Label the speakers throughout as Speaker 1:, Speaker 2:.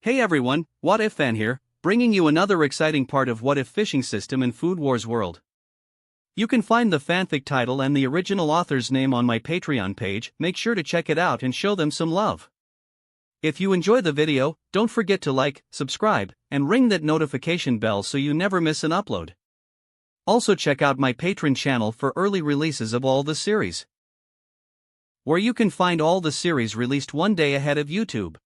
Speaker 1: Hey everyone, What If Fan here, bringing you another exciting part of What If Fishing System in Food Wars World. You can find the fanfic title and the original author's name on my Patreon page. Make sure to check it out and show them some love. If you enjoy the video, don't forget to like, subscribe, and ring that notification bell so you never miss an upload. Also check out my Patreon channel for early releases of all the series, where you can find all the series released one day ahead of YouTube.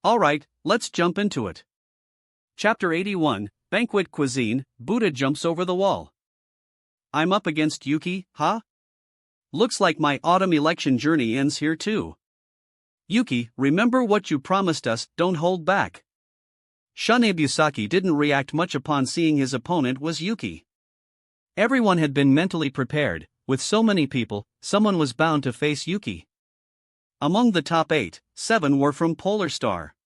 Speaker 1: Alright, let's jump into it. Chapter 81, Banquet Cuisine. Buddha jumps over the wall. I'm up against Yuki, huh? Looks like my autumn election journey ends here too. Yuki, remember what you promised us, don't hold back. Shun Ebusaki didn't react much upon seeing his opponent was Yuki. Everyone had been mentally prepared. With so many people, someone was bound to face Yuki. Among the top 8, 7 were from Polar Star.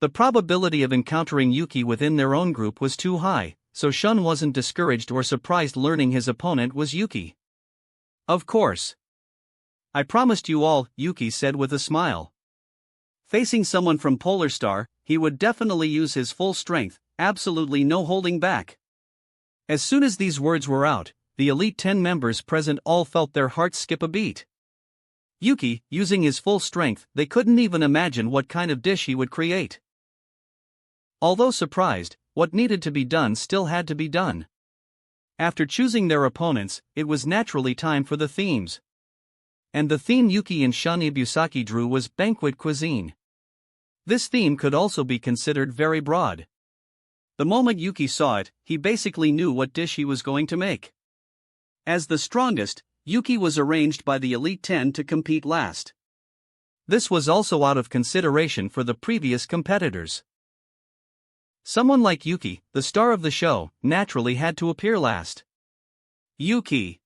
Speaker 1: The probability of encountering Yuki within their own group was too high, so Shun wasn't discouraged or surprised learning his opponent was Yuki. Of course. I promised you all, Yuki said with a smile. Facing someone from Polar Star, he would definitely use his full strength, absolutely no holding back. As soon as these words were out, the Elite 10 members present all felt their hearts skip a beat. Yuki, using his full strength, they couldn't even imagine what kind of dish he would create. Although surprised, what needed to be done still had to be done. After choosing their opponents, it was naturally time for the themes. And the theme Yuki and Shun Ebusaki drew was Banquet Cuisine. This theme could also be considered very broad. The moment Yuki saw it, he basically knew what dish he was going to make. As the strongest, Yuki was arranged by the Elite 10 to compete last. This was also out of consideration for the previous competitors. Someone like Yuki, the star of the show, naturally had to appear last. Yuki.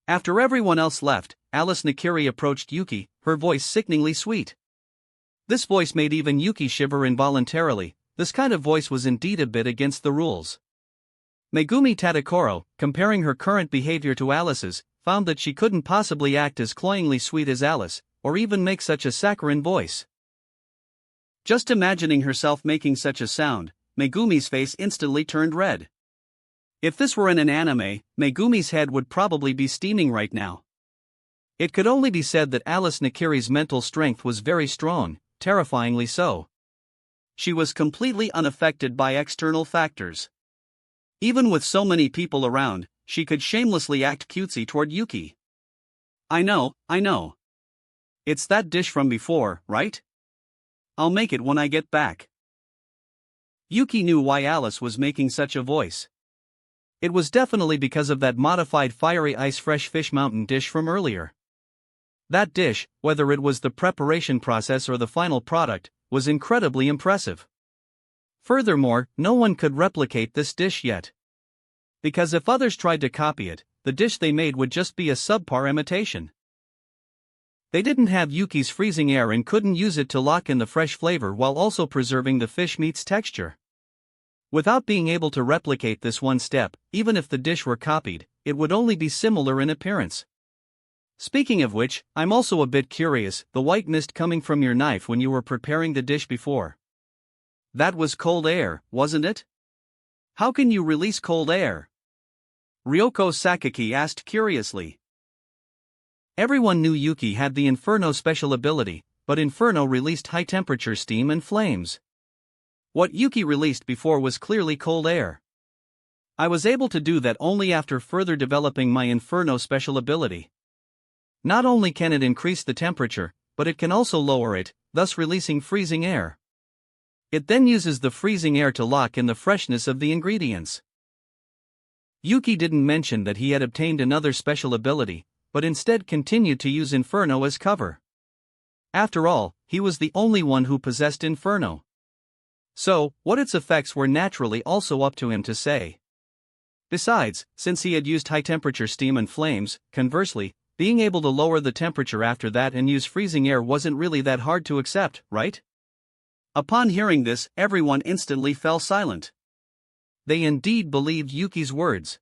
Speaker 1: After everyone else left, Alice Nakiri approached Yuki, her voice sickeningly sweet. This voice made even Yuki shiver involuntarily. This kind of voice was indeed a bit against the rules. Megumi Tadakoro, comparing her current behavior to Alice's, found that she couldn't possibly act as cloyingly sweet as Alice, or even make such a saccharine voice. Just imagining herself making such a sound, Megumi's face instantly turned red. If this were in an anime, Megumi's head would probably be steaming right now. It could only be said that Alice Nakiri's mental strength was very strong, terrifyingly so. She was completely unaffected by external factors. Even with so many people around, she could shamelessly act cutesy toward Yuki. I know. It's that dish from before, right? I'll make it when I get back. Yuki knew why Alice was making such a voice. It was definitely because of that modified fiery ice fresh fish mountain dish from earlier. That dish, whether it was the preparation process or the final product, was incredibly impressive. Furthermore, no one could replicate this dish yet. Because if others tried to copy it, the dish they made would just be a subpar imitation. They didn't have Yuki's freezing air and couldn't use it to lock in the fresh flavor while also preserving the fish meat's texture. Without being able to replicate this one step, even if the dish were copied, it would only be similar in appearance. Speaking of which, I'm also a bit curious, the white mist coming from your knife when you were preparing the dish before. That was cold air, wasn't it? How can you release cold air? Ryoko Sakaki asked curiously. Everyone knew Yuki had the Inferno special ability, but Inferno released high-temperature steam and flames. What Yuki released before was clearly cold air. I was able to do that only after further developing my Inferno special ability. Not only can it increase the temperature, but it can also lower it, thus releasing freezing air. It then uses the freezing air to lock in the freshness of the ingredients. Yuki didn't mention that he had obtained another special ability, but instead continued to use Inferno as cover. After all, he was the only one who possessed Inferno. So, what its effects were naturally also up to him to say. Besides, since he had used high-temperature steam and flames, conversely, being able to lower the temperature after that and use freezing air wasn't really that hard to accept, right? Upon hearing this, everyone instantly fell silent. They indeed believed Yuki's words.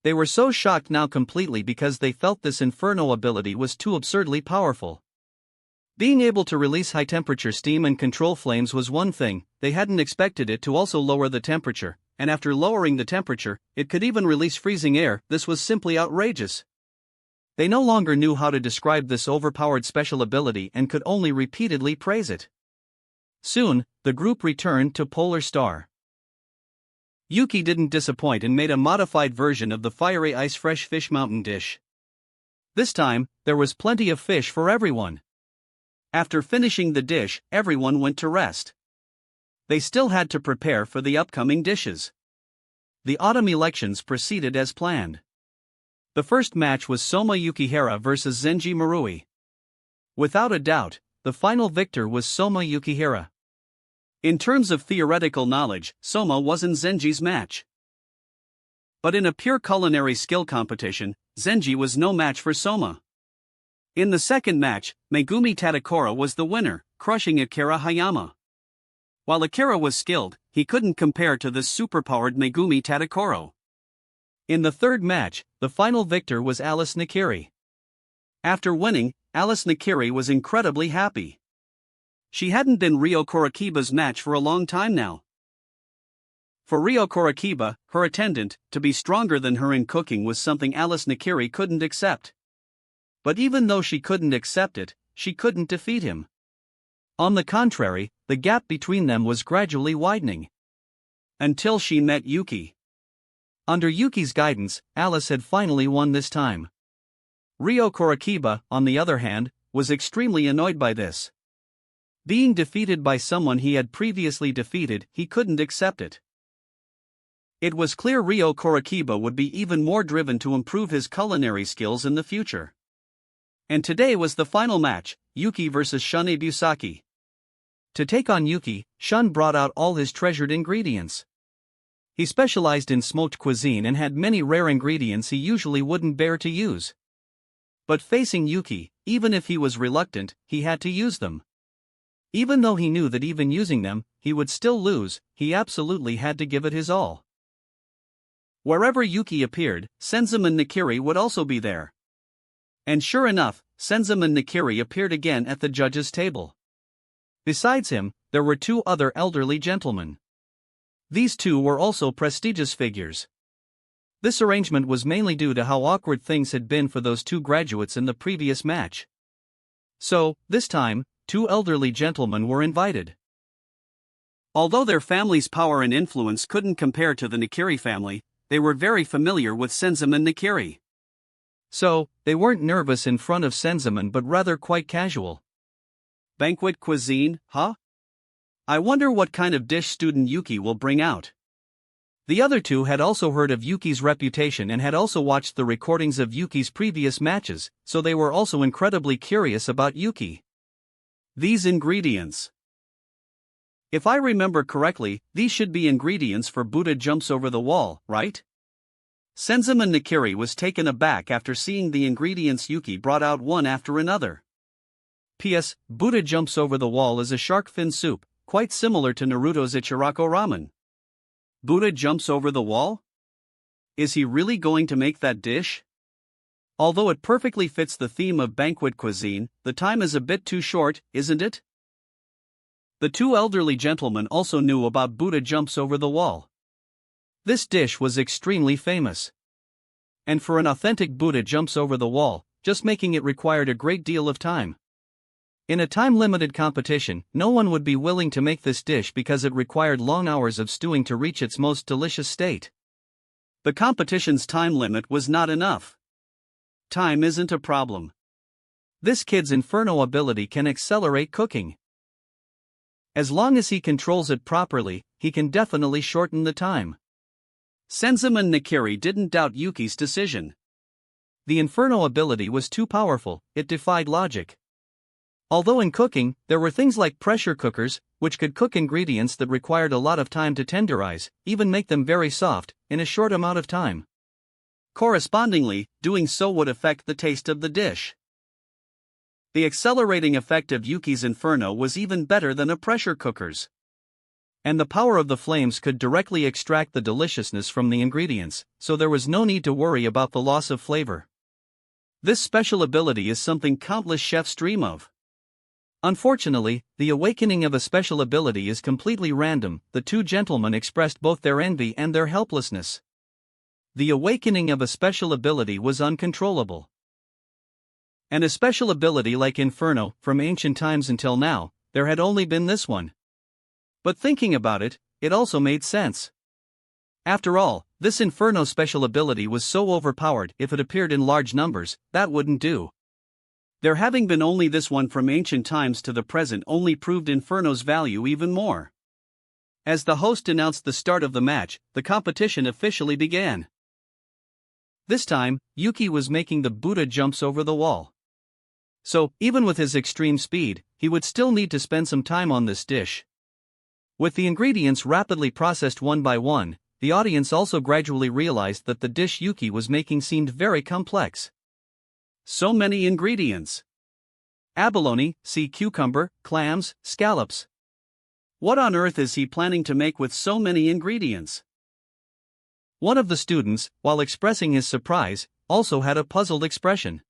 Speaker 1: They were so shocked now completely because they felt this Inferno ability was too absurdly powerful. Being able to release high-temperature steam and control flames was one thing, they hadn't expected it to also lower the temperature, and after lowering the temperature, it could even release freezing air. This was simply outrageous. They no longer knew how to describe this overpowered special ability and could only repeatedly praise it. Soon, the group returned to Polar Star. Yuki didn't disappoint and made a modified version of the fiery ice fresh fish mountain dish. This time, there was plenty of fish for everyone. After finishing the dish, everyone went to rest. They still had to prepare for the upcoming dishes. The autumn elections proceeded as planned. The first match was Soma Yukihira versus Zenji Marui. Without a doubt, the final victor was Soma Yukihira. In terms of theoretical knowledge, Soma was in Zenji's match. But in a pure culinary skill competition, Zenji was no match for Soma. In the second match, Megumi Tadakura was the winner, crushing Akira Hayama. While Akira was skilled, he couldn't compare to this superpowered Megumi Tadakura. In the third match, the final victor was Alice Nakiri. After winning, Alice Nakiri was incredibly happy. She hadn't been Ryo Korakiba's match for a long time now. For Ryo Korakiba, her attendant, to be stronger than her in cooking was something Alice Nakiri couldn't accept. But even though she couldn't accept it, she couldn't defeat him. On the contrary, the gap between them was gradually widening. Until she met Yuki. Under Yuki's guidance, Alice had finally won this time. Ryo Korakiba, on the other hand, was extremely annoyed by this. Being defeated by someone he had previously defeated, he couldn't accept it. It was clear Ryo Korakiba would be even more driven to improve his culinary skills in the future. And today was the final match, Yuki vs Shun Ibusaki. To take on Yuki, Shun brought out all his treasured ingredients. He specialized in smoked cuisine and had many rare ingredients he usually wouldn't bear to use. But facing Yuki, even if he was reluctant, he had to use them. Even though he knew that even using them, he would still lose, he absolutely had to give it his all. Wherever Yuki appeared, Senzaman Nakiri would also be there. And sure enough, Senzaman Nakiri appeared again at the judges' table. Besides him, there were two other elderly gentlemen. These two were also prestigious figures. This arrangement was mainly due to how awkward things had been for those two graduates in the previous match. So, this time, two elderly gentlemen were invited. Although their family's power and influence couldn't compare to the Nakiri family, they were very familiar with Senzaman Nakiri. So, they weren't nervous in front of Senzaman but rather quite casual. Banquet cuisine, huh? I wonder what kind of dish student Yuki will bring out. The other two had also heard of Yuki's reputation and had also watched the recordings of Yuki's previous matches, so they were also incredibly curious about Yuki. These ingredients. If I remember correctly, these should be ingredients for Buddha Jumps Over the Wall, right? Senzaman Nakiri was taken aback after seeing the ingredients Yuki brought out one after another. P.S. Buddha Jumps Over the Wall is a shark fin soup, quite similar to Naruto's Ichirako Ramen. Buddha jumps over the wall? Is he really going to make that dish? Although it perfectly fits the theme of banquet cuisine, the time is a bit too short, isn't it? The two elderly gentlemen also knew about Buddha Jumps Over the Wall. This dish was extremely famous. And for an authentic Buddha Jumps Over the Wall, just making it required a great deal of time. In a time-limited competition, no one would be willing to make this dish because it required long hours of stewing to reach its most delicious state. The competition's time limit was not enough. Time isn't a problem. This kid's Inferno ability can accelerate cooking. As long as he controls it properly, he can definitely shorten the time. Senzaman Nakiri didn't doubt Yuki's decision. The Inferno ability was too powerful, it defied logic. Although in cooking, there were things like pressure cookers, which could cook ingredients that required a lot of time to tenderize, even make them very soft, in a short amount of time. Correspondingly, doing so would affect the taste of the dish. The accelerating effect of Yuki's Inferno was even better than a pressure cooker's. And the power of the flames could directly extract the deliciousness from the ingredients, so there was no need to worry about the loss of flavor. This special ability is something countless chefs dream of. Unfortunately, the awakening of a special ability is completely random. The two gentlemen expressed both their envy and their helplessness. The awakening of a special ability was uncontrollable. And a special ability like Inferno, from ancient times until now, there had only been this one. But thinking about it, it also made sense. After all, this Inferno special ability was so overpowered, if it appeared in large numbers, that wouldn't do. There having been only this one from ancient times to the present only proved Inferno's value even more. As the host announced the start of the match, the competition officially began. This time, Yuki was making the Buddha jumps over the wall. So, even with his extreme speed, he would still need to spend some time on this dish. With the ingredients rapidly processed one by one, the audience also gradually realized that the dish Yuki was making seemed very complex. So many ingredients. Abalone, sea cucumber, clams, scallops. What on earth is he planning to make with so many ingredients? One of the students, while expressing his surprise, also had a puzzled expression.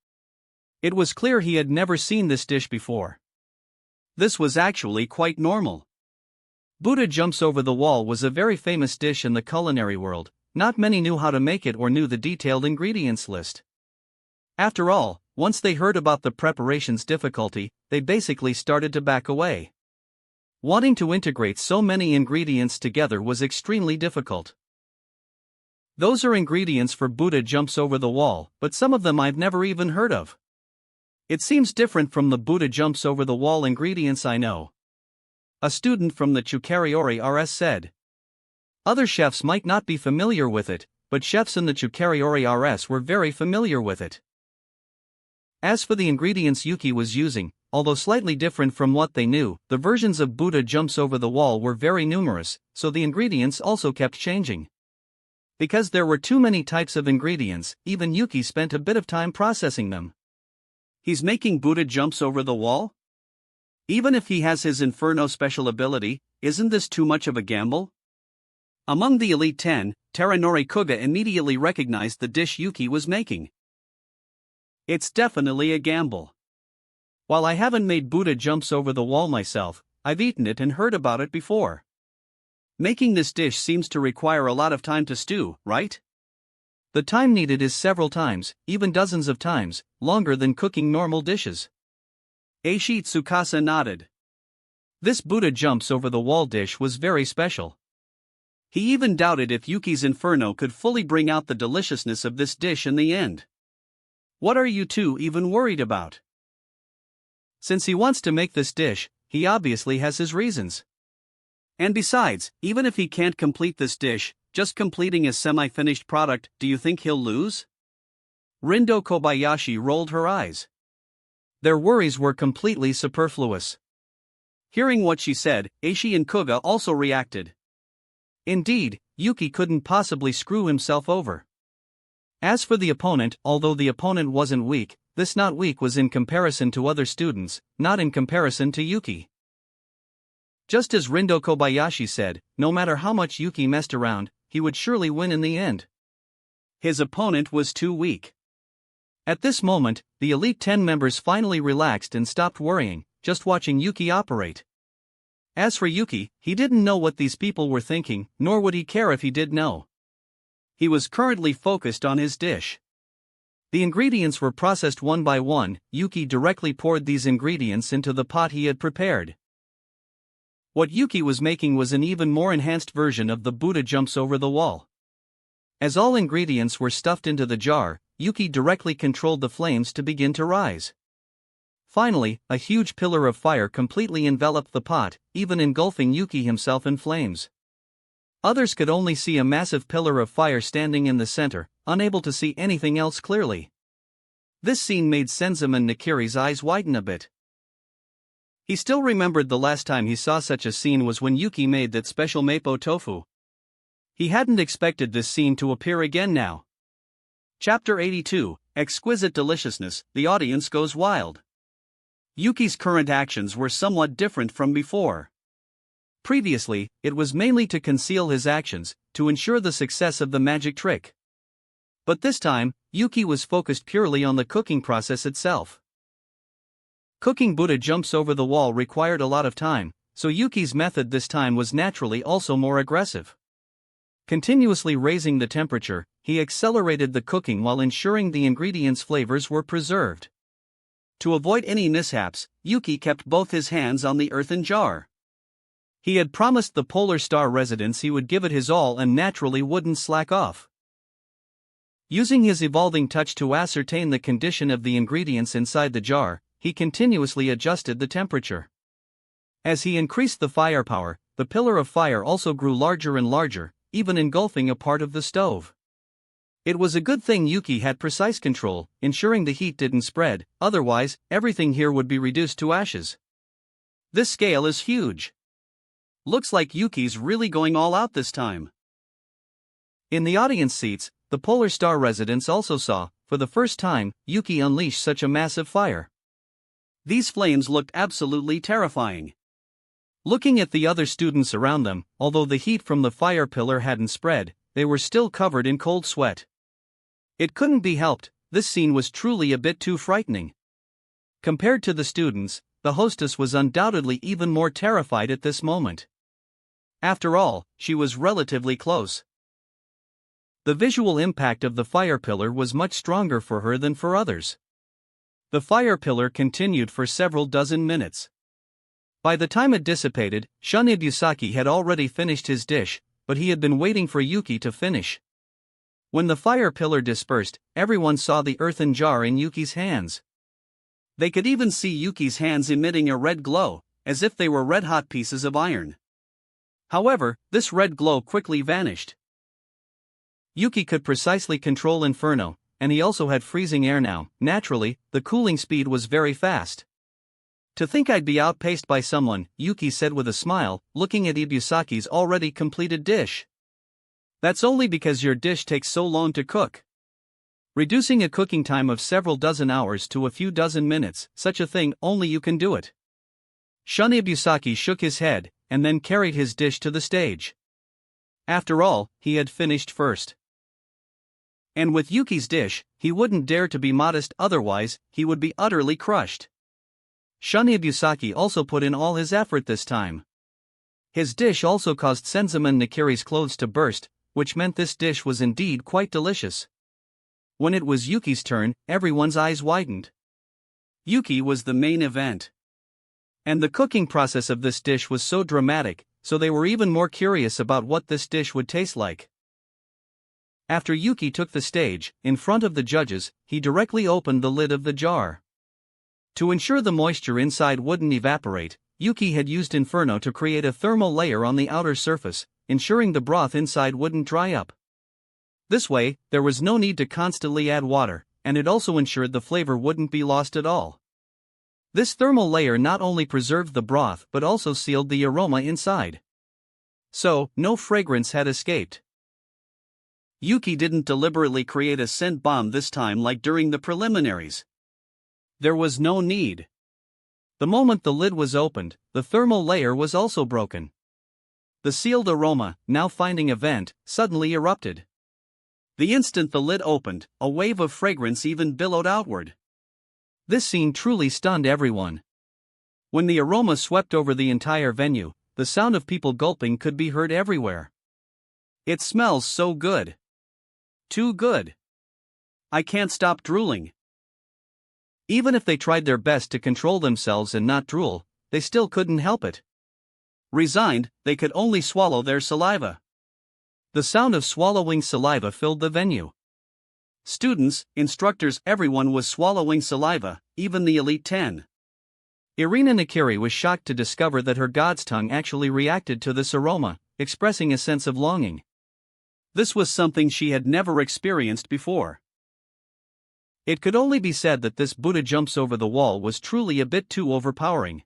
Speaker 1: It was clear he had never seen this dish before. This was actually quite normal. Buddha jumps over the wall was a very famous dish in the culinary world. Not many knew how to make it or knew the detailed ingredients list. After all, once they heard about the preparation's difficulty, they basically started to back away. Wanting to integrate so many ingredients together was extremely difficult. Those are ingredients for Buddha jumps over the wall, but some of them I've never even heard of. It seems different from the Buddha jumps over the wall ingredients I know. A student from the Chukariori RS said. Other chefs might not be familiar with it, but chefs in the Chukariori RS were very familiar with it. As for the ingredients Yuki was using, although slightly different from what they knew, the versions of Buddha jumps over the wall were very numerous, so the ingredients also kept changing. Because there were too many types of ingredients, even Yuki spent a bit of time processing them. He's making Buddha jumps over the wall? Even if he has his Inferno special ability, isn't this too much of a gamble? Among the Elite 10, Taranori Kuga immediately recognized the dish Yuki was making. It's definitely a gamble. While I haven't made Buddha jumps over the wall myself, I've eaten it and heard about it before. Making this dish seems to require a lot of time to stew, right? The time needed is several times, even dozens of times, longer than cooking normal dishes. Eishi Tsukasa nodded. This Buddha jumps over the wall dish was very special. He even doubted if Yuki's Inferno could fully bring out the deliciousness of this dish in the end. What are you two even worried about? Since he wants to make this dish, he obviously has his reasons. And besides, even if he can't complete this dish, just completing a semi-finished product, do you think he'll lose? Rindo Kobayashi rolled her eyes. Their worries were completely superfluous. Hearing what she said, Eishi and Kuga also reacted. Indeed, Yuki couldn't possibly screw himself over. As for the opponent, although the opponent wasn't weak, this not weak was in comparison to other students, not in comparison to Yuki. Just as Rindo Kobayashi said, no matter how much Yuki messed around, he would surely win in the end. His opponent was too weak. At this moment, the Elite 10 members finally relaxed and stopped worrying, just watching Yuki operate. As for Yuki, he didn't know what these people were thinking, nor would he care if he did know. He was currently focused on his dish. The ingredients were processed one by one. Yuki directly poured these ingredients into the pot he had prepared. What Yuki was making was an even more enhanced version of the Buddha jumps over the wall. As all ingredients were stuffed into the jar, Yuki directly controlled the flames to begin to rise. Finally, a huge pillar of fire completely enveloped the pot, even engulfing Yuki himself in flames. Others could only see a massive pillar of fire standing in the center, unable to see anything else clearly. This scene made Senzim and Nakiri's eyes widen a bit. He still remembered the last time he saw such a scene was when Yuki made that special Mappo tofu. He hadn't expected this scene to appear again now. Chapter 82, Exquisite Deliciousness, the audience goes wild. Yuki's current actions were somewhat different from before. Previously, it was mainly to conceal his actions, to ensure the success of the magic trick. But this time, Yuki was focused purely on the cooking process itself. Cooking Buddha jumps over the wall required a lot of time, so Yuki's method this time was naturally also more aggressive. Continuously raising the temperature, he accelerated the cooking while ensuring the ingredients' flavors were preserved. To avoid any mishaps, Yuki kept both his hands on the earthen jar. He had promised the Polar Star residents he would give it his all and naturally wouldn't slack off. Using his evolving touch to ascertain the condition of the ingredients inside the jar, he continuously adjusted the temperature. As he increased the firepower, the pillar of fire also grew larger and larger, even engulfing a part of the stove. It was a good thing Yuki had precise control, ensuring the heat didn't spread, otherwise, everything here would be reduced to ashes. This scale is huge. Looks like Yuki's really going all out this time. In the audience seats, the Polar Star residents also saw, for the first time, Yuki unleash such a massive fire. These flames looked absolutely terrifying. Looking at the other students around them, although the heat from the fire pillar hadn't spread, they were still covered in cold sweat. It couldn't be helped, this scene was truly a bit too frightening. Compared to the students, the hostess was undoubtedly even more terrified at this moment. After all, she was relatively close. The visual impact of the fire pillar was much stronger for her than for others. The fire pillar continued for several dozen minutes. By the time it dissipated, Shun Ibusaki had already finished his dish, but he had been waiting for Yuki to finish. When the fire pillar dispersed, everyone saw the earthen jar in Yuki's hands. They could even see Yuki's hands emitting a red glow, as if they were red-hot pieces of iron. However, this red glow quickly vanished. Yuki could precisely control Inferno, and he also had freezing air now. Naturally, the cooling speed was very fast. To think I'd be outpaced by someone, Yuki said with a smile, looking at Ibusaki's already completed dish. That's only because your dish takes so long to cook. Reducing a cooking time of several dozen hours to a few dozen minutes, such a thing, only you can do it. Shun Ibusaki shook his head, and then carried his dish to the stage. After all, he had finished first. And with Yuki's dish, he wouldn't dare to be modest, otherwise, he would be utterly crushed. Shun Ibusaki also put in all his effort this time. His dish also caused Senzaman Nakiri's clothes to burst, which meant this dish was indeed quite delicious. When it was Yuki's turn, everyone's eyes widened. Yuki was the main event. And the cooking process of this dish was so dramatic, so they were even more curious about what this dish would taste like. After Yuki took the stage, in front of the judges, he directly opened the lid of the jar. To ensure the moisture inside wouldn't evaporate, Yuki had used Inferno to create a thermal layer on the outer surface, ensuring the broth inside wouldn't dry up. This way, there was no need to constantly add water, and it also ensured the flavor wouldn't be lost at all. This thermal layer not only preserved the broth but also sealed the aroma inside. So, no fragrance had escaped. Yuki didn't deliberately create a scent bomb this time like during the preliminaries. There was no need. The moment the lid was opened, the thermal layer was also broken. The sealed aroma, now finding a vent, suddenly erupted. The instant the lid opened, a wave of fragrance even billowed outward. This scene truly stunned everyone. When the aroma swept over the entire venue, the sound of people gulping could be heard everywhere. It smells so good. Too good. I can't stop drooling. Even if they tried their best to control themselves and not drool, they still couldn't help it. Resigned, they could only swallow their saliva. The sound of swallowing saliva filled the venue. Students, instructors, everyone was swallowing saliva, even the Elite 10. Irina Nakiri was shocked to discover that her god's tongue actually reacted to this aroma, expressing a sense of longing. This was something she had never experienced before. It could only be said that this Buddha jumps over the wall was truly a bit too overpowering.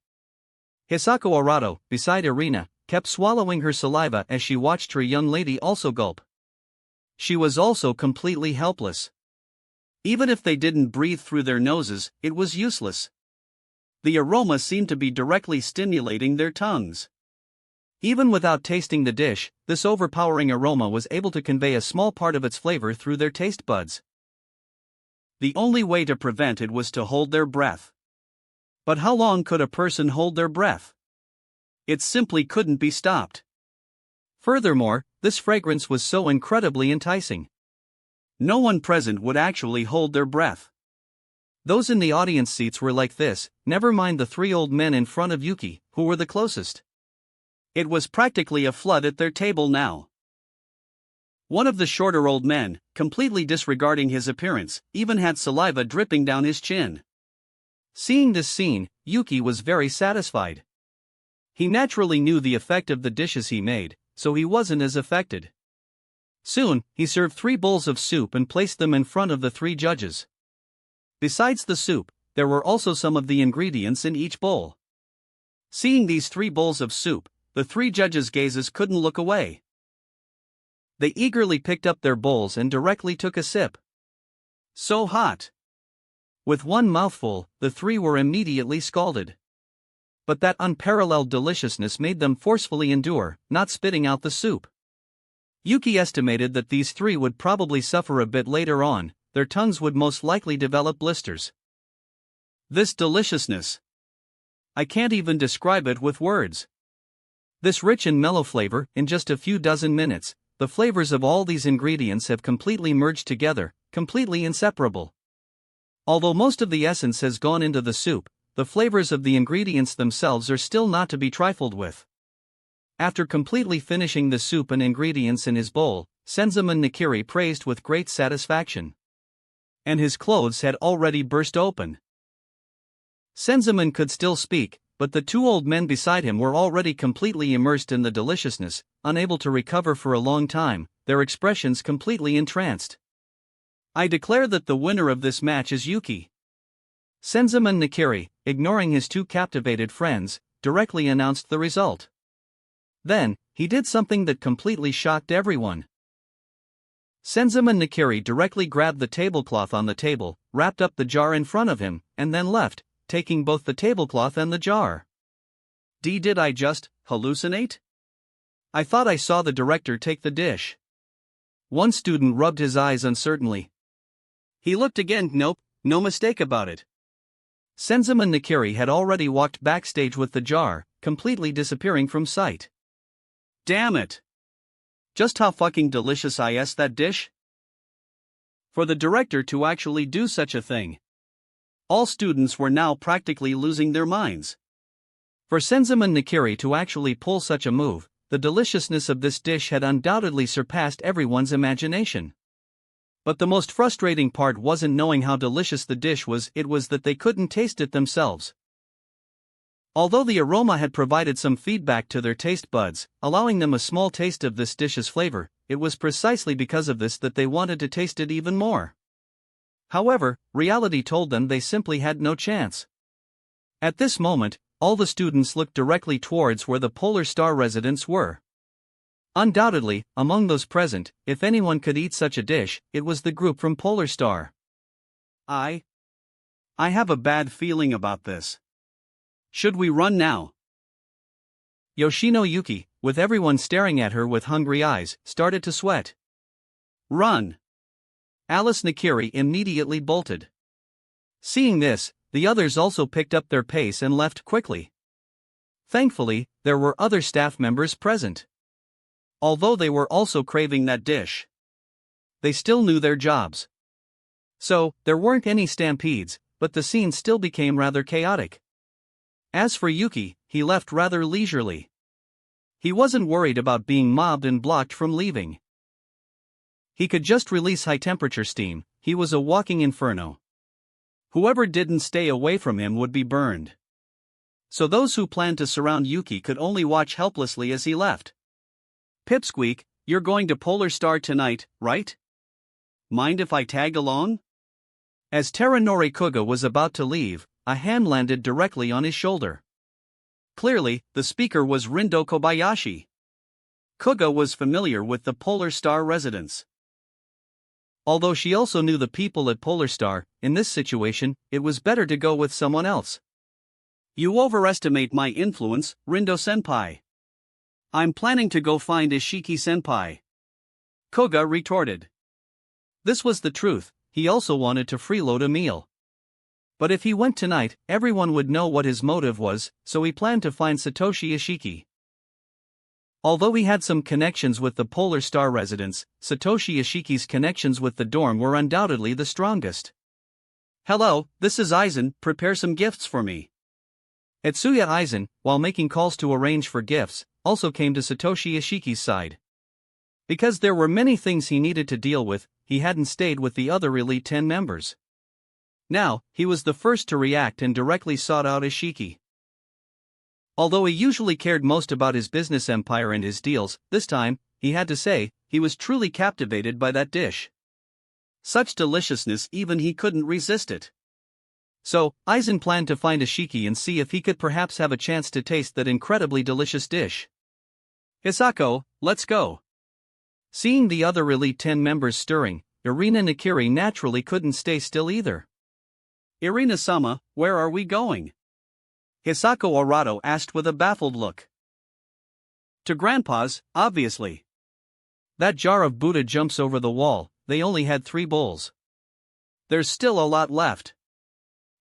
Speaker 1: Hisako Arado, beside Irina, kept swallowing her saliva as she watched her young lady also gulp. She was also completely helpless. Even if they didn't breathe through their noses, it was useless. The aroma seemed to be directly stimulating their tongues. Even without tasting the dish, this overpowering aroma was able to convey a small part of its flavor through their taste buds. The only way to prevent it was to hold their breath. But how long could a person hold their breath? It simply couldn't be stopped. Furthermore, this fragrance was so incredibly enticing. No one present would actually hold their breath. Those in the audience seats were like this, never mind the three old men in front of Yuki, who were the closest. It was practically a flood at their table now. One of the shorter old men, completely disregarding his appearance, even had saliva dripping down his chin. Seeing this scene, Yuki was very satisfied. He naturally knew the effect of the dishes he made, so he wasn't as affected. Soon, he served 3 bowls of soup and placed them in front of the 3 judges. Besides the soup, there were also some of the ingredients in each bowl. Seeing these 3 bowls of soup, the 3 judges' gazes couldn't look away. They eagerly picked up their bowls and directly took a sip. So hot! With one mouthful, the 3 were immediately scalded. But that unparalleled deliciousness made them forcefully endure, not spitting out the soup. Yuki estimated that these 3 would probably suffer a bit later on, their tongues would most likely develop blisters. This deliciousness! I can't even describe it with words. This rich and mellow flavor, in just a few dozen minutes, the flavors of all these ingredients have completely merged together, completely inseparable. Although most of the essence has gone into the soup, the flavors of the ingredients themselves are still not to be trifled with. After completely finishing the soup and ingredients in his bowl, Senzaemon Nakiri praised with great satisfaction. And his clothes had already burst open. Senzaemon could still speak, but the 2 old men beside him were already completely immersed in the deliciousness, unable to recover for a long time, their expressions completely entranced. I declare that the winner of this match is Yuki. Senzaemon Nakiri, ignoring his 2 captivated friends, directly announced the result. Then, he did something that completely shocked everyone. Senzaemon Nakiri directly grabbed the tablecloth on the table, wrapped up the jar in front of him, and then left, taking both the tablecloth and the jar. Did I just hallucinate? I thought I saw the director take the dish. One student rubbed his eyes uncertainly. He looked again. Nope, no mistake about it. Senzaemon Nakiri had already walked backstage with the jar, completely disappearing from sight. Damn it! Just how fucking delicious is that dish? For the director to actually do such a thing. All students were now practically losing their minds. For Senzaemon Nakiri to actually pull such a move, the deliciousness of this dish had undoubtedly surpassed everyone's imagination. But the most frustrating part wasn't knowing how delicious the dish was, it was that they couldn't taste it themselves. Although the aroma had provided some feedback to their taste buds, allowing them a small taste of this dish's flavor, it was precisely because of this that they wanted to taste it even more. However, reality told them they simply had no chance. At this moment, all the students looked directly towards where the Polar Star residents were. Undoubtedly, among those present, if anyone could eat such a dish, it was the group from Polar Star. I have a bad feeling about this. Should we run now? Yoshino Yuki, with everyone staring at her with hungry eyes, started to sweat. Run! Alice Nakiri immediately bolted. Seeing this, the others also picked up their pace and left quickly. Thankfully, there were other staff members present. Although they were also craving that dish, they still knew their jobs. So, there weren't any stampedes, but the scene still became rather chaotic. As for Yuki, he left rather leisurely. He wasn't worried about being mobbed and blocked from leaving. He could just release high-temperature steam, he was a walking inferno. Whoever didn't stay away from him would be burned. So those who planned to surround Yuki could only watch helplessly as he left. Pipsqueak, you're going to Polar Star tonight, right? Mind if I tag along? As Teranori Kuga was about to leave, a hand landed directly on his shoulder. Clearly, the speaker was Rindo Kobayashi. Kuga was familiar with the Polar Star residents. Although she also knew the people at Polar Star, in this situation, it was better to go with someone else. You overestimate my influence, Rindo-senpai. I'm planning to go find Ishiki-senpai. Kuga retorted. This was the truth, he also wanted to freeload a meal. But if he went tonight, everyone would know what his motive was, so he planned to find Satoshi Ishiki. Although he had some connections with the Polar Star residents, Satoshi Ishiki's connections with the dorm were undoubtedly the strongest. "Hello, this is Aizen, prepare some gifts for me." Etsuya Aizen, while making calls to arrange for gifts, also came to Satoshi Ishiki's side. Because there were many things he needed to deal with, he hadn't stayed with the other Elite 10 members. Now, he was the first to react and directly sought out Ishiki. Although he usually cared most about his business empire and his deals, this time, he had to say, he was truly captivated by that dish. Such deliciousness, even he couldn't resist it. So, Aizen planned to find Ishiki and see if he could perhaps have a chance to taste that incredibly delicious dish. "Hisako, let's go." Seeing the other Elite 10 members stirring, Irina Nakiri naturally couldn't stay still either. "Irina-sama, where are we going?" Hisako Arado asked with a baffled look. "To Grandpa's, obviously." That jar of Buddha jumps over the wall, they only had 3 bowls. "There's still a lot left,"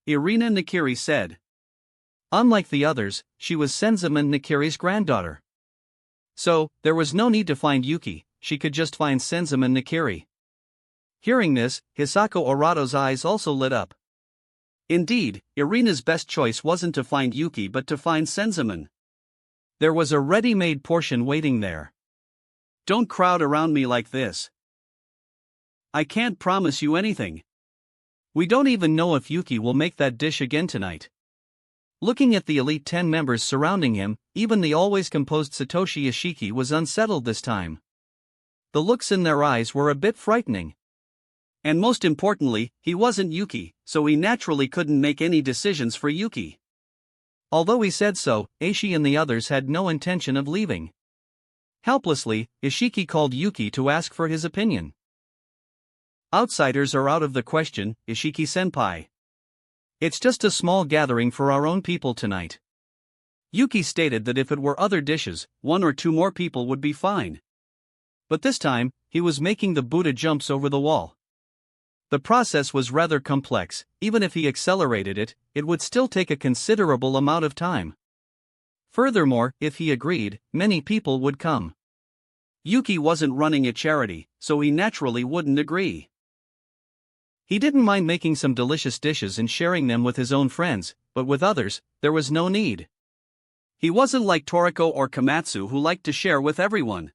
Speaker 1: Irina Nakiri said. Unlike the others, she was Senzaman Nakiri's granddaughter. So, there was no need to find Yuki, she could just find Senzaman Nakiri. Hearing this, Hisako Arado's eyes also lit up. Indeed, Irina's best choice wasn't to find Yuki but to find Senzaman. There was a ready-made portion waiting there. "Don't crowd around me like this. I can't promise you anything. We don't even know if Yuki will make that dish again tonight." Looking at the Elite 10 members surrounding him, even the always composed Satoshi Ishiki was unsettled this time. The looks in their eyes were a bit frightening. And most importantly, he wasn't Yuki, so he naturally couldn't make any decisions for Yuki. Although he said so, Aishi and the others had no intention of leaving. Helplessly, Ishiki called Yuki to ask for his opinion. "Outsiders are out of the question, Ishiki-senpai. It's just a small gathering for our own people tonight." Yuki stated that if it were other dishes, 1 or 2 more people would be fine. But this time, he was making the Buddha jumps over the wall. The process was rather complex. Even if he accelerated it, it would still take a considerable amount of time. Furthermore, if he agreed, many people would come. Yuki wasn't running a charity, so he naturally wouldn't agree. He didn't mind making some delicious dishes and sharing them with his own friends, but with others, there was no need. He wasn't like Toriko or Komatsu who liked to share with everyone.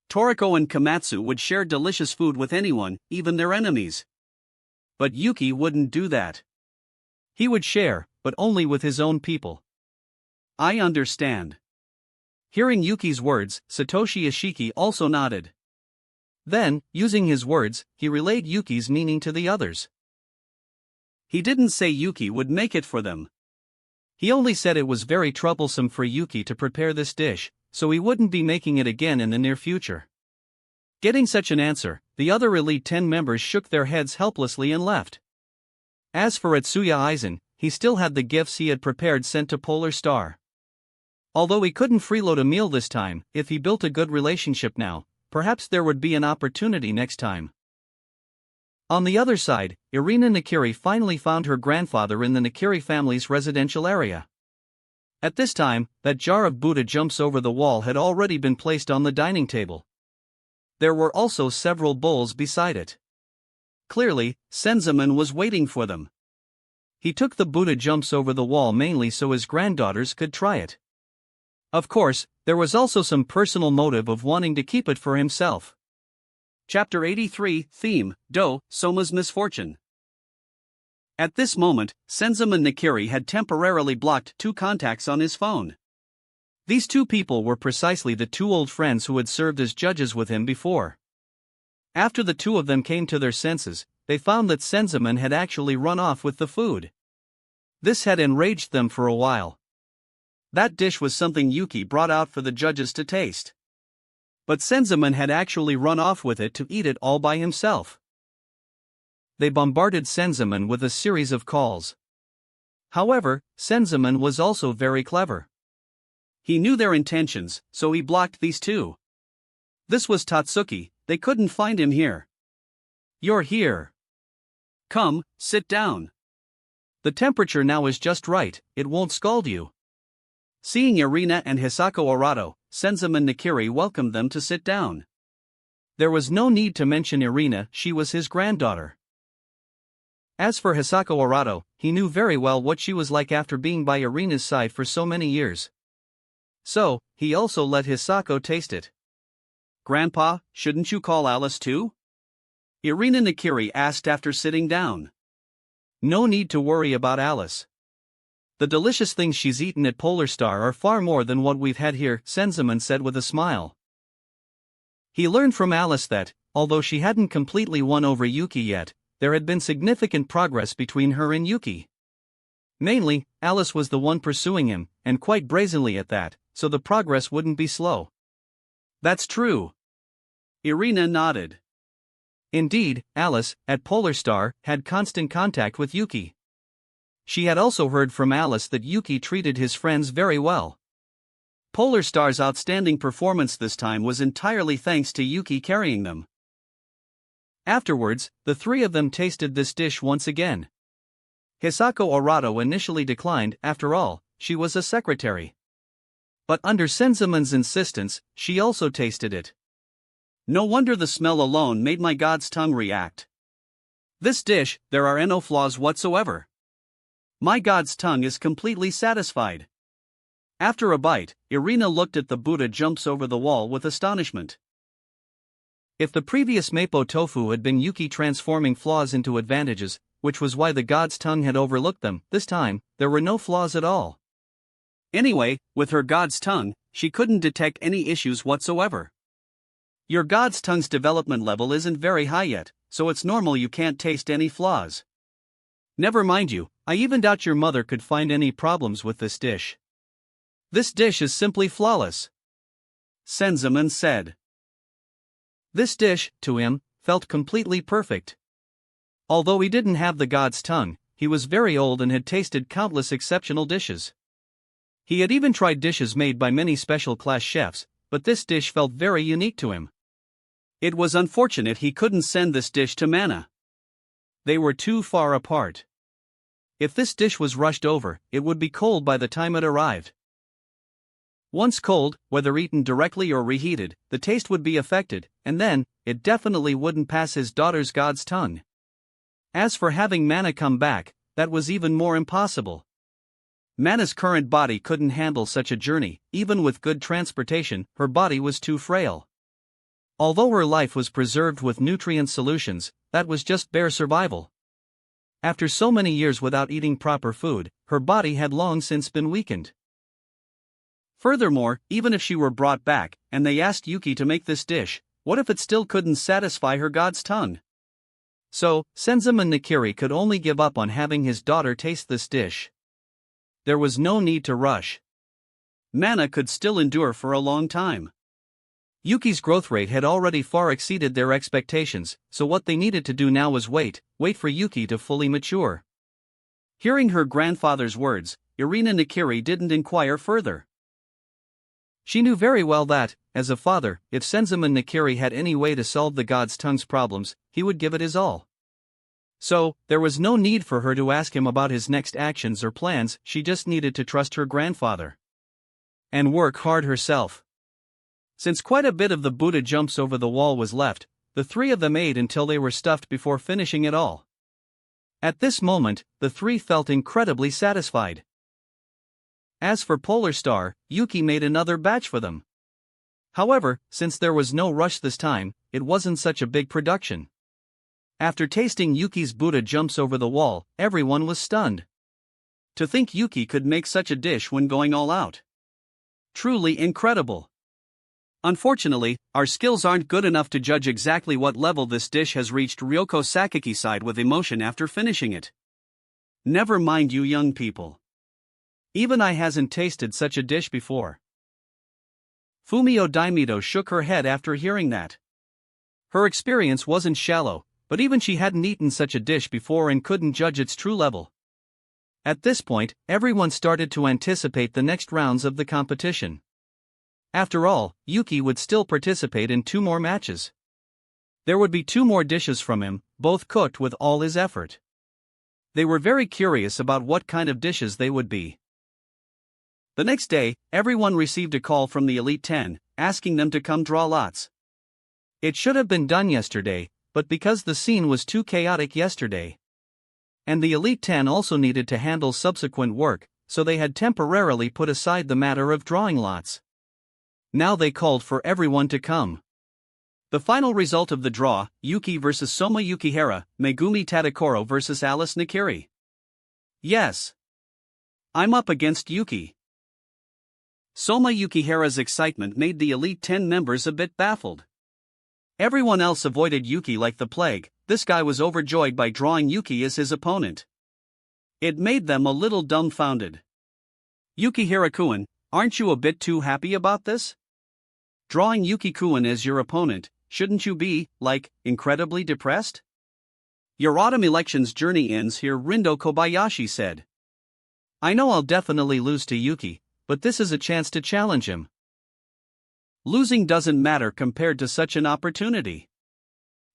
Speaker 1: Toriko and Komatsu would share delicious food with anyone, even their enemies. But Yuki wouldn't do that. He would share, but only with his own people. "I understand." Hearing Yuki's words, Satoshi Ishiki also nodded. Then, using his words, he relayed Yuki's meaning to the others. He didn't say Yuki would make it for them. He only said it was very troublesome for Yuki to prepare this dish, so he wouldn't be making it again in the near future. Getting such an answer, the other Elite 10 members shook their heads helplessly and left. As for Etsuya Aizen, he still had the gifts he had prepared sent to Polar Star. Although he couldn't freeload a meal this time, if he built a good relationship now, perhaps there would be an opportunity next time. On the other side, Irina Nakiri finally found her grandfather in the Nakiri family's residential area. At this time, that jar of Buddha jumps over the wall had already been placed on the dining table. There were also several bowls beside it. Clearly, Senzaman was waiting for them. He took the Buddha jumps over the wall mainly so his granddaughters could try it. Of course, there was also some personal motive of wanting to keep it for himself. Chapter 83, Theme, Do, Soma's Misfortune. At this moment, Senzaman Nakiri had temporarily blocked 2 contacts on his phone. These 2 people were precisely the 2 old friends who had served as judges with him before. After the 2 of them came to their senses, they found that Senzaman had actually run off with the food. This had enraged them for a while. That dish was something Yuki brought out for the judges to taste. But Senzaman had actually run off with it to eat it all by himself. They bombarded Senzaman with a series of calls. However, Senzaman was also very clever. He knew their intentions, so he blocked these 2. This was Tatsuki, they couldn't find him here. "You're here. Come, sit down." The temperature now is just right, it won't scald you. Seeing Irina and Hisako Arado, Senzaman Nakiri welcomed them to sit down. There was no need to mention Irina, she was his granddaughter. As for Hisako Arado, he knew very well what she was like after being by Irina's side for so many years. So, he also let Hisako taste it. "Grandpa, shouldn't you call Alice too?" Irina Nakiri asked after sitting down. "No need to worry about Alice. The delicious things she's eaten at Polar Star are far more than what we've had here," Senzaman said with a smile. He learned from Alice that, although she hadn't completely won over Yuki yet, there had been significant progress between her and Yuki. Mainly, Alice was the one pursuing him, and quite brazenly at that, so the progress wouldn't be slow. "That's true." Irina nodded. Indeed, Alice, at Polar Star, had constant contact with Yuki. She had also heard from Alice that Yuki treated his friends very well. Polar Star's outstanding performance this time was entirely thanks to Yuki carrying them. Afterwards, the three of them tasted this dish once again. Hisako Arado initially declined, after all, she was a secretary. But under Senzaman's insistence, she also tasted it. "No wonder the smell alone made my god's tongue react. This dish, there are no flaws whatsoever. My god's tongue is completely satisfied." After a bite, Irina looked at the Buddha jumps over the wall with astonishment. If the previous Mappo tofu had been Yuki transforming flaws into advantages, which was why the god's tongue had overlooked them, this time, there were no flaws at all. Anyway, with her god's tongue, she couldn't detect any issues whatsoever. "Your god's tongue's development level isn't very high yet, so it's normal you can't taste any flaws. Never mind you, I even doubt your mother could find any problems with this dish. This dish is simply flawless," Senzaman said. This dish, to him, felt completely perfect. Although he didn't have the god's tongue, he was very old and had tasted countless exceptional dishes. He had even tried dishes made by many special-class chefs, but this dish felt very unique to him. It was unfortunate he couldn't send this dish to Mana. They were too far apart. If this dish was rushed over, it would be cold by the time it arrived. Once cold, whether eaten directly or reheated, the taste would be affected, and then, it definitely wouldn't pass his daughter's god's tongue. As for having Mana come back, that was even more impossible. Mana's current body couldn't handle such a journey, even with good transportation, her body was too frail. Although her life was preserved with nutrient solutions, that was just bare survival. After so many years without eating proper food, her body had long since been weakened. Furthermore, even if she were brought back, and they asked Yuki to make this dish, what if it still couldn't satisfy her god's tongue? So, Senzaman Nakiri could only give up on having his daughter taste this dish. There was no need to rush. Mana could still endure for a long time. Yuki's growth rate had already far exceeded their expectations, so what they needed to do now was wait for Yuki to fully mature. Hearing her grandfather's words, Irina Nakiri didn't inquire further. She knew very well that, as a father, if Senzaman Nakiri had any way to solve the god's tongue's problems, he would give it his all. So, there was no need for her to ask him about his next actions or plans, she just needed to trust her grandfather. And work hard herself. Since quite a bit of the Buddha jumps over the wall was left, the three of them ate until they were stuffed before finishing it all. At this moment, the three felt incredibly satisfied. As for Polar Star, Yuki made another batch for them. However, since there was no rush this time, it wasn't such a big production. After tasting Yuki's Buddha jumps over the wall, everyone was stunned. To think Yuki could make such a dish when going all out. Truly incredible. Unfortunately, our skills aren't good enough to judge exactly what level this dish has reached. Ryoko Sakaki sighed with emotion after finishing it. Never mind you young people. Even I hasn't tasted such a dish before. Fumio Daimito shook her head after hearing that. Her experience wasn't shallow, but even she hadn't eaten such a dish before and couldn't judge its true level. At this point, everyone started to anticipate the next rounds of the competition. After all, Yuki would still participate in 2 more matches. There would be 2 more dishes from him, both cooked with all his effort. They were very curious about what kind of dishes they would be. The next day, everyone received a call from the Elite 10, asking them to come draw lots. It should have been done yesterday, but because the scene was too chaotic yesterday, and the Elite 10 also needed to handle subsequent work, so they had temporarily put aside the matter of drawing lots. Now they called for everyone to come. The final result of the draw: Yuki vs Soma Yukihira, Megumi Tadakoro vs Alice Nakiri. Yes, I'm up against Yuki. Soma Yukihira's excitement made the Elite 10 members a bit baffled. Everyone else avoided Yuki like the plague. This guy was overjoyed by drawing Yuki as his opponent. It made them a little dumbfounded. Yukihira-kun, aren't you a bit too happy about this? Drawing Yuki-kun as your opponent, shouldn't you be, incredibly depressed? Your autumn elections journey ends here, Rindo Kobayashi said. I know I'll definitely lose to Yuki, but this is a chance to challenge him. Losing doesn't matter compared to such an opportunity.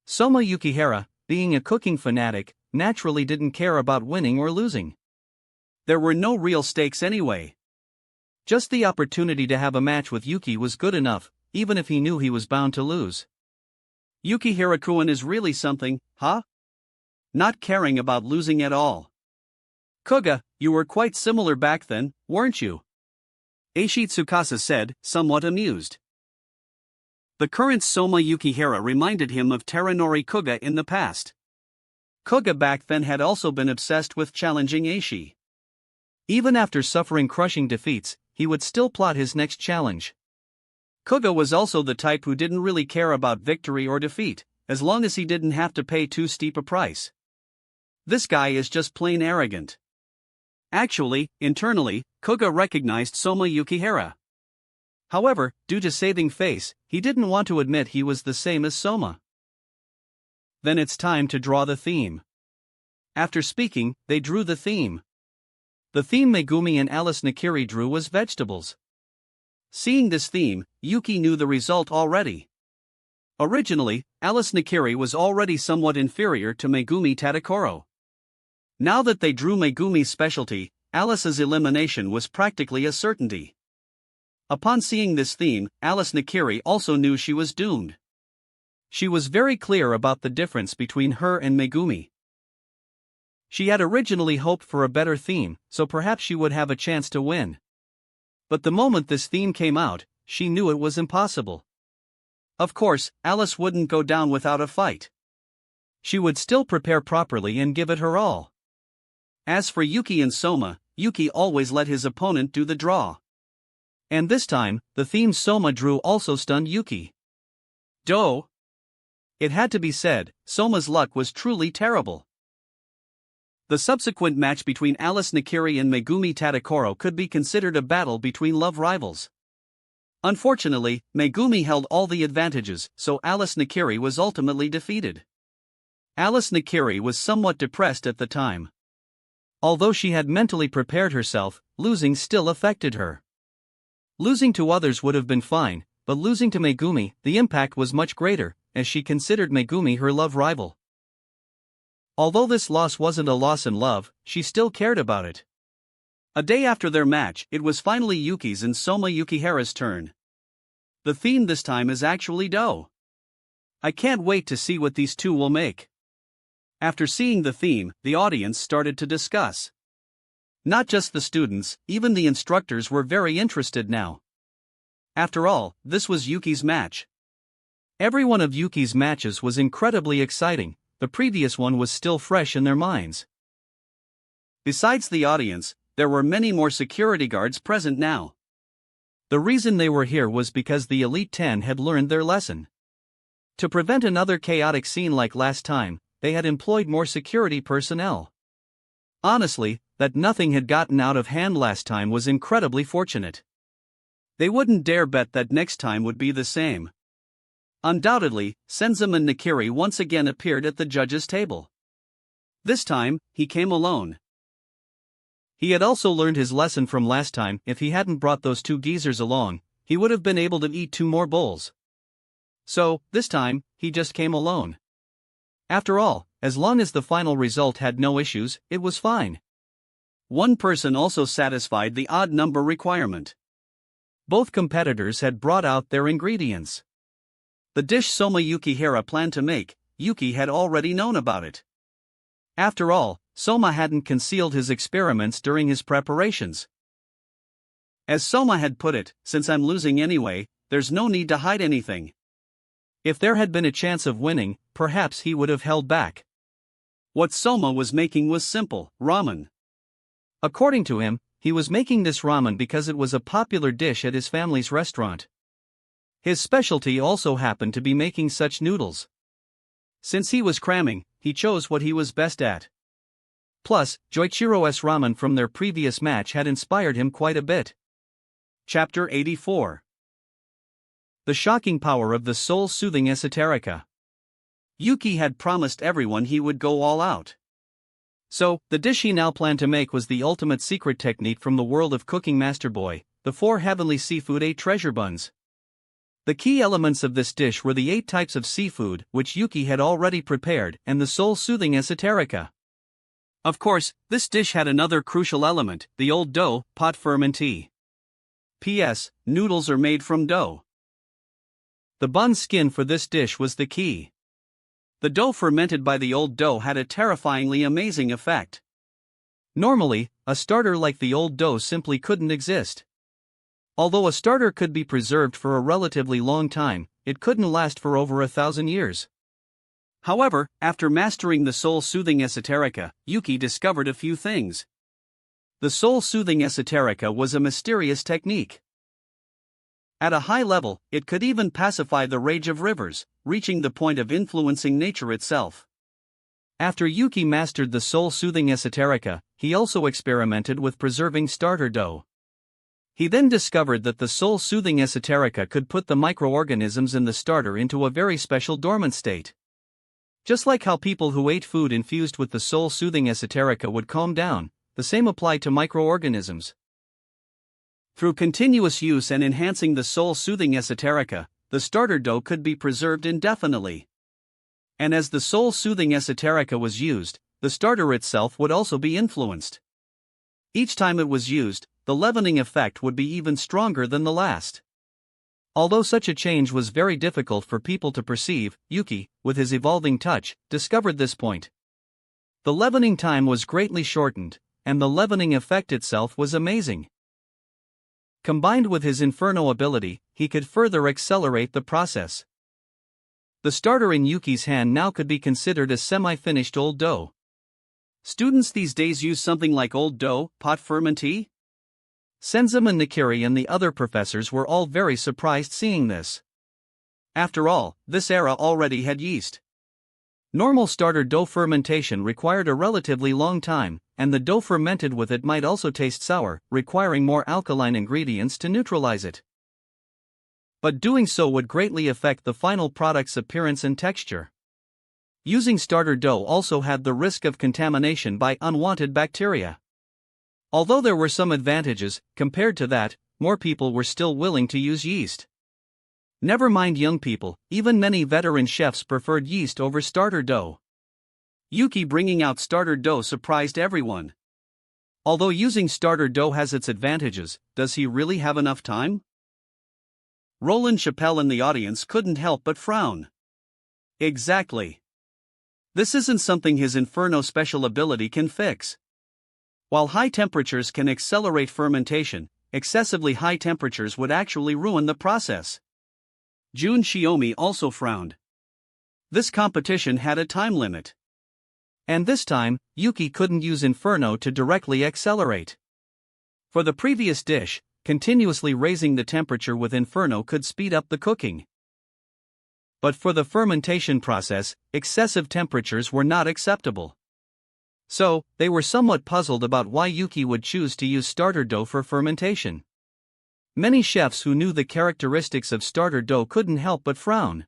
Speaker 1: Soma Yukihira, being a cooking fanatic, naturally didn't care about winning or losing. There were no real stakes anyway. Just the opportunity to have a match with Yuki was good enough, even if he knew he was bound to lose. Yukihira-kun is really something, huh? Not caring about losing at all. Kuga, you were quite similar back then, weren't you? Eishi Tsukasa said, somewhat amused. The current Soma Yukihira reminded him of Teranori Kuga in the past. Kuga back then had also been obsessed with challenging Eishi. Even after suffering crushing defeats, he would still plot his next challenge. Kuga was also the type who didn't really care about victory or defeat, as long as he didn't have to pay too steep a price. This guy is just plain arrogant. Actually, internally, Kuga recognized Soma Yukihira. However, due to saving face, he didn't want to admit he was the same as Soma. Then it's time to draw the theme. After speaking, they drew the theme. The theme Megumi and Alice Nakiri drew was vegetables. Seeing this theme, Yuki knew the result already. Originally, Alice Nakiri was already somewhat inferior to Megumi Tadakoro. Now that they drew Megumi's specialty, Alice's elimination was practically a certainty. Upon seeing this theme, Alice Nakiri also knew she was doomed. She was very clear about the difference between her and Megumi. She had originally hoped for a better theme, so perhaps she would have a chance to win. But the moment this theme came out, she knew it was impossible. Of course, Alice wouldn't go down without a fight. She would still prepare properly and give it her all. As for Yuki and Soma, Yuki always let his opponent do the draw. And this time, the theme Soma drew also stunned Yuki. Doh! It had to be said, Soma's luck was truly terrible. The subsequent match between Alice Nakiri and Megumi Tadakoro could be considered a battle between love rivals. Unfortunately, Megumi held all the advantages, so Alice Nakiri was ultimately defeated. Alice Nakiri was somewhat depressed at the time. Although she had mentally prepared herself, losing still affected her. Losing to others would have been fine, but losing to Megumi, the impact was much greater, as she considered Megumi her love rival. Although this loss wasn't a loss in love, she still cared about it. A day after their match, it was finally Yuki's and Soma Yukihira's turn. The theme this time is actually dough. I can't wait to see what these two will make. After seeing the theme, the audience started to discuss. Not just the students, even the instructors were very interested now. After all, this was Yuki's match. Every one of Yuki's matches was incredibly exciting, the previous one was still fresh in their minds. Besides the audience, there were many more security guards present now. The reason they were here was because the Elite 10 had learned their lesson. To prevent another chaotic scene like last time, they had employed more security personnel. Honestly, that nothing had gotten out of hand last time was incredibly fortunate. They wouldn't dare bet that next time would be the same. Undoubtedly, Senzum and Nakiri once again appeared at the judges' table. This time, he came alone. He had also learned his lesson from last time. If he hadn't brought those two geezers along, he would have been able to eat 2 more bowls. So, this time, he just came alone. After all, as long as the final result had no issues, it was fine. One person also satisfied the odd number requirement. Both competitors had brought out their ingredients. The dish Soma Yukihira planned to make, Yuki had already known about it. After all, Soma hadn't concealed his experiments during his preparations. As Soma had put it, since I'm losing anyway, there's no need to hide anything. If there had been a chance of winning, perhaps he would have held back. What Soma was making was simple, ramen. According to him, he was making this ramen because it was a popular dish at his family's restaurant. His specialty also happened to be making such noodles. Since he was cramming, he chose what he was best at. Plus, Joichiro's ramen from their previous match had inspired him quite a bit. Chapter 84. The shocking power of the soul-soothing esoterica. Yuki had promised everyone he would go all out. So, the dish he now planned to make was the ultimate secret technique from the world of Cooking Master Boy, the 4 heavenly seafood 8 treasure buns. The key elements of this dish were the 8 types of seafood which Yuki had already prepared and the soul-soothing esoterica. Of course, this dish had another crucial element, the old dough, pot fermentee. P.S. Noodles are made from dough. The bun skin for this dish was the key. The dough fermented by the old dough had a terrifyingly amazing effect. Normally, a starter like the old dough simply couldn't exist. Although a starter could be preserved for a relatively long time, it couldn't last for over 1,000 years. However, after mastering the soul-soothing esoterica, Yuki discovered a few things. The soul-soothing esoterica was a mysterious technique. At a high level, it could even pacify the rage of rivers, reaching the point of influencing nature itself. After Yuki mastered the soul-soothing esoterica, he also experimented with preserving starter dough. He then discovered that the soul-soothing esoterica could put the microorganisms in the starter into a very special dormant state. Just like how people who ate food infused with the soul-soothing esoterica would calm down, the same applied to microorganisms. Through continuous use and enhancing the soul-soothing esoterica, the starter dough could be preserved indefinitely. And as the soul-soothing esoterica was used, the starter itself would also be influenced. Each time it was used, the leavening effect would be even stronger than the last. Although such a change was very difficult for people to perceive, Yuki, with his evolving touch, discovered this point. The leavening time was greatly shortened, and the leavening effect itself was amazing. Combined with his Inferno ability, he could further accelerate the process. The starter in Yuki's hand now could be considered a semi-finished old dough. Students these days use something like old dough, pot fermentee? Senzim and Nakiri and the other professors were all very surprised seeing this. After all, this era already had yeast. Normal starter dough fermentation required a relatively long time, and the dough fermented with it might also taste sour, requiring more alkaline ingredients to neutralize it. But doing so would greatly affect the final product's appearance and texture. Using starter dough also had the risk of contamination by unwanted bacteria. Although there were some advantages, compared to that, more people were still willing to use yeast. Never mind young people, even many veteran chefs preferred yeast over starter dough. Yuki bringing out starter dough surprised everyone. Although using starter dough has its advantages, does he really have enough time? Roland Chappelle in the audience couldn't help but frown. Exactly. This isn't something his Inferno special ability can fix. While high temperatures can accelerate fermentation, excessively high temperatures would actually ruin the process. Jun Shiomi also frowned. This competition had a time limit. And this time, Yuki couldn't use Inferno to directly accelerate. For the previous dish, continuously raising the temperature with Inferno could speed up the cooking. But for the fermentation process, excessive temperatures were not acceptable. So, they were somewhat puzzled about why Yuki would choose to use starter dough for fermentation. Many chefs who knew the characteristics of starter dough couldn't help but frown.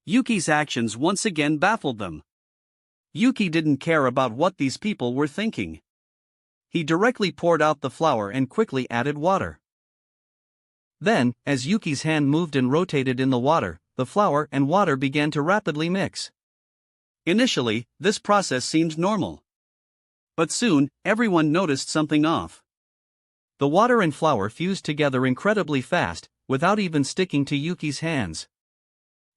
Speaker 1: Yuki's actions once again baffled them. Yuki didn't care about what these people were thinking. He directly poured out the flour and quickly added water. Then, as Yuki's hand moved and rotated in the water, the flour and water began to rapidly mix. Initially, this process seemed normal. But soon, everyone noticed something off. The water and flour fused together incredibly fast, without even sticking to Yuki's hands.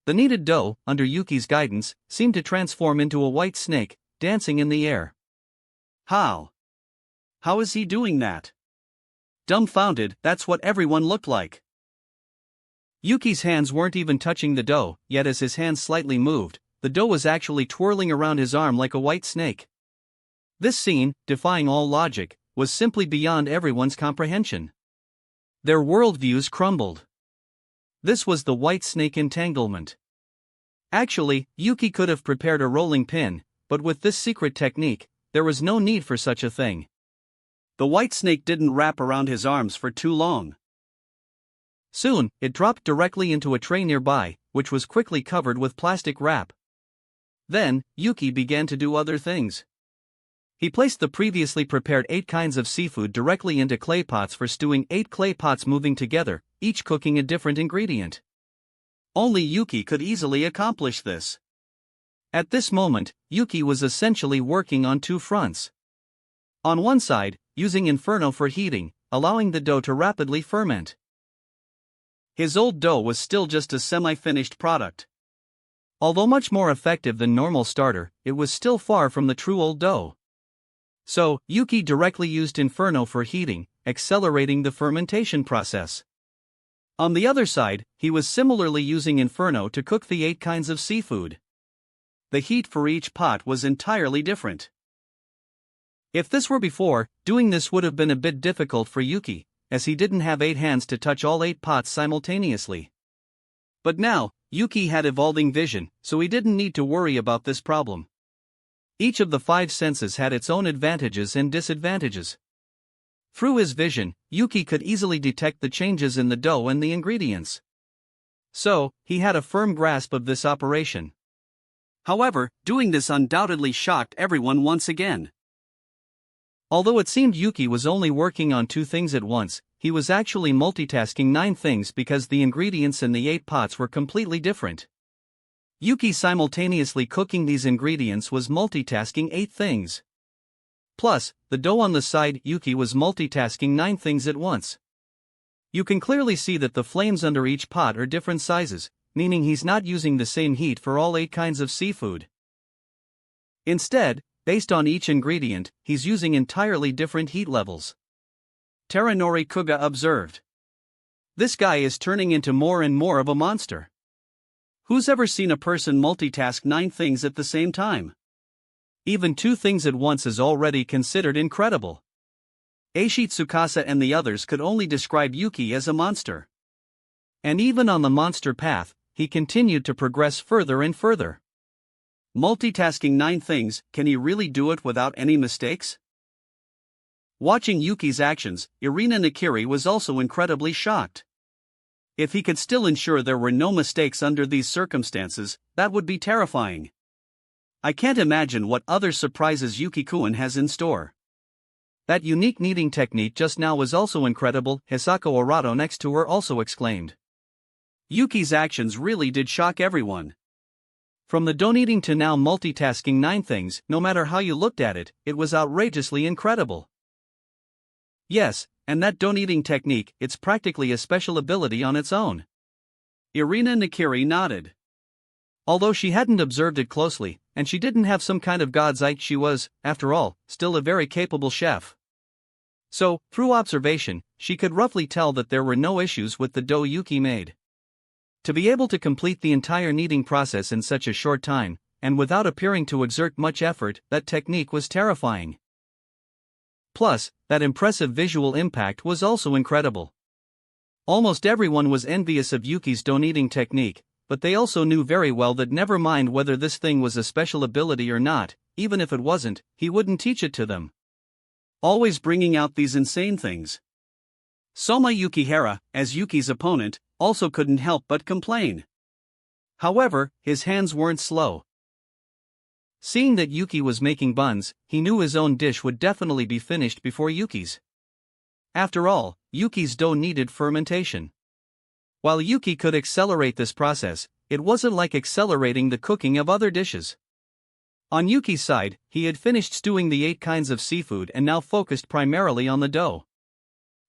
Speaker 1: The kneaded dough, under Yuki's guidance, seemed to transform into a white snake, dancing in the air. How? How is he doing that? Dumbfounded, that's what everyone looked like. Yuki's hands weren't even touching the dough, yet as his hands slightly moved, the dough was actually twirling around his arm like a white snake. This scene, defying all logic, was simply beyond everyone's comprehension. Their worldviews crumbled. This was the white snake entanglement. Actually, Yuki could have prepared a rolling pin, but with this secret technique, there was no need for such a thing. The white snake didn't wrap around his arms for too long. Soon, it dropped directly into a tray nearby, which was quickly covered with plastic wrap. Then, Yuki began to do other things. He placed the previously prepared 8 kinds of seafood directly into clay pots for stewing, 8 clay pots moving together, each cooking a different ingredient. Only Yuki could easily accomplish this. At this moment, Yuki was essentially working on 2 fronts. On one side, using Inferno for heating, allowing the dough to rapidly ferment. His old dough was still just a semi-finished product. Although much more effective than normal starter, it was still far from the true old dough. So, Yuki directly used Inferno for heating, accelerating the fermentation process. On the other side, he was similarly using Inferno to cook the 8 kinds of seafood. The heat for each pot was entirely different. If this were before, doing this would have been a bit difficult for Yuki, as he didn't have 8 hands to touch all 8 pots simultaneously. But now, Yuki had evolving vision, so he didn't need to worry about this problem. Each of the 5 senses had its own advantages and disadvantages. Through his vision, Yuki could easily detect the changes in the dough and the ingredients. So, he had a firm grasp of this operation. However, doing this undoubtedly shocked everyone once again. Although it seemed Yuki was only working on 2 things at once, he was actually multitasking 9 things because the ingredients in the 8 pots were completely different. Yuki simultaneously cooking these ingredients was multitasking 8 things. Plus, the dough on the side, Yuki was multitasking 9 things at once. You can clearly see that the flames under each pot are different sizes, meaning he's not using the same heat for all 8 kinds of seafood. Instead, based on each ingredient, he's using entirely different heat levels. Teranori Kuga observed. This guy is turning into more and more of a monster. Who's ever seen a person multitask 9 things at the same time? Even 2 things at once is already considered incredible. Eishi Tsukasa and the others could only describe Yuki as a monster. And even on the monster path, he continued to progress further and further. Multitasking 9 things, can he really do it without any mistakes? Watching Yuki's actions, Irina Nakiri was also incredibly shocked. If he could still ensure there were no mistakes under these circumstances, that would be terrifying. I can't imagine what other surprises Yuki-kun has in store. That unique kneading technique just now was also incredible, Hisako Arato next to her also exclaimed. Yuki's actions really did shock everyone. From the dough kneading to now multitasking 9 things, no matter how you looked at it, it was outrageously incredible. Yes, and that dough kneading technique, it's practically a special ability on its own. Irina Nakiri nodded. Although she hadn't observed it closely, and she didn't have some kind of god's eye, she was, after all, still a very capable chef. So, through observation, she could roughly tell that there were no issues with the dough Yuki made. To be able to complete the entire kneading process in such a short time, and without appearing to exert much effort, that technique was terrifying. Plus, that impressive visual impact was also incredible. Almost everyone was envious of Yuki's dough kneading technique, but they also knew very well that never mind whether this thing was a special ability or not, even if it wasn't, he wouldn't teach it to them. Always bringing out these insane things. Soma Yukihara, as Yuki's opponent, also couldn't help but complain. However, his hands weren't slow. Seeing that Yuki was making buns, he knew his own dish would definitely be finished before Yuki's. After all, Yuki's dough needed fermentation. While Yuki could accelerate this process, it wasn't like accelerating the cooking of other dishes. On Yuki's side, he had finished stewing the 8 kinds of seafood and now focused primarily on the dough.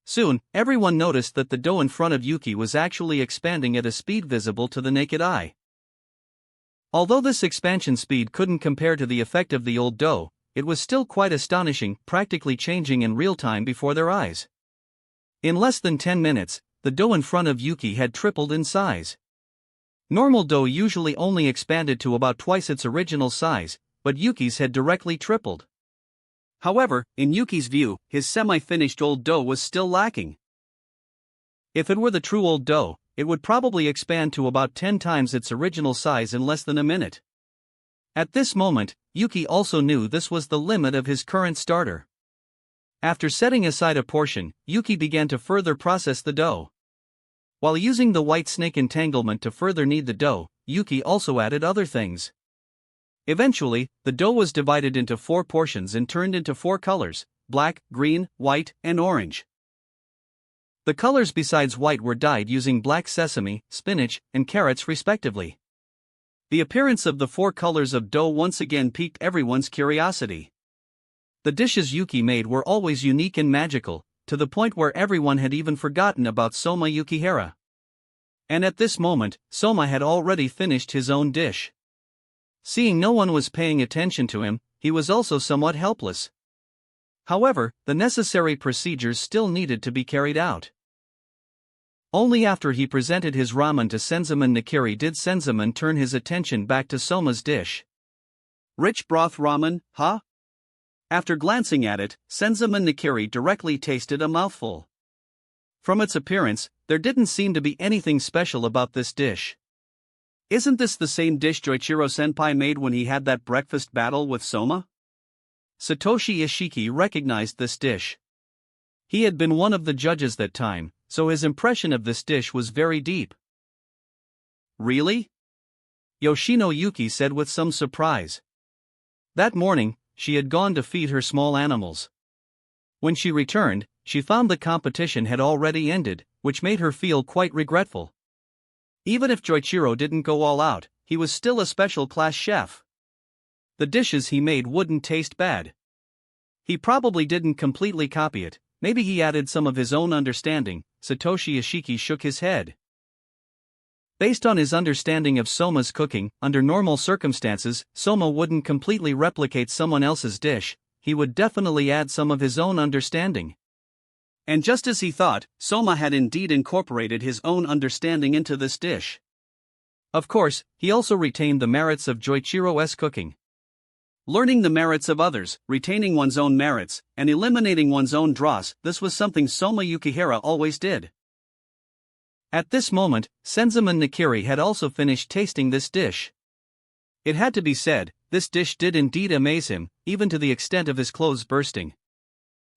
Speaker 1: Soon, everyone noticed that the dough in front of Yuki was actually expanding at a speed visible to the naked eye. Although this expansion speed couldn't compare to the effect of the old dough, it was still quite astonishing, practically changing in real time before their eyes. In less than 10 minutes, the dough in front of Yuki had tripled in size. Normal dough usually only expanded to about twice its original size, but Yuki's had directly tripled. However, in Yuki's view, his semi-finished old dough was still lacking. If it were the true old dough, it would probably expand to about 10 times its original size in less than a minute. At this moment, Yuki also knew this was the limit of his current starter. After setting aside a portion, Yuki began to further process the dough. While using the white snake entanglement to further knead the dough, Yuki also added other things. Eventually, the dough was divided into 4 portions and turned into 4 colors: black, green, white, and orange. The colors besides white were dyed using black sesame, spinach, and carrots respectively. The appearance of the 4 colors of dough once again piqued everyone's curiosity. The dishes Yuki made were always unique and magical, to the point where everyone had even forgotten about Soma Yukihira. And at this moment, Soma had already finished his own dish. Seeing no one was paying attention to him, he was also somewhat helpless. However, the necessary procedures still needed to be carried out. Only after he presented his ramen to Senzaman Nakiri did Senzaman turn his attention back to Soma's dish. Rich broth ramen, huh? After glancing at it, Senzaman Nakiri directly tasted a mouthful. From its appearance, there didn't seem to be anything special about this dish. Isn't this the same dish Joichiro-senpai made when he had that breakfast battle with Soma? Satoshi Ishiki recognized this dish. He had been one of the judges that time, so his impression of this dish was very deep. Really? Yoshino Yuki said with some surprise. That morning, she had gone to feed her small animals. When she returned, she found the competition had already ended, which made her feel quite regretful. Even if Joichiro didn't go all out, he was still a special class chef. The dishes he made wouldn't taste bad. He probably didn't completely copy it, maybe he added some of his own understanding. Satoshi Ishiki shook his head. Based on his understanding of Soma's cooking, under normal circumstances, Soma wouldn't completely replicate someone else's dish, he would definitely add some of his own understanding. And just as he thought, Soma had indeed incorporated his own understanding into this dish. Of course, he also retained the merits of Joichiro's cooking. Learning the merits of others, retaining one's own merits, and eliminating one's own dross, this was something Soma Yukihira always did. At this moment, Senzaman Nakiri had also finished tasting this dish. It had to be said, this dish did indeed amaze him, even to the extent of his clothes bursting.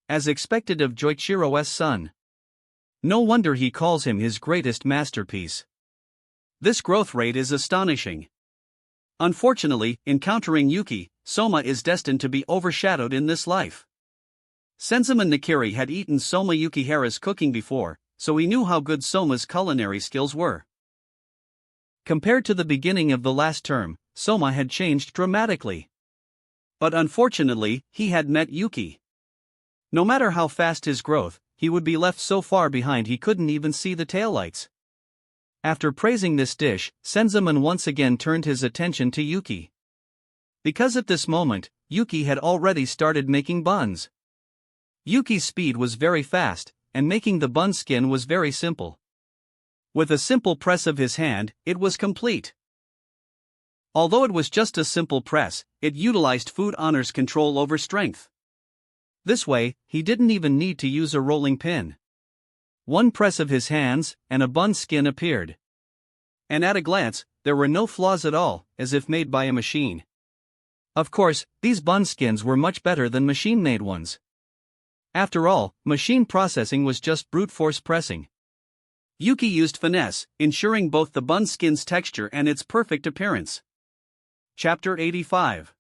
Speaker 1: As expected of Joichiro's son. No wonder he calls him his greatest masterpiece. This growth rate is astonishing. Unfortunately, encountering Yuki, Soma is destined to be overshadowed in this life. Senzaman Nakiri had eaten Soma Yukihira's cooking before, so he knew how good Soma's culinary skills were. Compared to the beginning of the last term, Soma had changed dramatically. But unfortunately, he had met Yuki. No matter how fast his growth, he would be left so far behind he couldn't even see the taillights. After praising this dish, Senzaman once again turned his attention to Yuki. Because at this moment, Yuki had already started making buns. Yuki's speed was very fast, and making the bun skin was very simple. With a simple press of his hand, it was complete. Although it was just a simple press, it utilized Food Honor's control over strength. This way, he didn't even need to use a rolling pin. One press of his hands, and a bun skin appeared. And at a glance, there were no flaws at all, as if made by a machine. Of course, these bun skins were much better than machine-made ones. After all, machine processing was just brute force pressing. Yuki used finesse, ensuring both the bun skin's texture and its perfect appearance. Chapter 85.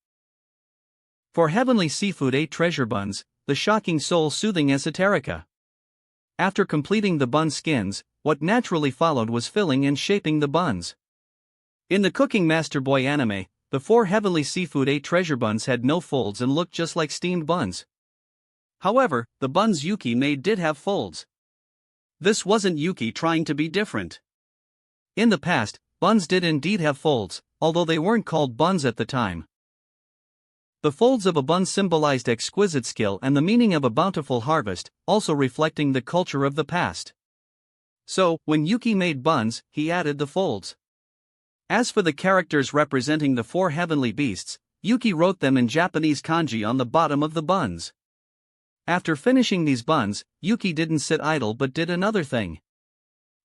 Speaker 1: For Heavenly Seafood 8 Treasure Buns, the shocking soul-soothing esoterica. After completing the bun skins, what naturally followed was filling and shaping the buns. In the Cooking Master Boy anime, The 4 Heavenly Seafood 8 treasure buns had no folds and looked just like steamed buns. However, the buns Yuki made did have folds. This wasn't Yuki trying to be different. In the past, buns did indeed have folds, although they weren't called buns at the time. The folds of a bun symbolized exquisite skill and the meaning of a bountiful harvest, also reflecting the culture of the past. So, when Yuki made buns, he added the folds. As for the characters representing the 4 heavenly beasts, Yuki wrote them in Japanese kanji on the bottom of the buns. After finishing these buns, Yuki didn't sit idle but did another thing.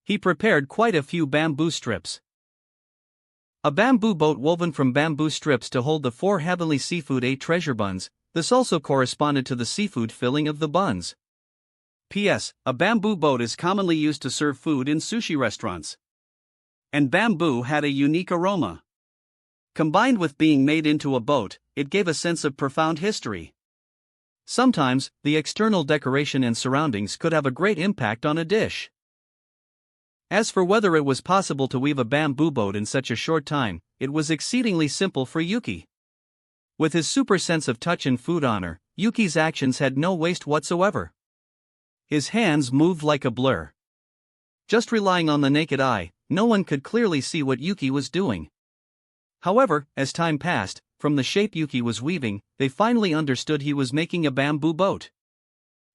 Speaker 1: He prepared quite a few bamboo strips. A bamboo boat woven from bamboo strips to hold the 4 Heavenly Seafood 8 treasure buns, this also corresponded to the seafood filling of the buns. P.S. A bamboo boat is commonly used to serve food in sushi restaurants. And bamboo had a unique aroma. Combined with being made into a boat, it gave a sense of profound history. Sometimes, the external decoration and surroundings could have a great impact on a dish. As for whether it was possible to weave a bamboo boat in such a short time, it was exceedingly simple for Yuki. With his super sense of touch and food honor, Yuki's actions had no waste whatsoever. His hands moved like a blur. Just relying on the naked eye, no one could clearly see what Yuki was doing. However, as time passed, from the shape Yuki was weaving, they finally understood he was making a bamboo boat.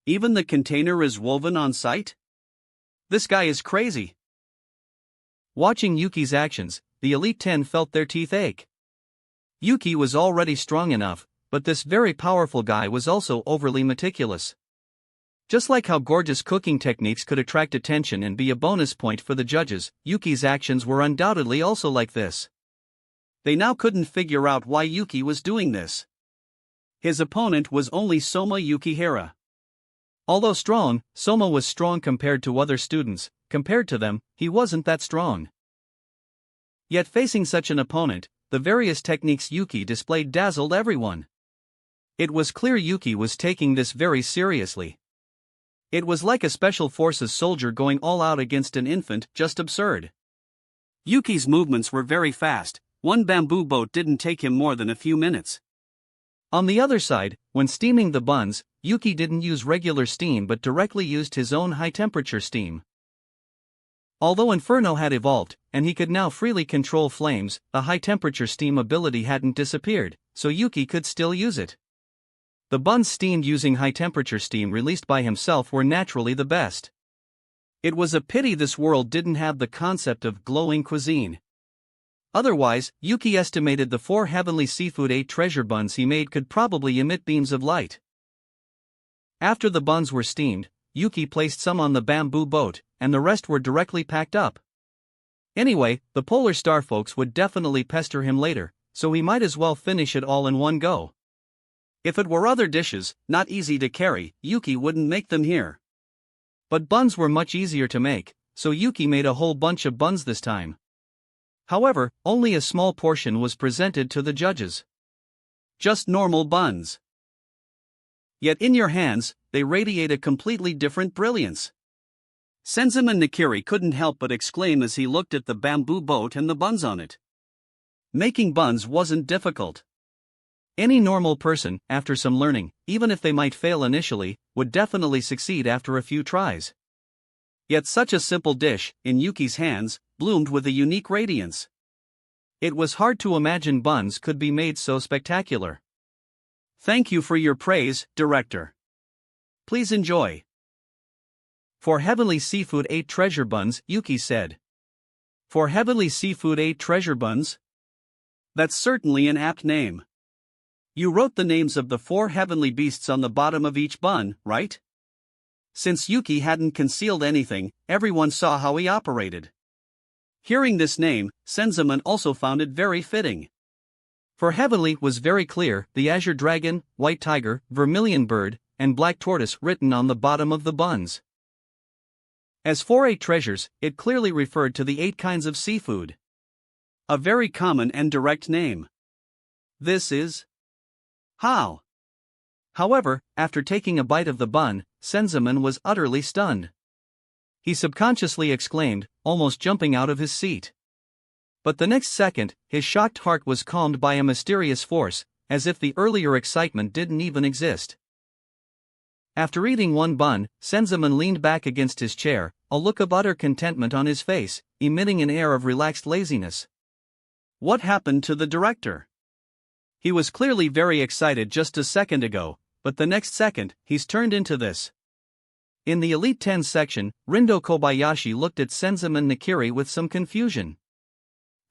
Speaker 1: Even the container is woven on site? This guy is crazy. Watching Yuki's actions, the Elite 10 felt their teeth ache. Yuki was already strong enough, but this very powerful guy was also overly meticulous. Just like how gorgeous cooking techniques could attract attention and be a bonus point for the judges, Yuki's actions were undoubtedly also like this. They now couldn't figure out why Yuki was doing this. His opponent was only Soma Yukihira. Although strong, Soma was strong compared to other students. Compared to them, he wasn't that strong. Yet facing such an opponent, the various techniques Yuki displayed dazzled everyone. It was clear Yuki was taking this very seriously. It was like a special forces soldier going all out against an infant, just absurd. Yuki's movements were very fast. One bamboo boat didn't take him more than a few minutes. On the other side, when steaming the buns, Yuki didn't use regular steam but directly used his own high-temperature steam. Although Inferno had evolved, and he could now freely control flames, the high-temperature steam ability hadn't disappeared, so Yuki could still use it. The buns steamed using high-temperature steam released by himself were naturally the best. It was a pity this world didn't have the concept of glowing cuisine. Otherwise, Yuki estimated the 4 Heavenly Seafood 8 treasure buns he made could probably emit beams of light. After the buns were steamed, Yuki placed some on the bamboo boat, and the rest were directly packed up. Anyway, the Polar Star folks would definitely pester him later, so he might as well finish it all in one go. If it were other dishes, not easy to carry, Yuki wouldn't make them here. But buns were much easier to make, so Yuki made a whole bunch of buns this time. However, only a small portion was presented to the judges. Just normal buns. Yet in your hands, they radiate a completely different brilliance. Senzaman Nakiri couldn't help but exclaim as he looked at the bamboo boat and the buns on it. Making buns wasn't difficult. Any normal person, after some learning, even if they might fail initially, would definitely succeed after a few tries. Yet such a simple dish, in Yuki's hands, bloomed with a unique radiance. It was hard to imagine buns could be made so spectacular. Thank you for your praise, director. Please enjoy. For Heavenly Seafood 8 treasure buns, Yuki said. For Heavenly Seafood 8 treasure buns? That's certainly an apt name. You wrote the names of the 4 heavenly beasts on the bottom of each bun, right? Since Yuki hadn't concealed anything, everyone saw how he operated. Hearing this name, Senzaman also found it very fitting. For Heavenly was very clear, the azure dragon, white tiger, vermilion bird, and black tortoise written on the bottom of the buns. As for 8 treasures, it clearly referred to the 8 kinds of seafood. A very common and direct name. This is how. However, after taking a bite of the bun, Senzaman was utterly stunned. He subconsciously exclaimed, almost jumping out of his seat. But the next second, his shocked heart was calmed by a mysterious force, as if the earlier excitement didn't even exist. After eating one bun, Senzaman leaned back against his chair, a look of utter contentment on his face, emitting an air of relaxed laziness. What happened to the director? He was clearly very excited just a second ago, but the next second, he's turned into this. In the Elite 10 section, Rindo Kobayashi looked at Senzaman Nakiri with some confusion.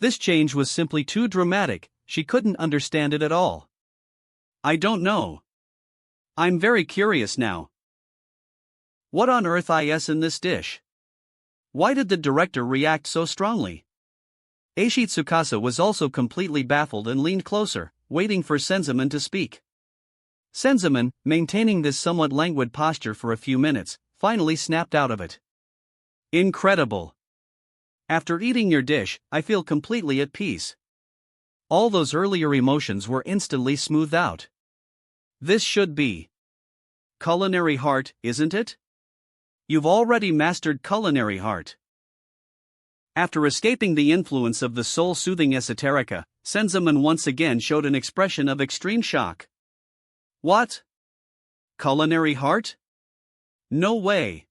Speaker 1: This change was simply too dramatic, she couldn't understand it at all. I don't know. I'm very curious now. What on earth is in this dish? Why did the director react so strongly? Eiichi Tsukasa was also completely baffled and leaned closer, waiting for Senzaman to speak. Senzaman, maintaining this somewhat languid posture for a few minutes, finally snapped out of it. Incredible. After eating your dish, I feel completely at peace. All those earlier emotions were instantly smoothed out. This should be culinary heart, isn't it? You've already mastered culinary heart. After escaping the influence of the soul-soothing esoterica, Senzaman once again showed an expression of extreme shock. What? Culinary heart? No way.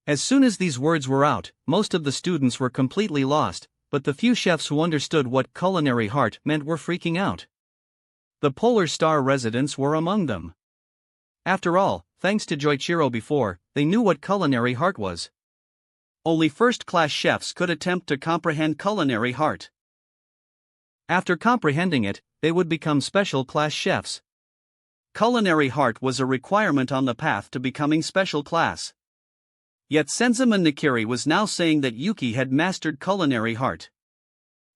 Speaker 1: As soon as these words were out, most of the students were completely lost, but the few chefs who understood what culinary heart meant were freaking out. The Polar Star residents were among them. After all, thanks to Joichiro before, they knew what culinary heart was. Only first-class chefs could attempt to comprehend culinary heart. After comprehending it, they would become special-class chefs. Culinary heart was a requirement on the path to becoming special class. Yet Senzaman Nakiri was now saying that Yuki had mastered culinary heart.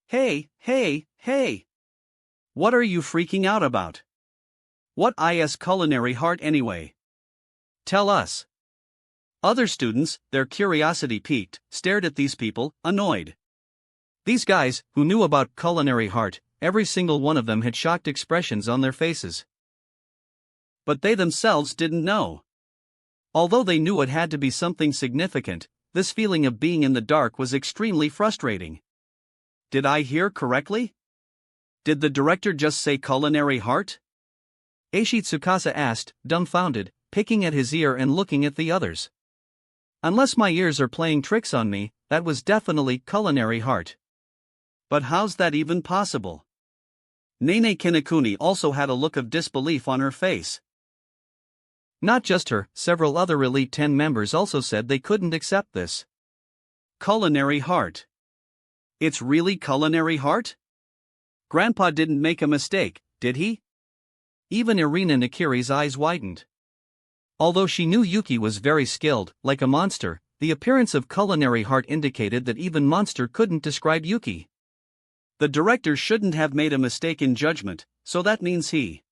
Speaker 1: Hey! What are you freaking out about? What is culinary heart anyway? Tell us. Other students, their curiosity piqued, stared at these people, annoyed. These guys, who knew about culinary heart, every single one of them had shocked expressions on their faces. But they themselves didn't know. Although they knew it had to be something significant, this feeling of being in the dark was extremely frustrating. Did I hear correctly? Did the director just say culinary heart? Eiichi Tsukasa asked, dumbfounded, picking at his ear and looking at the others. Unless my ears are playing tricks on me, that was definitely culinary heart. But how's that even possible? Nene Kinokuni also had a look of disbelief on her face. Not just her, several other Elite 10 members also said they couldn't accept this. Culinary heart. It's really culinary heart? Grandpa didn't make a mistake, did he? Even Irina Nakiri's eyes widened. Although she knew Yuki was very skilled, like a monster, the appearance of culinary heart indicated that even monster couldn't describe Yuki. The director shouldn't have made a mistake in judgment, so that means he.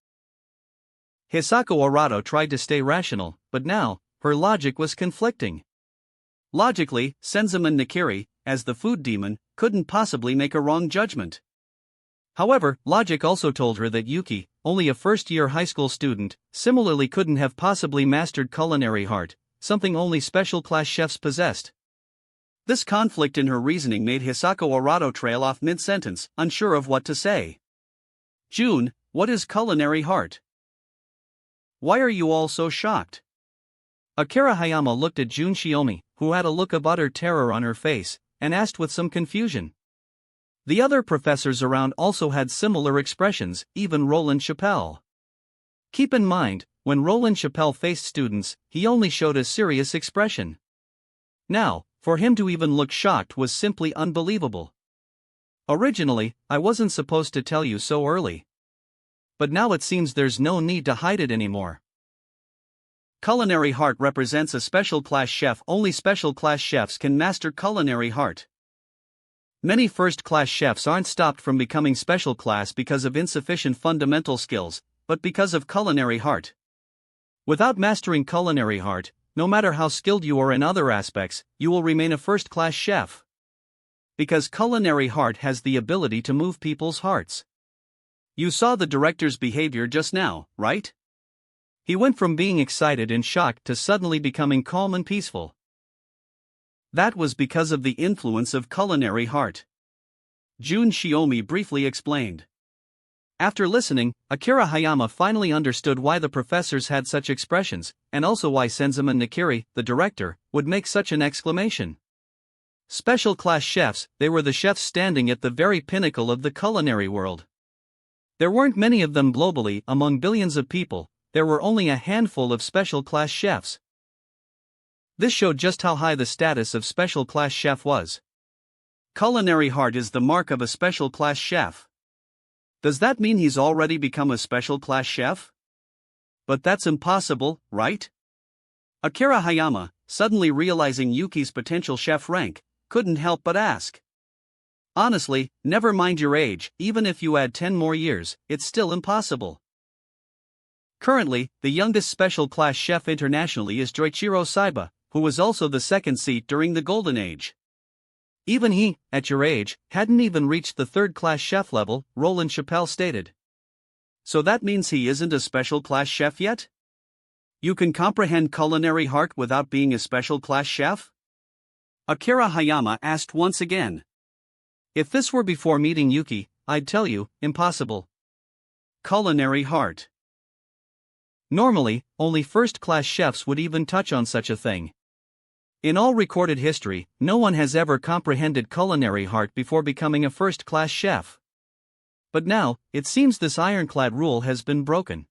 Speaker 1: Hisako Arado tried to stay rational, but now, her logic was conflicting. Logically, Senzaman Nakiri, as the food demon, couldn't possibly make a wrong judgment. However, logic also told her that Yuki, only a first-year high school student, similarly couldn't have possibly mastered culinary heart, something only special-class chefs possessed. This conflict in her reasoning made Hisako Arado trail off mid-sentence, unsure of what to say. June, what is culinary heart? Why are you all so shocked? Akira Hayama looked at Jun Shiomi, who had a look of utter terror on her face, and asked with some confusion. The other professors around also had similar expressions, even Roland Chappelle. Keep in mind, when Roland Chappelle faced students, he only showed a serious expression. Now, for him to even look shocked was simply unbelievable. Originally, I wasn't supposed to tell you so early. But now it seems there's no need to hide it anymore. Culinary heart represents a special class chef. Only special class chefs can master culinary heart. Many first-class chefs aren't stopped from becoming special class because of insufficient fundamental skills, but because of culinary heart. Without mastering culinary heart, no matter how skilled you are in other aspects, you will remain a first-class chef. Because culinary heart has the ability to move people's hearts. You saw the director's behavior just now, right? He went from being excited and shocked to suddenly becoming calm and peaceful. That was because of the influence of culinary heart. Jun Shiomi briefly explained. After listening, Akira Hayama finally understood why the professors had such expressions, and also why Senzama Nakiri, the director, would make such an exclamation. Special class chefs, they were the chefs standing at the very pinnacle of the culinary world. There weren't many of them globally. Among billions of people, there were only a handful of special class chefs. This showed just how high the status of special class chef was. Culinary heart is the mark of a special class chef. Does that mean he's already become a special class chef? But that's impossible, right? Akira Hayama, suddenly realizing Yuki's potential chef rank, couldn't help but ask. Honestly, never mind your age, even if you add 10 more years, it's still impossible. Currently, the youngest special class chef internationally is Joichiro Saiba, who was also the second seat during the Golden Age. Even he, at your age, hadn't even reached the third-class chef level, Roland Chappell stated. So that means he isn't a special class chef yet? You can comprehend culinary heart without being a special class chef? Akira Hayama asked once again. If this were before meeting Yuki, I'd tell you, impossible. Culinary heart. Normally, only first-class chefs would even touch on such a thing. In all recorded history, no one has ever comprehended culinary heart before becoming a first-class chef. But now, it seems this ironclad rule has been broken.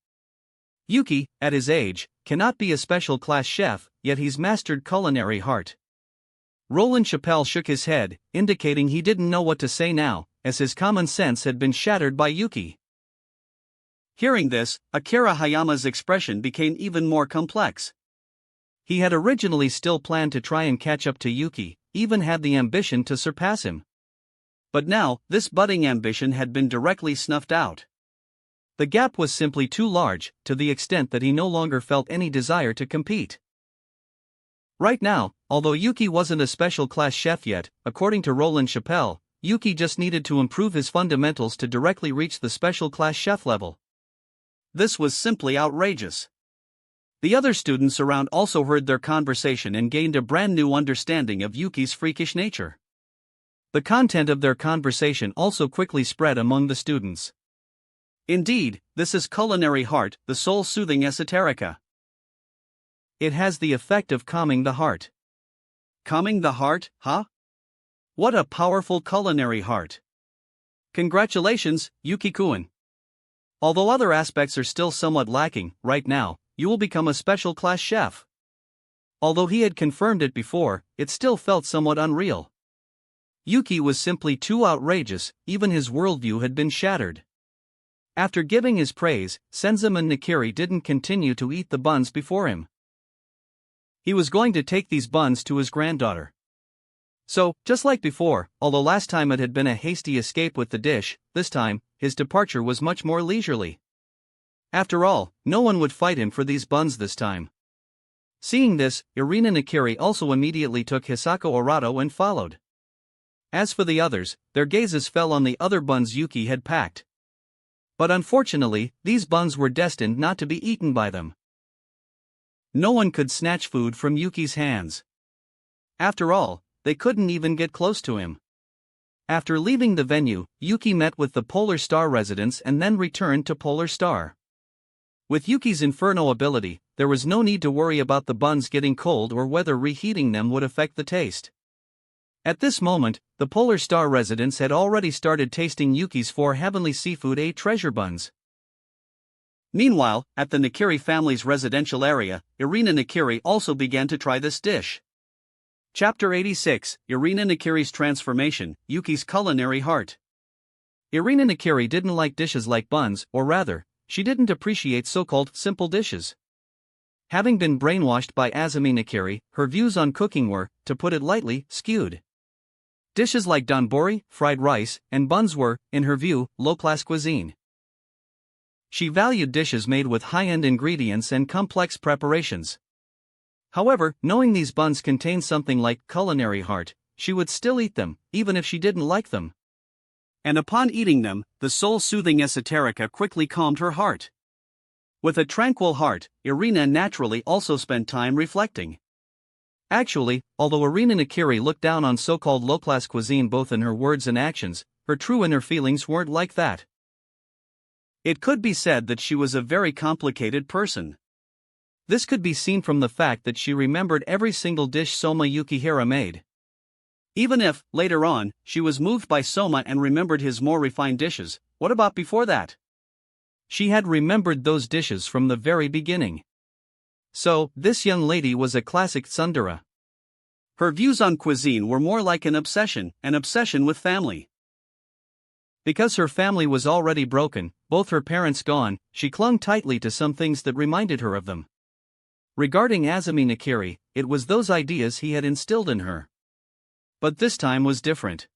Speaker 1: Yuki, at his age, cannot be a special class chef, yet he's mastered culinary heart. Roland Chappell shook his head, indicating he didn't know what to say now, as his common sense had been shattered by Yuki. Hearing this, Akira Hayama's expression became even more complex. He had originally still planned to try and catch up to Yuki, even had the ambition to surpass him. But now, this budding ambition had been directly snuffed out. The gap was simply too large, to the extent that he no longer felt any desire to compete. Right now, although Yuki wasn't a special class chef yet, according to Roland Chappell, Yuki just needed to improve his fundamentals to directly reach the special class chef level. This was simply outrageous. The other students around also heard their conversation and gained a brand new understanding of Yuki's freakish nature. The content of their conversation also quickly spread among the students. Indeed, this is culinary heart, the soul-soothing esoterica. It has the effect of calming the heart. Calming the heart, huh? What a powerful culinary heart. Congratulations, Yuki-kun. Although other aspects are still somewhat lacking, right now, you will become a special class chef. Although he had confirmed it before, it still felt somewhat unreal. Yuki was simply too outrageous, even his worldview had been shattered. After giving his praise, Senzama Nakiri didn't continue to eat the buns before him. He was going to take these buns to his granddaughter. So, just like before, although last time it had been a hasty escape with the dish, this time, his departure was much more leisurely. After all, no one would fight him for these buns this time. Seeing this, Irina Nakiri also immediately took Hisako Arato and followed. As for the others, their gazes fell on the other buns Yuki had packed. But unfortunately, these buns were destined not to be eaten by them. No one could snatch food from Yuki's hands. After all, they couldn't even get close to him. After leaving the venue, Yuki met with the Polar Star residents and then returned to Polar Star. With Yuki's inferno ability, there was no need to worry about the buns getting cold or whether reheating them would affect the taste. At this moment, the Polar Star residents had already started tasting Yuki's 4 heavenly seafood 8 treasure buns. Meanwhile, at the Nakiri family's residential area, Irina Nakiri also began to try this dish. Chapter 86, Irina Nakiri's Transformation, Yuki's Culinary Heart. Irina Nakiri didn't like dishes like buns, or rather, she didn't appreciate so-called simple dishes. Having been brainwashed by Azumi Nakiri, her views on cooking were, to put it lightly, skewed. Dishes like donbori, fried rice, and buns were, in her view, low-class cuisine. She valued dishes made with high-end ingredients and complex preparations. However, knowing these buns contained something like culinary heart, she would still eat them, even if she didn't like them. And upon eating them, the soul-soothing esoterica quickly calmed her heart. With a tranquil heart, Irina naturally also spent time reflecting. Actually, although Irina Nakiri looked down on so-called low-class cuisine both in her words and actions, her true inner feelings weren't like that. It could be said that she was a very complicated person. This could be seen from the fact that she remembered every single dish Soma Yukihira made. Even if, later on, she was moved by Soma and remembered his more refined dishes, what about before that? She had remembered those dishes from the very beginning. So, this young lady was a classic tsundere. Her views on cuisine were more like an obsession with family. Because her family was already broken, both her parents gone, she clung tightly to some things that reminded her of them. Regarding Azumi Nakiri, it was those ideas he had instilled in her. But this time was different.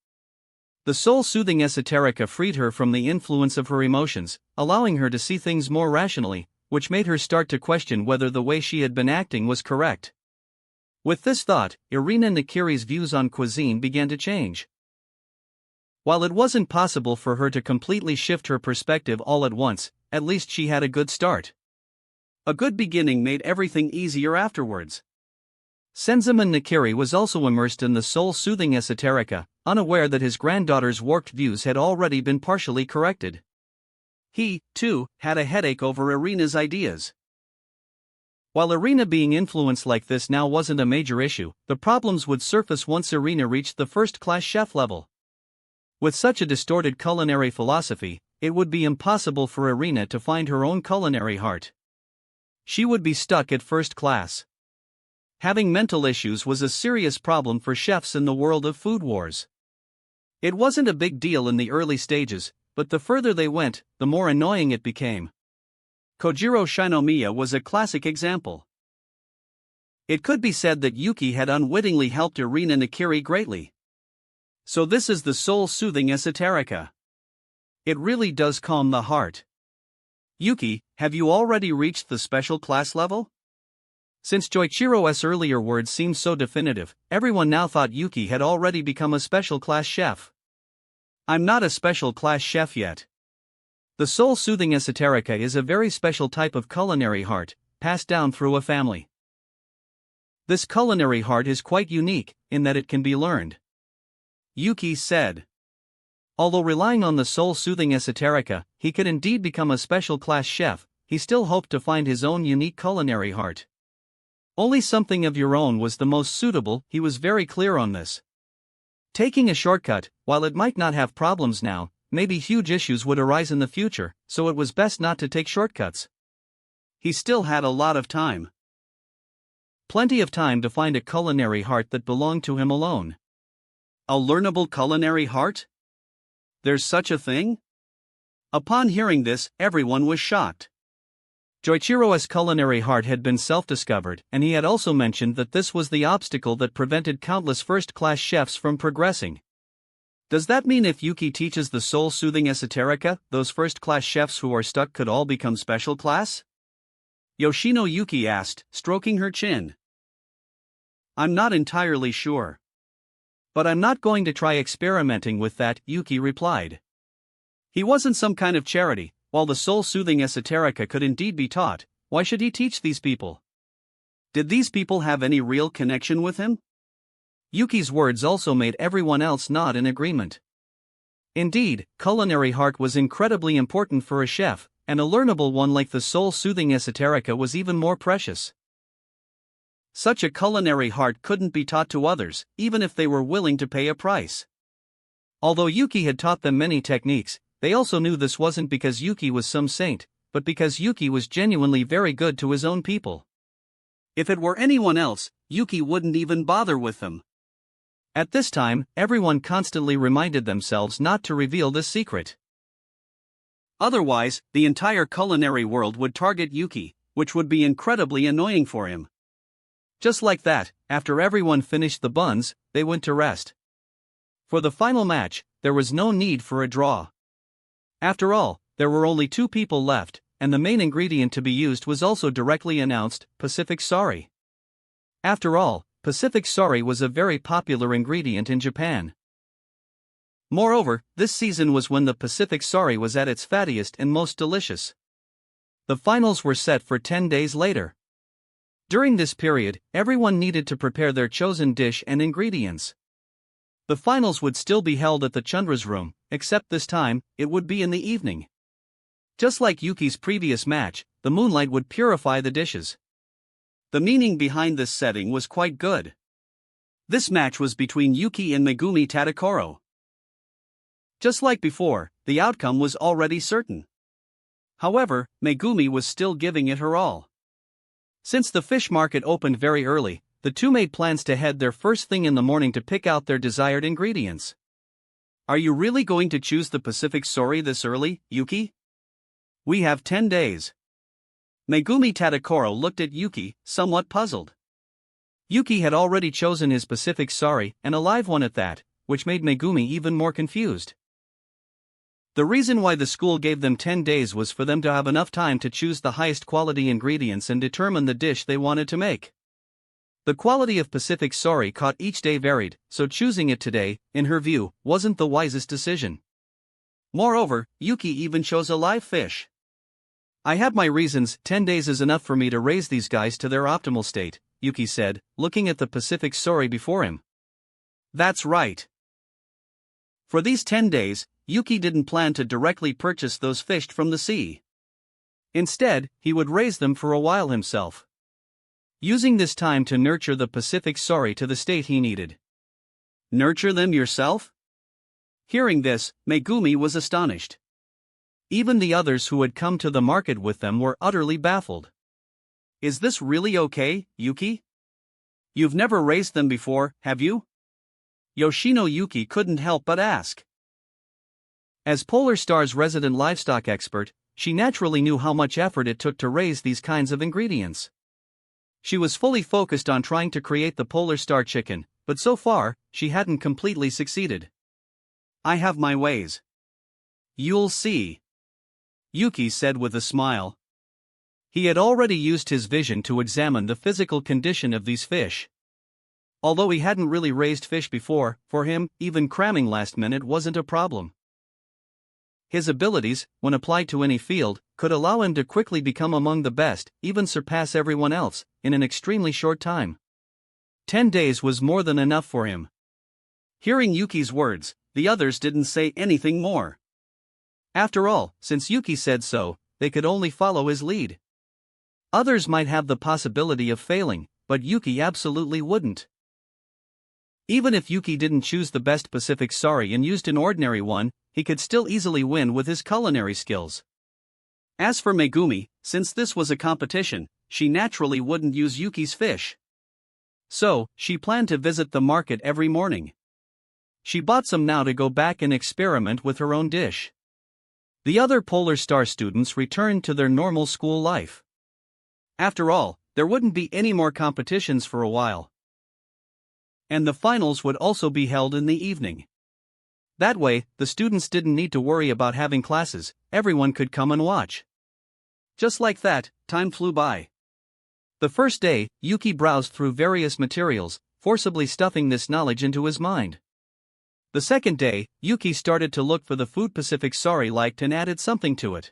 Speaker 1: The soul-soothing esoterica freed her from the influence of her emotions, allowing her to see things more rationally, which made her start to question whether the way she had been acting was correct. With this thought, Irina Nakiri's views on cuisine began to change. While it wasn't possible for her to completely shift her perspective all at once, at least she had a good start. A good beginning made everything easier afterwards. Senzaman Nakiri was also immersed in the soul-soothing esoterica, unaware that his granddaughter's warped views had already been partially corrected. He, too, had a headache over Irina's ideas. While Irina being influenced like this now wasn't a major issue, the problems would surface once Irina reached the first-class chef level. With such a distorted culinary philosophy, it would be impossible for Irina to find her own culinary heart. She would be stuck at first class. Having mental issues was a serious problem for chefs in the world of Food Wars. It wasn't a big deal in the early stages, but the further they went, the more annoying it became. Kojiro Shinomiya was a classic example. It could be said that Yuki had unwittingly helped Irina Nakiri greatly. So this is the soul-soothing esoterica. It really does calm the heart. Yuki, have you already reached the special class level? Since Joichiro's earlier words seemed so definitive, everyone now thought Yuki had already become a special class chef. I'm not a special class chef yet. The soul-soothing esoterica is a very special type of culinary heart, passed down through a family. This culinary heart is quite unique, in that it can be learned. Yuki said. Although relying on the soul-soothing esoterica, he could indeed become a special class chef, he still hoped to find his own unique culinary heart. Only something of your own was the most suitable, he was very clear on this. Taking a shortcut, while it might not have problems now, maybe huge issues would arise in the future, so it was best not to take shortcuts. He still had a lot of time. Plenty of time to find a culinary heart that belonged to him alone. A learnable culinary heart? There's such a thing? Upon hearing this, everyone was shocked. Joichiro's culinary heart had been self-discovered, and he had also mentioned that this was the obstacle that prevented countless first-class chefs from progressing. Does that mean if Yuki teaches the soul-soothing esoterica, those first-class chefs who are stuck could all become special class? Yoshino Yuki asked, stroking her chin. I'm not entirely sure. But I'm not going to try experimenting with that, Yuki replied. He wasn't some kind of charity. While the soul-soothing esoterica could indeed be taught, why should he teach these people? Did these people have any real connection with him? Yuki's words also made everyone else nod in agreement. Indeed, culinary heart was incredibly important for a chef, and a learnable one like the soul-soothing esoterica was even more precious. Such a culinary heart couldn't be taught to others, even if they were willing to pay a price. Although Yuki had taught them many techniques, they also knew this wasn't because Yuki was some saint, but because Yuki was genuinely very good to his own people. If it were anyone else, Yuki wouldn't even bother with them. At this time, everyone constantly reminded themselves not to reveal this secret. Otherwise, the entire culinary world would target Yuki, which would be incredibly annoying for him. Just like that, after everyone finished the buns, they went to rest. For the final match, there was no need for a draw. After all, there were only 2 people left, and the main ingredient to be used was also directly announced, Pacific Sari. After all, Pacific Sari was a very popular ingredient in Japan. Moreover, this season was when the Pacific Sari was at its fattiest and most delicious. The finals were set for 10 days later. During this period, everyone needed to prepare their chosen dish and ingredients. The finals would still be held at the Chandra's room, except this time, it would be in the evening. Just like Yuki's previous match, the moonlight would purify the dishes. The meaning behind this setting was quite good. This match was between Yuki and Megumi Tadokoro. Just like before, the outcome was already certain. However, Megumi was still giving it her all. Since the fish market opened very early, the two made plans to head there first thing in the morning to pick out their desired ingredients. Are you really going to choose the Pacific Sori this early, Yuki? We have 10 days. Megumi Tadokoro looked at Yuki, somewhat puzzled. Yuki had already chosen his Pacific Sori, and a live one at that, which made Megumi even more confused. The reason why the school gave them 10 days was for them to have enough time to choose the highest quality ingredients and determine the dish they wanted to make. The quality of Pacific Sori caught each day varied, so choosing it today, in her view, wasn't the wisest decision. Moreover, Yuki even chose a live fish. I have my reasons. 10 days is enough for me to raise these guys to their optimal state, Yuki said, looking at the Pacific Sori before him. That's right. For these 10 days, Yuki didn't plan to directly purchase those fish from the sea. Instead, he would raise them for a while himself, using this time to nurture the Pacific Sori to the state he needed. Nurture them yourself? Hearing this, Megumi was astonished. Even the others who had come to the market with them were utterly baffled. Is this really okay, Yuki? You've never raised them before, have you? Yoshino Yuki couldn't help but ask. As Polar Star's resident livestock expert, she naturally knew how much effort it took to raise these kinds of ingredients. She was fully focused on trying to create the Polar Star chicken, but so far, she hadn't completely succeeded. I have my ways. You'll see, Yuki said with a smile. He had already used his vision to examine the physical condition of these fish. Although he hadn't really raised fish before, for him, even cramming last minute wasn't a problem. His abilities, when applied to any field, could allow him to quickly become among the best, even surpass everyone else, in an extremely short time. 10 days was more than enough for him. Hearing Yuki's words, the others didn't say anything more. After all, since Yuki said so, they could only follow his lead. Others might have the possibility of failing, but Yuki absolutely wouldn't. Even if Yuki didn't choose the best Pacific Sori and used an ordinary one, he could still easily win with his culinary skills. As for Megumi, since this was a competition, she naturally wouldn't use Yuki's fish. So, she planned to visit the market every morning. She bought some now to go back and experiment with her own dish. The other Polar Star students returned to their normal school life. After all, there wouldn't be any more competitions for a while. And the finals would also be held in the evening. That way, the students didn't need to worry about having classes, everyone could come and watch. Just like that, time flew by. The first day, Yuki browsed through various materials, forcibly stuffing this knowledge into his mind. The second day, Yuki started to look for the food Pacific Sori liked and added something to it.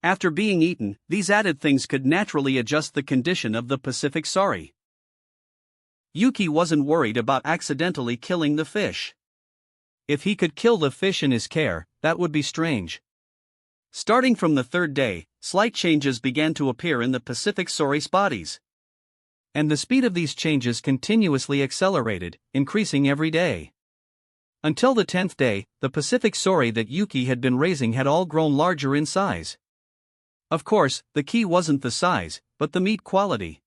Speaker 1: After being eaten, these added things could naturally adjust the condition of the Pacific Sori. Yuki wasn't worried about accidentally killing the fish. If he could kill the fish in his care, that would be strange. Starting from the third day, slight changes began to appear in the Pacific Sori's bodies. And the speed of these changes continuously accelerated, increasing every day. Until the 10th day, the Pacific Sori that Yuki had been raising had all grown larger in size. Of course, the key wasn't the size, but the meat quality.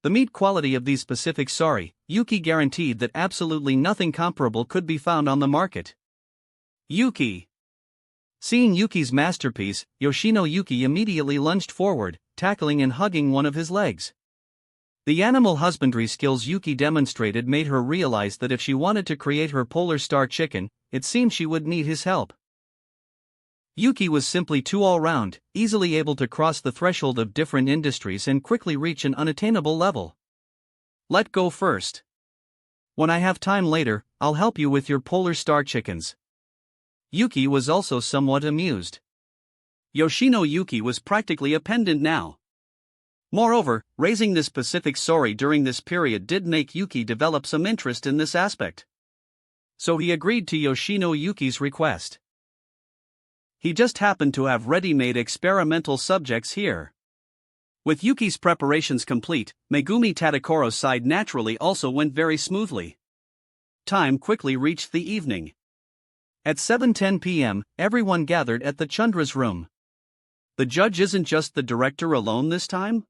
Speaker 1: The meat quality of these Pacific Sori, Yuki guaranteed that absolutely nothing comparable could be found on the market. Yuki! Seeing Yuki's masterpiece, Yoshino Yuki immediately lunged forward, tackling and hugging one of his legs. The animal husbandry skills Yuki demonstrated made her realize that if she wanted to create her Polar Star chicken, it seemed she would need his help. Yuki was simply too all-round, easily able to cross the threshold of different industries and quickly reach an unattainable level. Let go first. When I have time later, I'll help you with your Polar Star chickens. Yuki was also somewhat amused. Yoshino Yuki was practically a pendant now. Moreover, raising this Pacific Sori during this period did make Yuki develop some interest in this aspect. So he agreed to Yoshino Yuki's request. He just happened to have ready-made experimental subjects here. With Yuki's preparations complete, Megumi Tadakoro's side naturally also went very smoothly. Time quickly reached the evening. At 7:10 p.m., everyone gathered at the Chandra's room. The judge isn't just the director alone this time?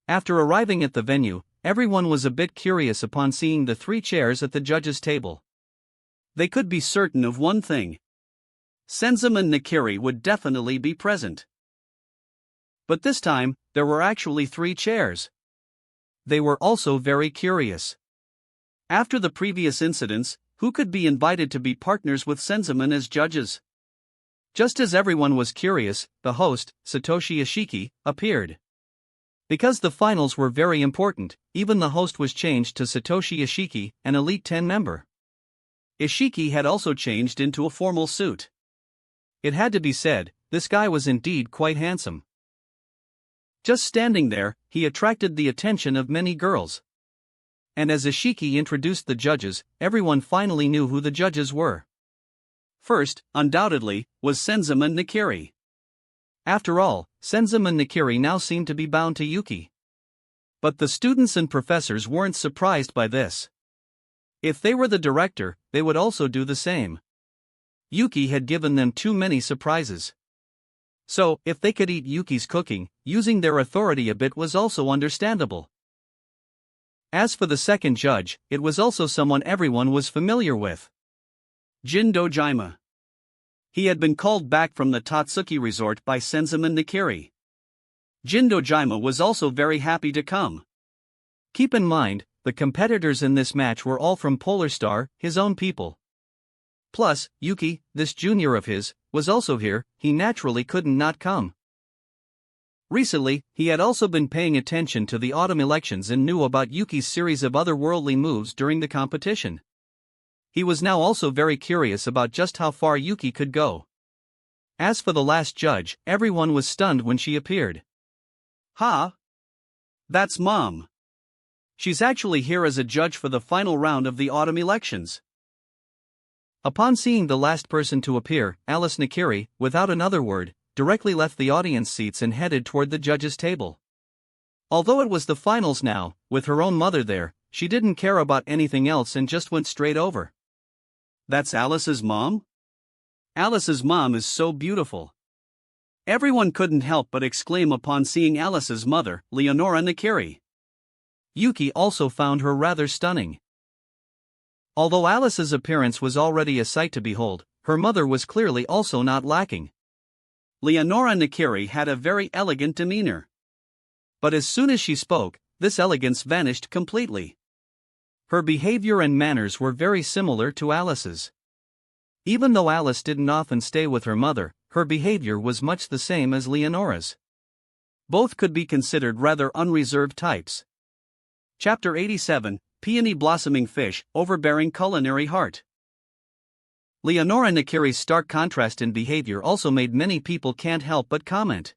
Speaker 1: After arriving at the venue, everyone was a bit curious upon seeing the 3 chairs at the judge's table. They could be certain of one thing. Senzaemon Nakiri would definitely be present. But this time, there were actually 3 chairs. They were also very curious. After the previous incidents, who could be invited to be partners with Senzaemon as judges? Just as everyone was curious, the host, Satoshi Ishiki, appeared. Because the finals were very important, even the host was changed to Satoshi Ishiki, an Elite 10 member. Ishiki had also changed into a formal suit. It had to be said, this guy was indeed quite handsome. Just standing there, he attracted the attention of many girls. And as Ishiki introduced the judges, everyone finally knew who the judges were. First, undoubtedly, was Senzaemon Nakiri. After all, Senzaemon Nakiri now seemed to be bound to Yuki. But the students and professors weren't surprised by this. If they were the director, they would also do the same. Yuki had given them too many surprises. So, if they could eat Yuki's cooking, using their authority a bit was also understandable. As for the second judge, it was also someone everyone was familiar with. Jin Dojima. He had been called back from the Tatsuki resort by Senzaemon Nakiri. Jin Dojima was also very happy to come. Keep in mind, the competitors in this match were all from Polar Star, his own people. Plus, Yuki, this junior of his, was also here, he naturally couldn't not come. Recently, he had also been paying attention to the autumn elections and knew about Yuki's series of otherworldly moves during the competition. He was now also very curious about just how far Yuki could go. As for the last judge, everyone was stunned when she appeared. Ha! That's Mom. She's actually here as a judge for the final round of the autumn elections. Upon seeing the last person to appear, Alice Nakiri, without another word, directly left the audience seats and headed toward the judges' table. Although it was the finals now, with her own mother there, she didn't care about anything else and just went straight over. That's Alice's mom? Alice's mom is so beautiful. Everyone couldn't help but exclaim upon seeing Alice's mother, Leonora Nakiri. Yuki also found her rather stunning. Although Alice's appearance was already a sight to behold, her mother was clearly also not lacking. Leonora Nakiri had a very elegant demeanor. But as soon as she spoke, this elegance vanished completely. Her behavior and manners were very similar to Alice's. Even though Alice didn't often stay with her mother, her behavior was much the same as Leonora's. Both could be considered rather unreserved types. Chapter 87, Peony Blossoming Fish, Overbearing Culinary Heart. Leonora Nakiri's stark contrast in behavior also made many people can't help but comment.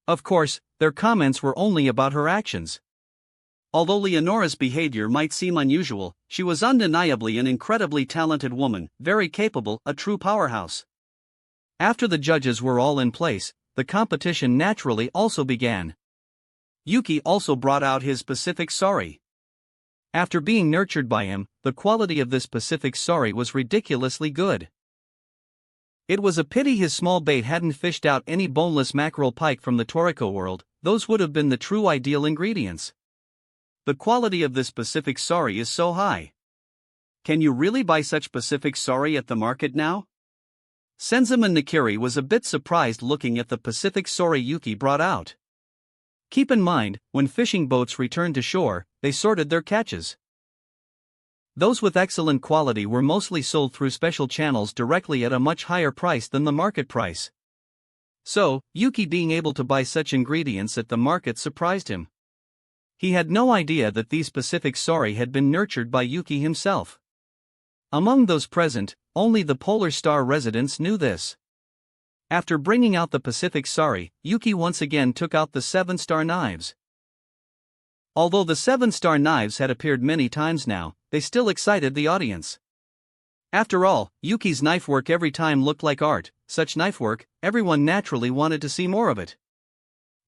Speaker 1: Of course, their comments were only about her actions. Although Leonora's behavior might seem unusual, she was undeniably an incredibly talented woman, very capable, a true powerhouse. After the judges were all in place, the competition naturally also began. Yuki also brought out his Pacific Sari. After being nurtured by him, the quality of this Pacific Sari was ridiculously good. It was a pity his small bait hadn't fished out any boneless mackerel pike from the Toriko world, those would have been the true ideal ingredients. The quality of this Pacific Sari is so high. Can you really buy such Pacific Sari at the market now? Senzaemon Nakiri was a bit surprised looking at the Pacific Sari Yuki brought out. Keep in mind, when fishing boats returned to shore, they sorted their catches. Those with excellent quality were mostly sold through special channels directly at a much higher price than the market price. So, Yuki being able to buy such ingredients at the market surprised him. He had no idea that these Pacific Sari had been nurtured by Yuki himself. Among those present, only the Polar Star residents knew this. After bringing out the Pacific Sari, Yuki once again took out the 7-star knives. Although the 7-star knives had appeared many times now, they still excited the audience. After all, Yuki's knife work every time looked like art. Such knife work, everyone naturally wanted to see more of it.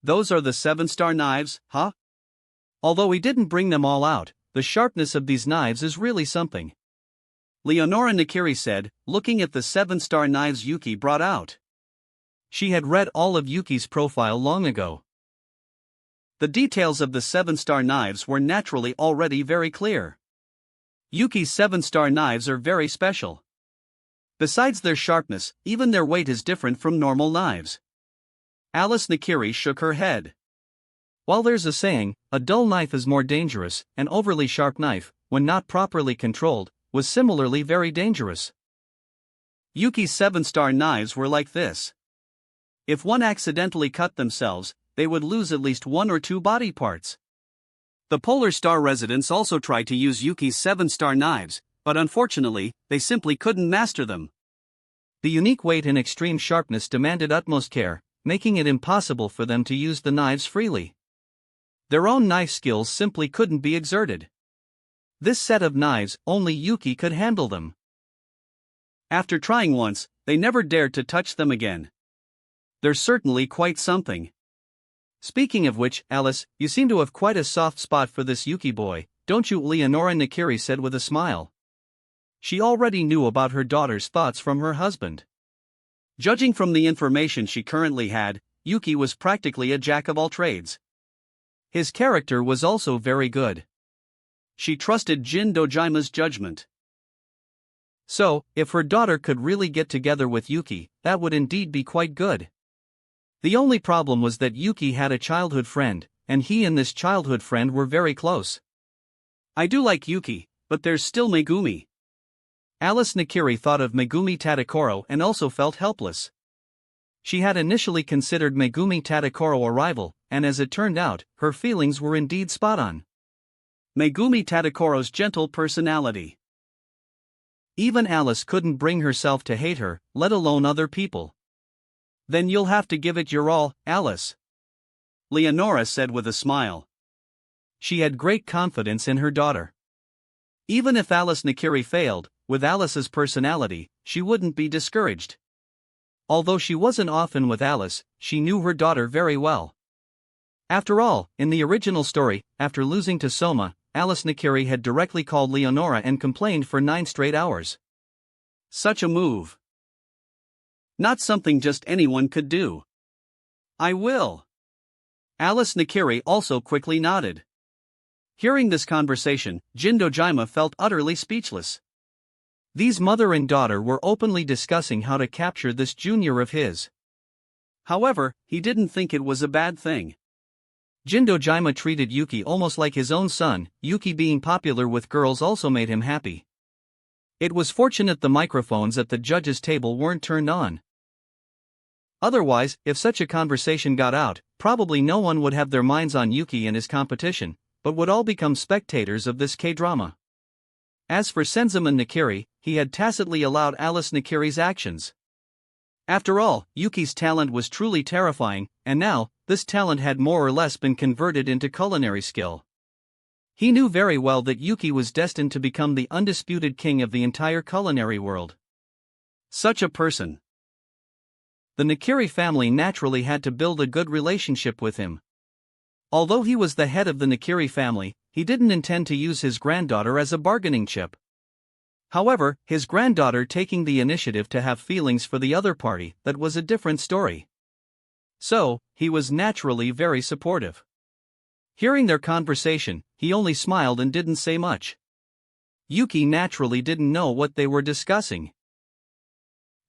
Speaker 1: Those are the 7-star knives, huh? Although we didn't bring them all out, the sharpness of these knives is really something. Leonora Nakiri said, looking at the 7-star knives Yuki brought out. She had read all of Yuki's profile long ago. The details of the 7-star knives were naturally already very clear. Yuki's 7-star knives are very special. Besides their sharpness, even their weight is different from normal knives. Alice Nakiri shook her head. While there's a saying, a dull knife is more dangerous, an overly sharp knife, when not properly controlled, was similarly very dangerous. Yuki's 7-star knives were like this. If one accidentally cut themselves, they would lose at least 1 or 2 body parts. The Polar Star residents also tried to use Yuki's 7-star knives, but unfortunately, they simply couldn't master them. The unique weight and extreme sharpness demanded utmost care, making it impossible for them to use the knives freely. Their own knife skills simply couldn't be exerted. This set of knives, only Yuki could handle them. After trying once, they never dared to touch them again. They're certainly quite something. Speaking of which, Alice, you seem to have quite a soft spot for this Yuki boy, don't you? Leonora Nakiri said with a smile. She already knew about her daughter's thoughts from her husband. Judging from the information she currently had, Yuki was practically a jack of all trades. His character was also very good. She trusted Jin Dojima's judgment. So, if her daughter could really get together with Yuki, that would indeed be quite good. The only problem was that Yuki had a childhood friend, and he and this childhood friend were very close. I do like Yuki, but there's still Megumi. Alice Nakiri thought of Megumi Tadakoro and also felt helpless. She had initially considered Megumi Tadakoro a rival, and as it turned out, her feelings were indeed spot on. Megumi Tadakoro's gentle personality. Even Alice couldn't bring herself to hate her, let alone other people. Then you'll have to give it your all, Alice. Leonora said with a smile. She had great confidence in her daughter. Even if Alice Nakiri failed, with Alice's personality, she wouldn't be discouraged. Although she wasn't often with Alice, she knew her daughter very well. After all, in the original story, after losing to Soma, Alice Nakiri had directly called Leonora and complained for 9 straight hours. Such a move. Not something just anyone could do. I will. Alice Nakiri also quickly nodded. Hearing this conversation, Jin Dojima felt utterly speechless. These mother and daughter were openly discussing how to capture this junior of his. However, he didn't think it was a bad thing. Jin Dojima treated Yuki almost like his own son. Yuki being popular with girls also made him happy. It was fortunate the microphones at the judges' table weren't turned on. Otherwise, if such a conversation got out, probably no one would have their minds on Yuki and his competition, but would all become spectators of this K-drama. As for Senzima Nakiri, he had tacitly allowed Alice Nakiri's actions. After all, Yuki's talent was truly terrifying, and now, this talent had more or less been converted into culinary skill. He knew very well that Yuki was destined to become the undisputed king of the entire culinary world. Such a person. The Nakiri family naturally had to build a good relationship with him. Although he was the head of the Nakiri family, he didn't intend to use his granddaughter as a bargaining chip. However, his granddaughter taking the initiative to have feelings for the other party, that was a different story. So, he was naturally very supportive. Hearing their conversation, he only smiled and didn't say much. Yuki naturally didn't know what they were discussing.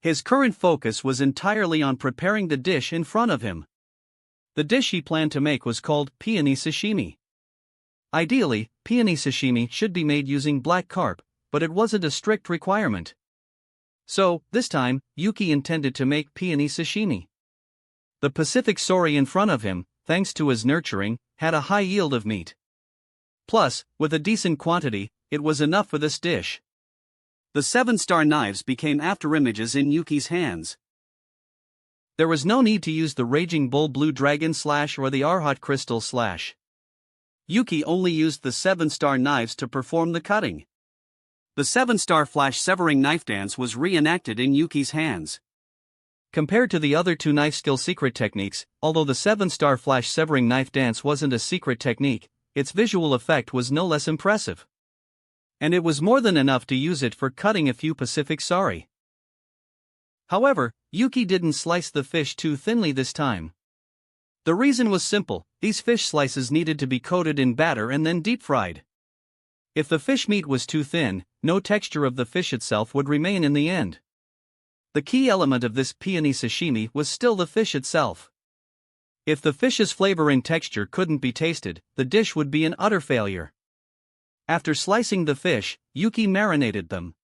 Speaker 1: His current focus was entirely on preparing the dish in front of him. The dish he planned to make was called peony sashimi. Ideally, peony sashimi should be made using black carp, but it wasn't a strict requirement. So, this time, Yuki intended to make peony sashimi. The Pacific Sori in front of him, thanks to his nurturing, had a high yield of meat. Plus, with a decent quantity, it was enough for this dish. The 7-star knives became afterimages in Yuki's hands. There was no need to use the Raging Bull Blue Dragon / or the Arhat Crystal /. Yuki only used the 7-star knives to perform the cutting.
Speaker 2: The 7-star flash severing knife dance was reenacted in Yuki's hands.
Speaker 1: Compared to the other two knife skill secret techniques, although the 7-star flash severing knife dance wasn't a secret technique, its visual effect was no less impressive. And it was more than enough to use it for cutting a few Pacific sari. However, Yuki didn't slice the fish too thinly this time. The reason was simple: these fish slices needed to be coated in batter and then deep fried. If the fish meat was too thin, no texture of the fish itself would remain in the end. The key element of this peony sashimi was still the fish itself. If the fish's flavor and texture couldn't be tasted, the dish would be an utter failure. After slicing the fish, Yuki marinated them.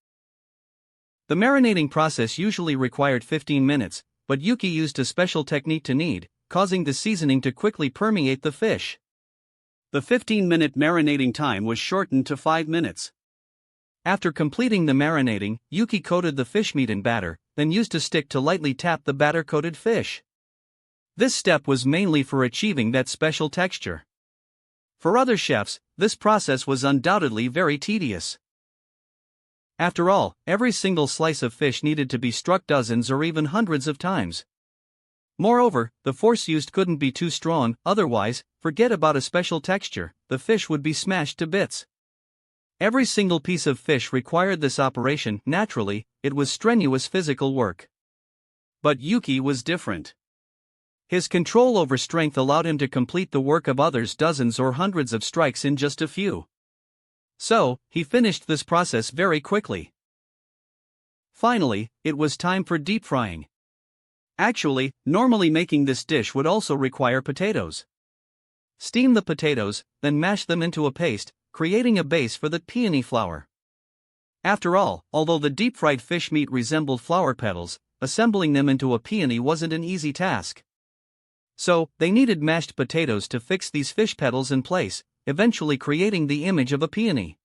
Speaker 1: The marinating process usually required 15 minutes, but Yuki used a special technique to knead, causing the seasoning to quickly permeate the fish. The 15-minute marinating time was shortened to 5 minutes. After completing the marinating, Yuki coated the fish meat in batter, then used a stick to lightly tap the batter-coated fish. This step was mainly for achieving that special texture. For other chefs, this process was undoubtedly very tedious. After all, every single slice of fish needed to be struck dozens or even hundreds of times. Moreover, the force used couldn't be too strong, otherwise, forget about a special texture, the fish would be smashed to bits. Every single piece of fish required this operation. Naturally, it was strenuous physical work. But Yuki was different. His control over strength allowed him to complete the work of others dozens or hundreds of strikes in just a few. So, he finished this process very quickly. Finally, it was time for deep frying. Actually, normally making this dish would also require potatoes. Steam the potatoes, then mash them into a paste, creating a base for the peony flour. After all, although the deep-fried fish meat resembled flower petals, assembling them into a peony wasn't an easy task. So, they needed mashed potatoes to fix these fish petals in place, eventually creating the image of a peony.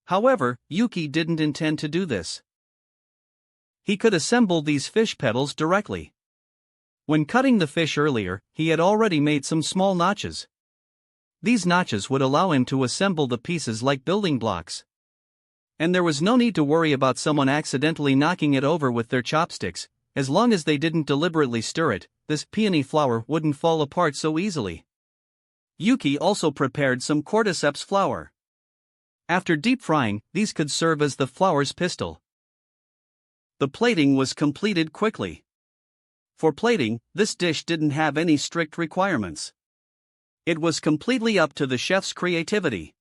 Speaker 1: However, Yuki didn't intend to do this. He could assemble these fish petals directly. When cutting the fish earlier, he had already made some small notches. These notches would allow him to assemble the pieces like building blocks. And there was no need to worry about someone accidentally knocking it over with their chopsticks. As long as they didn't deliberately stir it, this peony flour wouldn't fall apart so easily. Yuki also prepared some cordyceps flour. After deep frying, these could serve as the flour's pistil. The plating was completed quickly. For plating, this dish didn't have any strict requirements. It was completely up to the chef's creativity.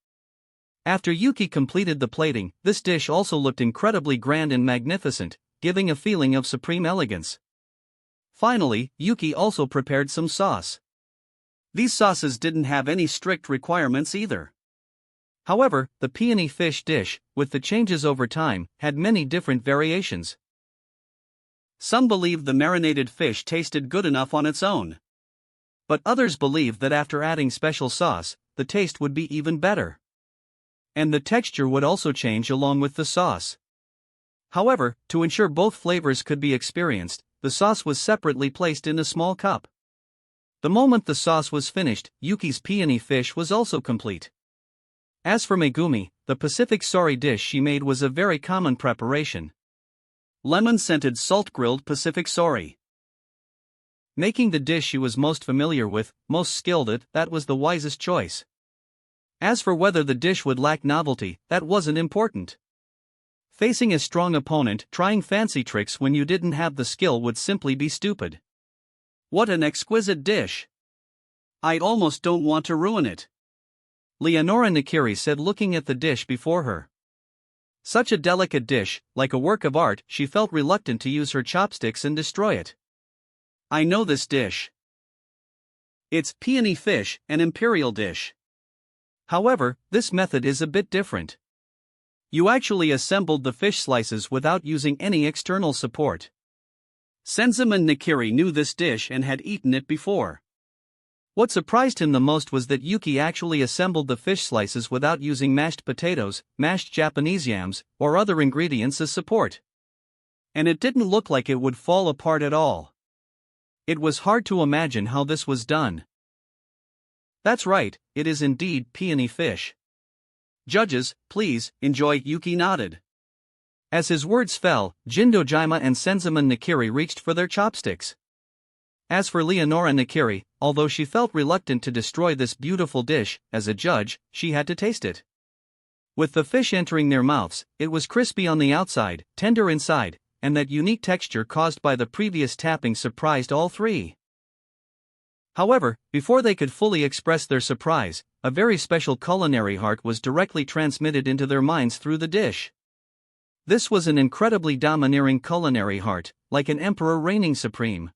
Speaker 1: After Yuki completed the plating, this dish also looked incredibly grand and magnificent, giving a feeling of supreme elegance. Finally, Yuki also prepared some sauce. These sauces didn't have any strict requirements either. However, the peony fish dish, with the changes over time, had many different variations. Some believed the marinated fish tasted good enough on its own. But others believed that after adding special sauce, the taste would be even better. And the texture would also change along with the sauce. However, to ensure both flavors could be experienced, the sauce was separately placed in a small cup. The moment the sauce was finished, Yuki's peony fish was also complete. As for Megumi, the Pacific sari dish she made was a very common preparation. Lemon-scented salt-grilled Pacific sari. Making the dish she was most familiar with, most skilled at, that was the wisest choice. As for whether the dish would lack novelty, that wasn't important. Facing a strong opponent, trying fancy tricks when you didn't have the skill would simply be stupid. What an exquisite dish! I almost don't want to ruin it. Leonora Nakiri said, looking at the dish before her. Such a delicate dish, like a work of art, she felt reluctant to use her chopsticks and destroy it. I know this dish. It's peony fish, an imperial dish. However, this method is a bit different. You actually assembled the fish slices without using any external support. Senzim and Nakiri knew this dish and had eaten it before. What surprised him the most was that Yuki actually assembled the fish slices without using mashed potatoes, mashed Japanese yams, or other ingredients as support. And it didn't look like it would fall apart at all. It was hard to imagine how this was done. That's right, it is indeed peony fish.
Speaker 2: Judges, please, enjoy. Yuki nodded.
Speaker 1: As his words fell, Jindojima and Senzaman Nakiri reached for their chopsticks. As for Leonora Nakiri, although she felt reluctant to destroy this beautiful dish, as a judge, she had to taste it. With the fish entering their mouths, it was crispy on the outside, tender inside, and that unique texture caused by the previous tapping surprised all three. However, before they could fully express their surprise, a very special culinary heart was directly transmitted into their minds through the dish. This was an incredibly domineering culinary heart, like an emperor reigning supreme.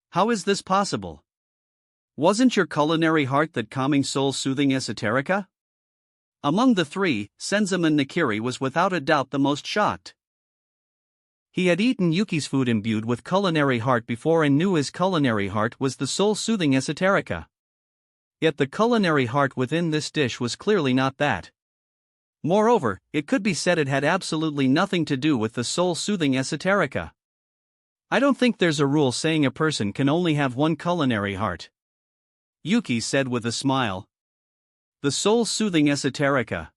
Speaker 2: How is this possible? Wasn't your culinary heart that calming soul-soothing esoterica? Among the three, Senzaman Nakiri was without a doubt the most shocked.
Speaker 1: He had eaten Yuki's food imbued with culinary heart before and knew his culinary heart was the soul-soothing esoterica. Yet the culinary heart within this dish was clearly not that. Moreover, it could be said it had absolutely nothing to do with the soul-soothing esoterica. I don't think there's a rule saying a person can only have one culinary heart,
Speaker 2: Yuki said with a smile. The soul-soothing esoterica.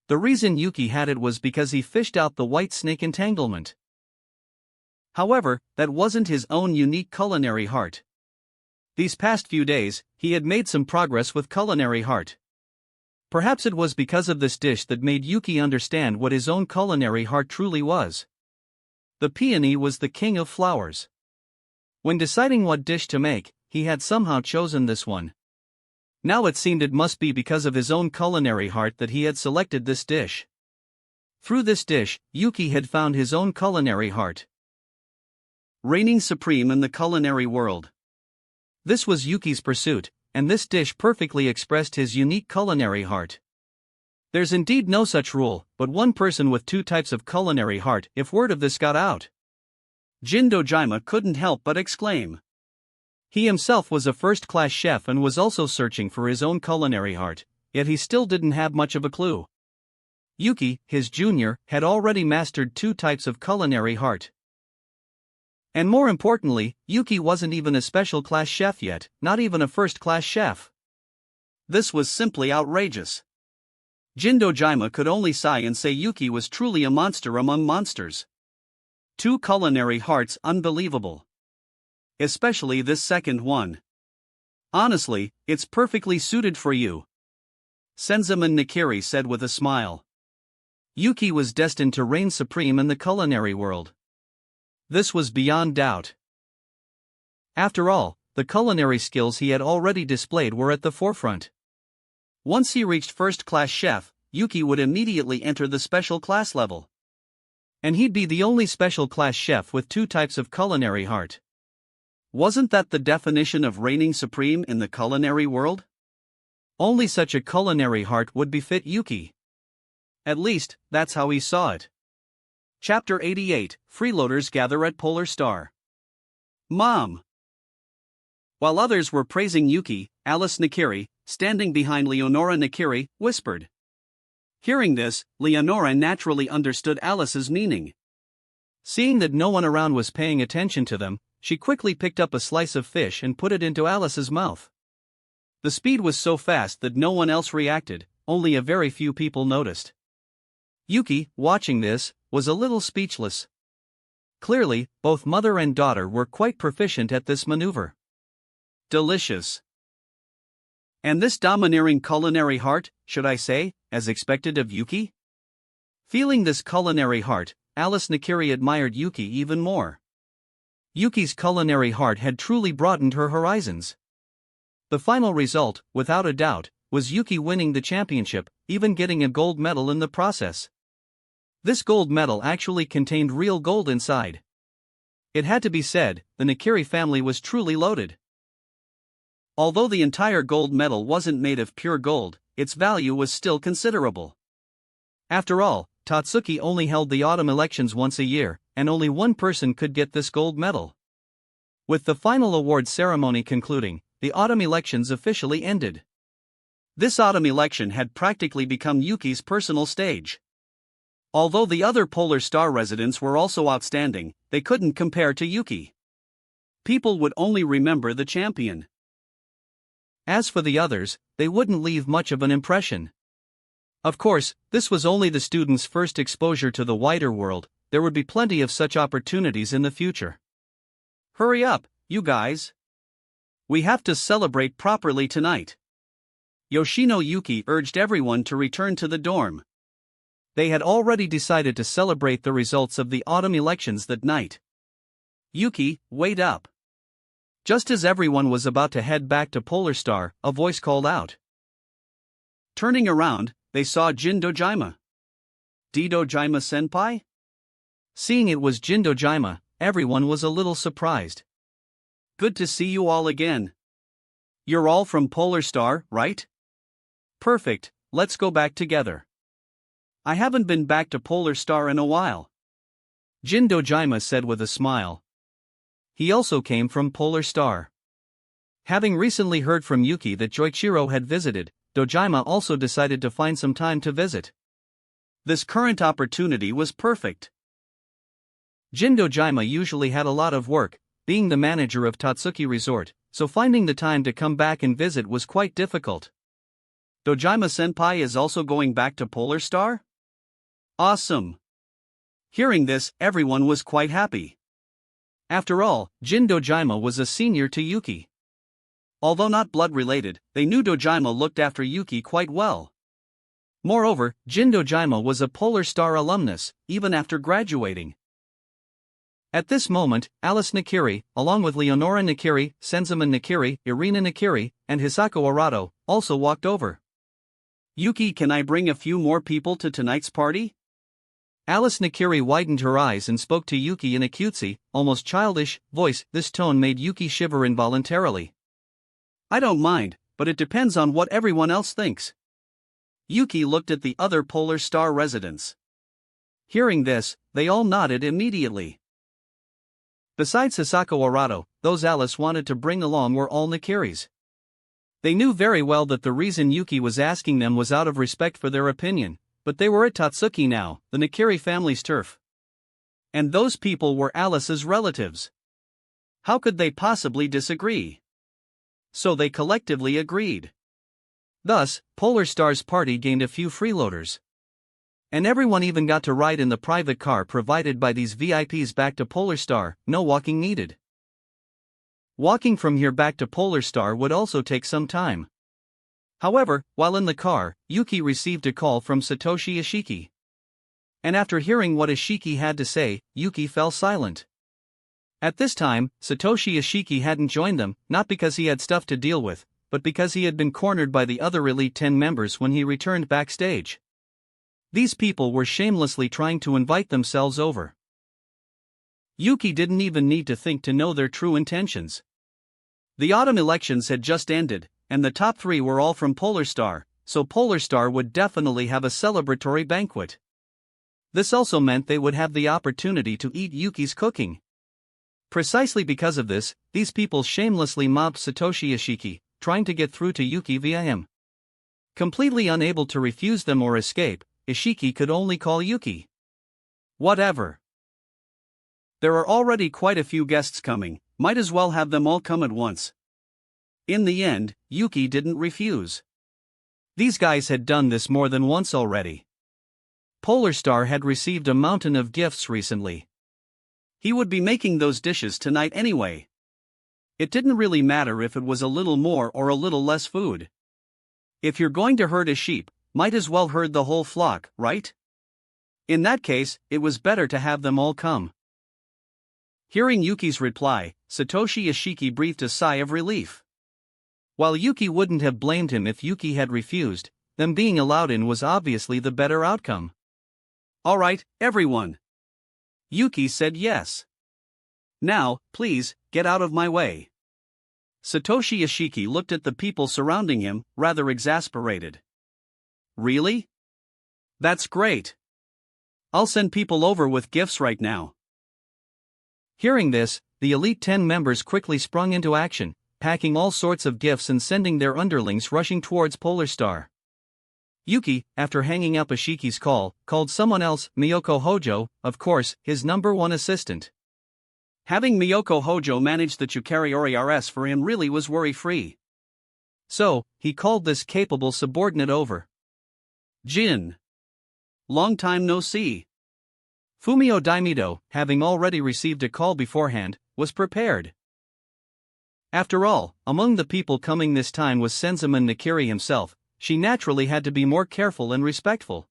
Speaker 1: The reason Yuki had it was because he fished out the white snake entanglement. However, that wasn't his own unique culinary heart. These past few days, he had made some progress with culinary heart. Perhaps it was because of this dish that made Yuki understand what his own culinary heart truly was. The peony was the king of flowers. When deciding what dish to make, he had somehow chosen this one. Now it seemed it must be because of his own culinary heart that he had selected this dish. Through this dish, Yuki had found his own culinary heart.
Speaker 2: Reigning supreme in the culinary world.
Speaker 1: This was Yuki's pursuit, and this dish perfectly expressed his unique culinary heart. There's indeed no such rule, but one person with two types of culinary heart if word of this got out.
Speaker 2: Jindojima couldn't help but exclaim.
Speaker 1: He himself was a first-class chef and was also searching for his own culinary heart, yet he still didn't have much of a clue. Yuki, his junior, had already mastered two types of culinary heart. And more importantly, Yuki wasn't even a special-class chef yet, not even a first-class chef.
Speaker 2: This was simply outrageous. Jindojima could only sigh and say Yuki was truly a monster among monsters. Two culinary hearts, unbelievable. Especially this second one. Honestly, it's perfectly suited for you, Senzaman Nakiri said with a smile.
Speaker 1: Yuki was destined to reign supreme in the culinary world. This was beyond doubt. After all, the culinary skills he had already displayed were at the forefront. Once he reached first-class chef, Yuki would immediately enter the special class level. And he'd be the only special-class chef with two types of culinary heart.
Speaker 2: Wasn't that the definition of reigning supreme in the culinary world?
Speaker 1: Only such a culinary heart would befit Yuki. At least, that's how he saw it.
Speaker 2: Chapter 88, Freeloaders Gather at Polar Star. Mom! While others were praising Yuki, Alice Nakiri, standing behind Leonora Nakiri, whispered. Hearing this, Leonora naturally understood Alice's meaning.
Speaker 1: Seeing that no one around was paying attention to them, she quickly picked up a slice of fish and put it into Alice's mouth. The speed was so fast that no one else reacted, only a very few people noticed. Yuki, watching this, was a little speechless. Clearly, both mother and daughter were quite proficient at this maneuver.
Speaker 2: Delicious. And this domineering culinary heart, should I say, as expected of Yuki?
Speaker 1: Feeling this culinary heart, Alice Nakiri admired Yuki even more. Yuki's culinary heart had truly broadened her horizons. The final result, without a doubt, was Yuki winning the championship, even getting a gold medal in the process. This gold medal actually contained real gold inside. It had to be said, the Nakiri family was truly loaded. Although the entire gold medal wasn't made of pure gold, its value was still considerable. After all, Tatsuki only held the autumn elections once a year, and only one person could get this gold medal. With the final award ceremony concluding, the autumn elections officially ended.
Speaker 2: This autumn election had practically become Yuki's personal stage. Although the other Polar Star residents were also outstanding, they couldn't compare to Yuki. People would only remember the champion.
Speaker 1: As for the others, they wouldn't leave much of an impression. Of course, this was only the students' first exposure to the wider world. There would be plenty of such opportunities in the future.
Speaker 2: Hurry up, you guys. We have to celebrate properly tonight. Yoshino Yuki urged everyone to return to the dorm.
Speaker 1: They had already decided to celebrate the results of the autumn elections that night.
Speaker 2: Yuki, wait up.
Speaker 1: Just as everyone was about to head back to Polar Star, a voice called out.
Speaker 2: Turning around, they saw Jin Dojima. Dojima senpai?
Speaker 1: Seeing it was Jin Dojima, everyone was a little surprised.
Speaker 2: Good to see you all again. You're all from Polar Star, right?
Speaker 1: Perfect, let's go back together.
Speaker 2: I haven't been back to Polar Star in a while,
Speaker 1: Jin Dojima said with a smile. He also came from Polar Star. Having recently heard from Yuki that Joichiro had visited, Dojima also decided to find some time to visit.
Speaker 2: This current opportunity was perfect.
Speaker 1: Jin Dojima usually had a lot of work, being the manager of Tatsuki Resort, so finding the time to come back and visit was quite difficult.
Speaker 2: Dojima-senpai is also going back to Polar Star? Awesome! Hearing this, everyone was quite happy.
Speaker 1: After all, Jin Dojima was a senior to Yuki.
Speaker 2: Although not blood-related, they knew Dojima looked after Yuki quite well.
Speaker 1: Moreover, Jin Dojima was a Polar Star alumnus, even after graduating. At this moment, Alice Nakiri, along with Leonora Nakiri, Senzaman Nakiri, Irina Nakiri, and Hisako Arato, also walked over.
Speaker 2: Yuki, can I bring a few more people to tonight's party?
Speaker 1: Alice Nakiri widened her eyes and spoke to Yuki in a cutesy, almost childish, voice. This tone made Yuki shiver involuntarily.
Speaker 2: I don't mind, but it depends on what everyone else thinks. Yuki looked at the other Polar Star residents.
Speaker 1: Hearing this, they all nodded immediately. Besides Hisako Arato, those Alice wanted to bring along were all Nakiris. They knew very well that the reason Yuki was asking them was out of respect for their opinion, but they were at Tatsuki now, the Nakiri family's turf. And those people were Alice's relatives. How could they possibly disagree? So they collectively agreed. Thus, Polar Star's party gained a few freeloaders. And everyone even got to ride in the private car provided by these VIPs back to Polar Star, no walking needed. Walking from here back to Polar Star would also take some time. However, while in the car, Yuki received a call from Satoshi Ishiki. And after hearing what Ishiki had to say, Yuki fell silent. At this time, Satoshi Ishiki hadn't joined them, not because he had stuff to deal with, but because he had been cornered by the other Elite 10 members when he returned backstage. These people were shamelessly trying to invite themselves over. Yuki didn't even need to think to know their true intentions. The autumn elections had just ended, and the top 3 were all from Polar Star, so Polar Star would definitely have a celebratory banquet. This also meant they would have the opportunity to eat Yuki's cooking. Precisely because of this, these people shamelessly mobbed Satoshi Ishiki, trying to get through to Yuki via him. Completely unable to refuse them or escape, Ishiki could only call Yuki. Whatever.
Speaker 2: There are already quite a few guests coming, might as well have them all come at once. In the end, Yuki didn't refuse.
Speaker 1: These guys had done this more than once already. Polar Star had received a mountain of gifts recently.
Speaker 2: He would be making those dishes tonight anyway. It didn't really matter if it was a little more or a little less food. If you're going to herd a sheep, might as well herd the whole flock, right? In that case, it was better to have them all come. Hearing Yuki's reply, Satoshi Ishiki breathed a sigh of relief. While Yuki wouldn't have blamed him if Yuki had refused, them being allowed in was obviously the better outcome. Alright, everyone. Yuki said yes. Now, please, get out of my way. Satoshi Ishiki looked at the people surrounding him, rather exasperated. Really? That's great. I'll send people over with gifts right now. Hearing this, the Elite 10 members quickly sprung into action, packing all sorts of gifts and sending their underlings rushing towards Polar Star. Yuki, after hanging up Ishiki's call, called someone else, Miyoko Hojo, of course, his #1 assistant. Having Miyoko Hojo manage the Chukariori RS for him really was worry-free. So, he called this capable subordinate over. Jin. Long time no see.
Speaker 1: Fumio Daimito, having already received a call beforehand, was prepared. After all, among the people coming this time was Senzaman Nakiri himself. She naturally had to be more careful and respectful.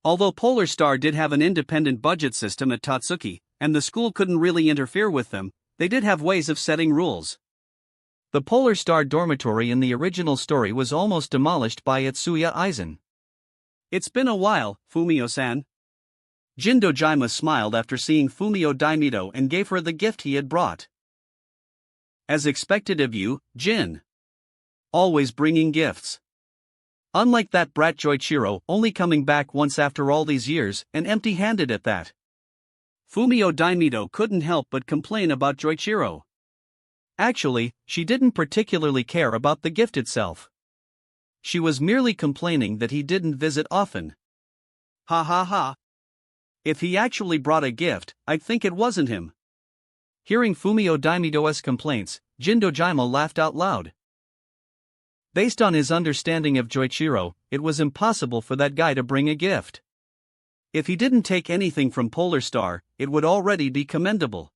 Speaker 2: Although Polar Star did have an independent budget system at Tatsuki, and the school couldn't really interfere with them, they did have ways of setting rules.
Speaker 1: The Polar Star dormitory in the original story was almost demolished by Itsuya Aizen.
Speaker 2: It's been a while, Fumio-san. Jin Dojima smiled after seeing Fumio Daimito and gave her the gift he had brought. As expected of you, Jin. Always bringing gifts. Unlike that brat Joichiro, only coming back once after all these years, and empty-handed at that. Fumio Daimito couldn't help but complain about Joichiro.
Speaker 1: Actually, she didn't particularly care about the gift itself. She was merely complaining that he didn't visit often.
Speaker 2: Ha ha ha. If he actually brought a gift, I'd think it wasn't him.
Speaker 1: Hearing Fumio Daimito's complaints, Jin Dojima laughed out loud. Based on his understanding of Joichiro, it was impossible for that guy to bring a gift.
Speaker 2: If he didn't take anything from Polar Star, it would already be commendable.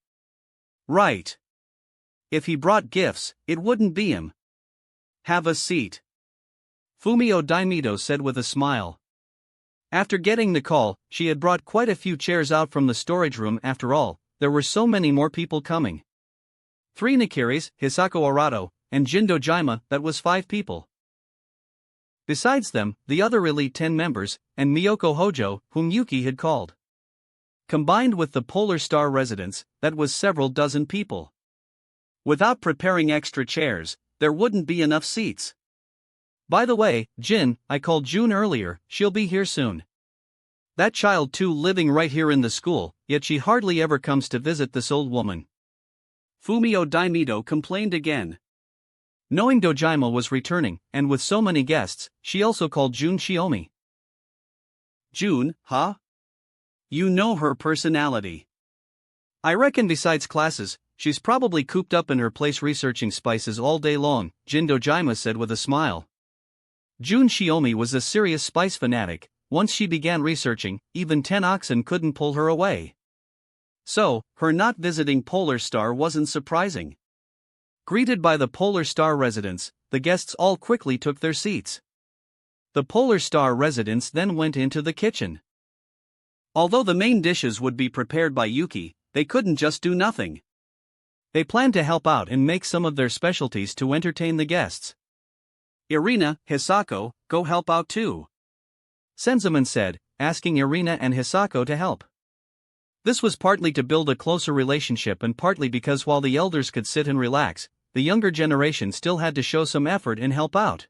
Speaker 2: Right. If he brought gifts, it wouldn't be him. Have a seat.
Speaker 1: Fumio Daimito said with a smile. After getting the call, she had brought quite a few chairs out from the storage room. After all, there were so many more people coming. 3 Nakiris, Hisako Arato, and Jin Dojima, that was 5 people. Besides them, the other Elite 10 members, and Miyoko Hojo, whom Yuki had called. Combined with the Polar Star residents, that was several dozen people.
Speaker 2: Without preparing extra chairs, there wouldn't be enough seats.
Speaker 1: By the way, Jin, I called June earlier, she'll be here soon. That child too living right here in the school, yet she hardly ever comes to visit this old woman.
Speaker 2: Fumio Daimito complained again.
Speaker 1: Knowing Dojima was returning, and with so many guests, she also called June Shiomi.
Speaker 2: June, huh? You know her personality.
Speaker 1: I reckon besides classes, she's probably cooped up in her place researching spices all day long, Jin Dojima said with a smile. June Shiomi was a serious spice fanatic. Once she began researching, even 10 oxen couldn't pull her away.
Speaker 2: So, her not visiting Polar Star wasn't surprising.
Speaker 1: Greeted by the Polar Star residents, the guests all quickly took their seats. The Polar Star residents then went into the kitchen.
Speaker 2: Although the main dishes would be prepared by Yuki, they couldn't just do nothing.
Speaker 1: They planned to help out and make some of their specialties to entertain the guests.
Speaker 2: Irina, Hisako, go help out too,
Speaker 1: Senzaman said, asking Irina and Hisako to help. This was partly to build a closer relationship and partly because while the elders could sit and relax, the younger generation still had to show some effort and help out.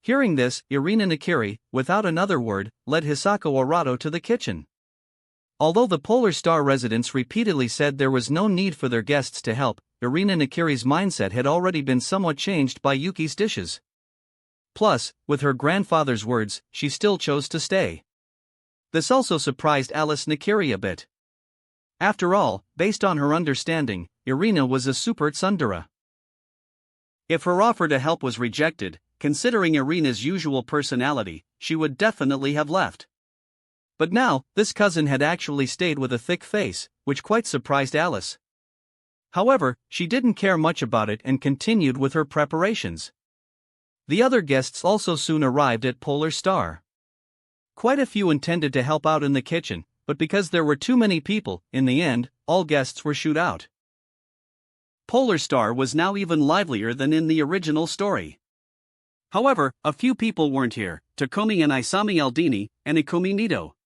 Speaker 1: Hearing this, Irina Nakiri, without another word, led Hisako Arato to the kitchen. Although the Polar Star residents repeatedly said there was no need for their guests to help, Irina Nakiri's mindset had already been somewhat changed by Yuki's dishes. Plus, with her grandfather's words, she still chose to stay. This also surprised Alice Nakiri a bit. After all, based on her understanding, Irina was a super tsundere.
Speaker 2: If her offer to help was rejected, considering Irina's usual personality, she would definitely have left.
Speaker 1: But now, this cousin had actually stayed with a thick face, which quite surprised Alice. However, she didn't care much about it and continued with her preparations. The other guests also soon arrived at Polar Star. Quite a few intended to help out in the kitchen, but because there were too many people, in the end, all guests were shooed out.
Speaker 2: Polar Star was now even livelier than in the original story. However, a few people weren't here, Takumi and Isami Aldini, and Ikumi Nito.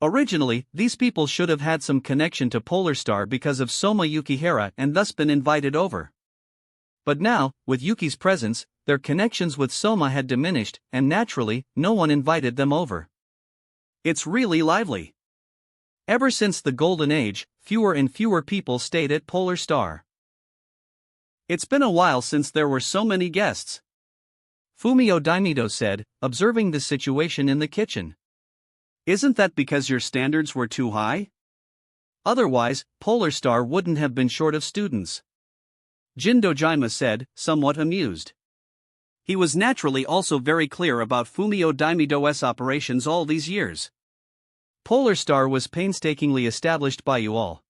Speaker 1: Originally, these people should have had some connection to Polar Star because of Soma Yukihira and thus been invited over. But now, with Yuki's presence, their connections with Soma had diminished, and naturally, no one invited them over.
Speaker 2: It's really lively.
Speaker 1: Ever since the Golden Age, fewer and fewer people stayed at Polar Star.
Speaker 2: It's been a while since there were so many guests,
Speaker 1: Fumio Daimito said, observing the situation in the kitchen.
Speaker 2: Isn't that because your standards were too high?
Speaker 1: Otherwise, Polar Star wouldn't have been short of students.
Speaker 2: Jin Dojima said, somewhat amused. He was naturally also very clear about Fumio Daimido's operations all these years.
Speaker 1: Polar Star was painstakingly established by you all.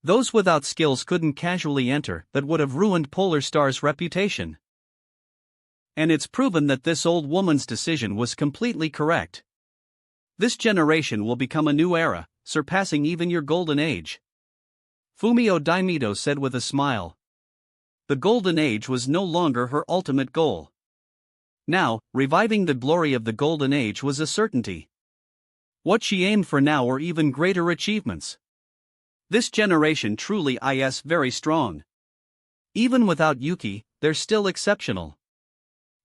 Speaker 1: Those without skills couldn't casually enter, that would have ruined Polar Star's reputation.
Speaker 2: And it's proven that this old woman's decision was completely correct. This generation will become a new era, surpassing even your golden age. Fumio Daimido said with a smile. The golden age was no longer her ultimate goal. Now, reviving the glory of the golden age was a certainty. What she aimed for now were even greater achievements. This generation truly is very strong.
Speaker 1: Even without Yuki, they're still exceptional.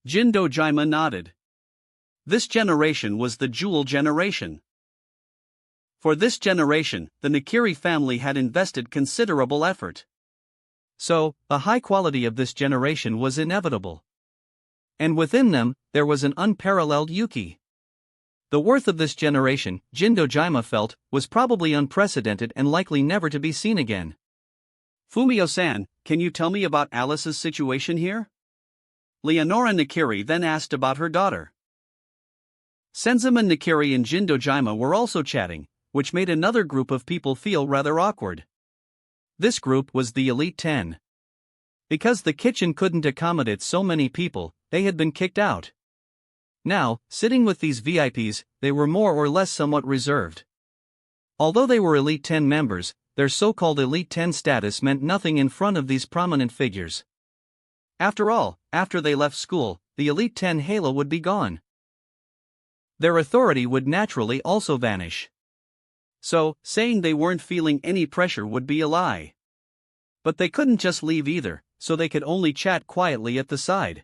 Speaker 2: Jindo Jima nodded. This generation was the jewel generation. For this generation, the Nakiri family had invested considerable effort.
Speaker 1: So, the high quality of this generation was inevitable. And within them, there was an unparalleled Yuki. The worth of this generation, Jindo Jima felt, was probably unprecedented and likely never to be seen again.
Speaker 2: Fumio-san, can you tell me about Alice's situation here? Leonora Nakiri then asked about her daughter. Senzaman Nakiri and Jindo Jima were also chatting, which made another group of people feel rather awkward. This group was the Elite 10. Because the kitchen couldn't accommodate so many people, they had been kicked out. Now, sitting with these VIPs, they were more or less somewhat reserved. Although they were Elite 10 members, their so-called Elite 10 status meant nothing in front of these prominent figures. After all, after they left school, the Elite 10 halo would be gone. Their authority would naturally also vanish. So, saying they weren't feeling any pressure would be a lie. But they couldn't just leave either, so they could only chat quietly at the side.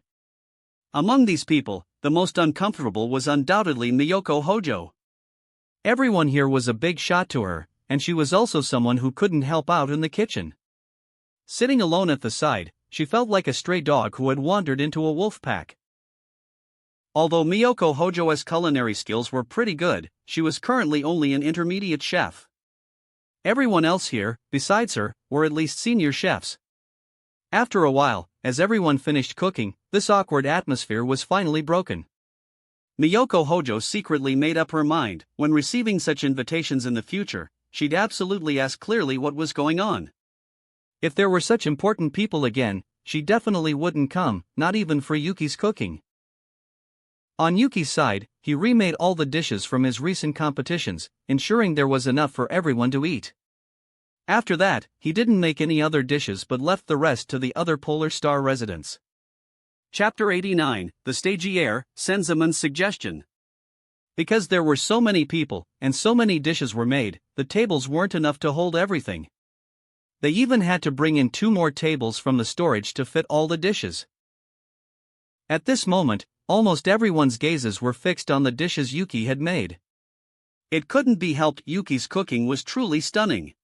Speaker 2: Among these people, the most uncomfortable was undoubtedly Miyoko Hojo.
Speaker 1: Everyone here was a big shot to her, and she was also someone who couldn't help out in the kitchen. Sitting alone at the side, she felt like a stray dog who had wandered into a wolf pack.
Speaker 2: Although Miyoko Hojo's culinary skills were pretty good, she was currently only an intermediate chef. Everyone else here, besides her, were at least senior chefs. After a while, as everyone finished cooking, this awkward atmosphere was finally broken. Miyoko Hojo secretly made up her mind, when receiving such invitations in the future, she'd absolutely ask clearly what was going on.
Speaker 1: If there were such important people again, she definitely wouldn't come, not even for Yuki's cooking. On Yuki's side, he remade all the dishes from his recent competitions, ensuring there was enough for everyone to eat. After that, he didn't make any other dishes but left the rest to the other Polar Star residents.
Speaker 2: Chapter 89, The Stagiaire, Senzaman's Suggestion. Because there were so many people, and so many dishes were made, the tables weren't enough to hold everything. They even had to bring in 2 more tables from the storage to fit all the dishes. At this moment, almost everyone's gazes were fixed on the dishes Yuki had made. It couldn't be helped, Yuki's cooking was truly stunning.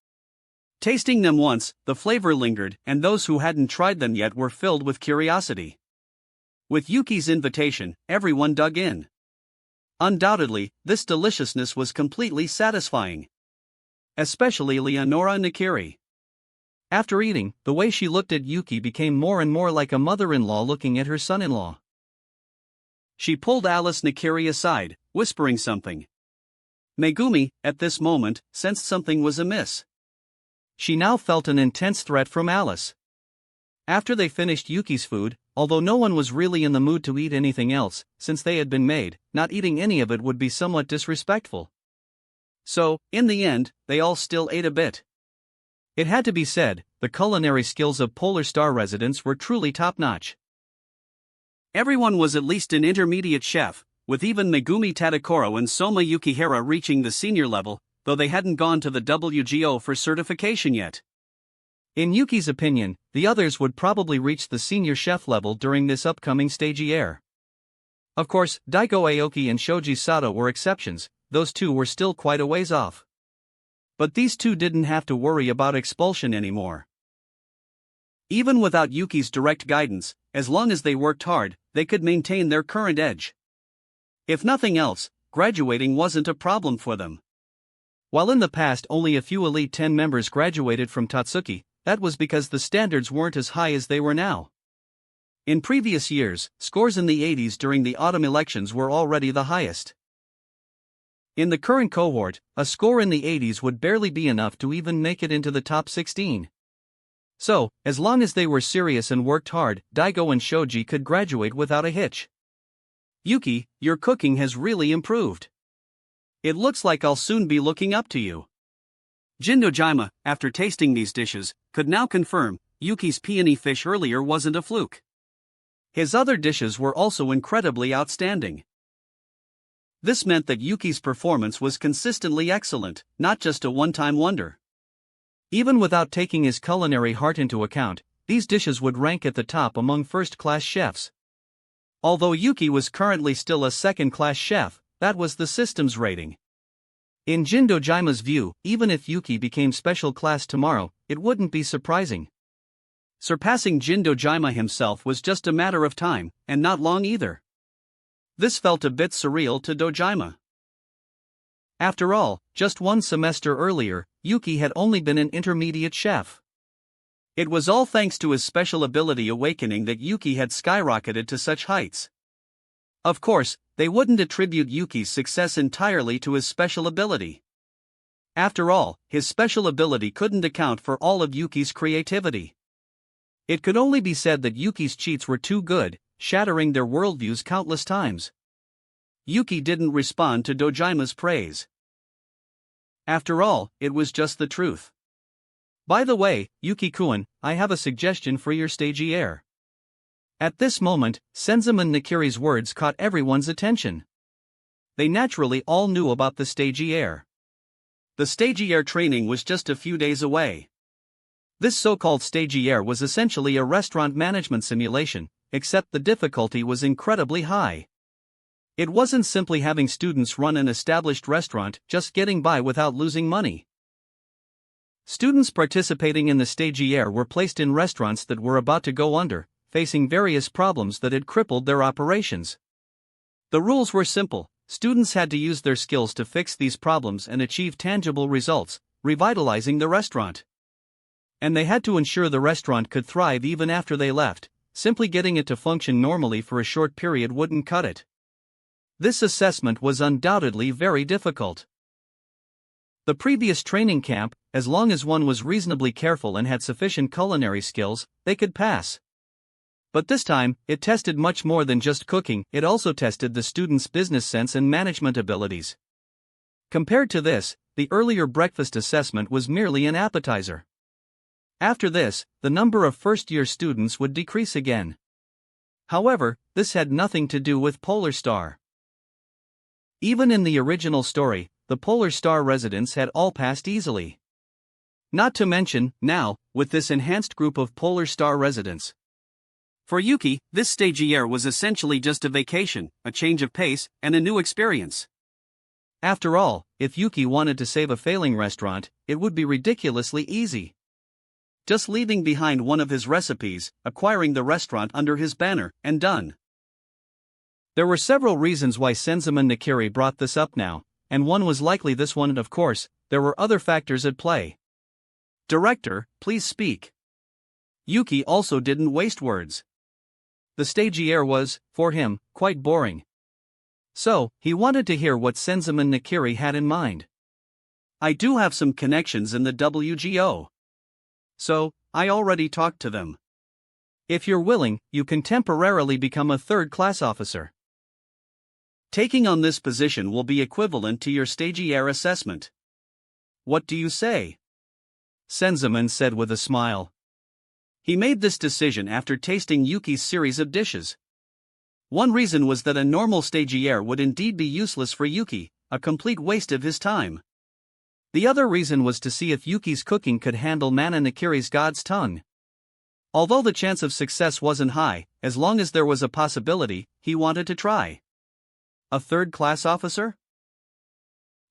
Speaker 2: Tasting them once, the flavor lingered, and those who hadn't tried them yet were filled with curiosity. With Yuki's invitation, everyone dug in. Undoubtedly, this deliciousness was completely satisfying. Especially Leonora Nakiri. After eating, the way she looked at Yuki became more and more like a mother-in-law looking at her son-in-law. She pulled Alice Nakiri aside, whispering something. Megumi, at this moment, sensed something was amiss. She now felt an intense threat from Alice. After they finished Yuki's food, although no one was really in the mood to eat anything else, since they had been made, not eating any of it would be somewhat disrespectful. So, in the end, they all still ate a bit. It had to be said, the culinary skills of Polar Star residents were truly top-notch. Everyone was at least an intermediate chef, with even Megumi Tadakoro and Soma Yukihira reaching the senior level, though they hadn't gone to the WGO for certification yet. In Yuki's opinion, the others would probably reach the senior chef level during this upcoming stagiaire. Of course, Daiko Aoki and Shoji Sato were exceptions, those two were still quite a ways off. But these two didn't have to worry about expulsion anymore. Even without Yuki's direct guidance, as long as they worked hard, they could maintain their current edge. If nothing else, graduating wasn't a problem for them. While in the past only a few Elite 10 members graduated from Tatsuki, that was because the standards weren't as high as they were now. In previous years, scores in the 80s during the autumn elections were already the highest. In the current cohort, a score in the 80s would barely be enough to even make it into the top 16. So, as long as they were serious and worked hard, Daigo and Shoji could graduate without a hitch. Yuki, your cooking has really improved. It looks like I'll soon be looking up to you. Jindojima, after tasting these dishes, could now confirm Yuki's peony fish earlier wasn't a fluke. His other dishes were also incredibly outstanding. This meant that Yuki's performance was consistently excellent, not just a one-time wonder. Even without taking his culinary heart into account, these dishes would rank at the top among first-class chefs. Although Yuki was currently still a second-class chef, that was the system's rating. In Jindojima's view, even if Yuki became special class tomorrow, it wouldn't be surprising. Surpassing Jindojima himself was just a matter of time, and not long either. This felt a bit surreal to Dojima. After all, just one semester earlier, Yuki had only been an intermediate chef. It was all thanks to his special ability awakening that Yuki had skyrocketed to such heights. Of course, they wouldn't attribute Yuki's success entirely to his special ability. After all, his special ability couldn't account for all of Yuki's creativity. It could only be said that Yuki's cheats were too good, shattering their worldviews countless times. Yuki didn't respond to Dojima's praise. After all, it was just the truth. By the way, Yuki-kun, I have a suggestion for your stagiaire. At this moment, Senzaman Nakiri's words caught everyone's attention. They naturally all knew about the stagiaire. The stagiaire training was just a few days away. This so-called stagiaire was essentially a restaurant management simulation, except the difficulty was incredibly high. It wasn't simply having students run an established restaurant, just getting by without losing money. Students participating in the stagiaire were placed in restaurants that were about to go under, facing various problems that had crippled their operations. The rules were simple: students had to use their skills to fix these problems and achieve tangible results, revitalizing the restaurant. And they had to ensure the restaurant could thrive even after they left. Simply getting it to function normally for a short period wouldn't cut it. This assessment was undoubtedly very difficult. The previous training camp, as long as one was reasonably careful and had sufficient culinary skills, they could pass. But this time, it tested much more than just cooking, it also tested the students' business sense and management abilities. Compared to this, the earlier breakfast assessment was merely an appetizer. After this, the number of first-year students would decrease again. However, this had nothing to do with Polar Star. Even in the original story, the Polar Star residents had all passed easily. Not to mention, now, with this enhanced group of Polar Star residents. For Yuki, this stagiaire was essentially just a vacation, a change of pace, and a new experience. After all, if Yuki wanted to save a failing restaurant, it would be ridiculously easy. Just leaving behind one of his recipes, acquiring the restaurant under his banner, and done. There were several reasons why Senzaman Nakiri brought this up now, and one was likely this one, and of course, there were other factors at play. Director, please speak. Yuki also didn't waste words. The stagiaire was, for him, quite boring. So, he wanted to hear what Senzaman Nakiri had in mind. I do have some connections in the WGO. So, I already talked to them. If you're willing, you can temporarily become a third-class officer. Taking on this position will be equivalent to your stagiaire assessment. What do you say? Senzaman said with a smile. He made this decision after tasting Yuki's series of dishes. One reason was that a normal stagiaire would indeed be useless for Yuki, a complete waste of his time. The other reason was to see if Yuki's cooking could handle Mana Nakiri's God's tongue. Although the chance of success wasn't high, as long as there was a possibility, he wanted to try. A third-class officer?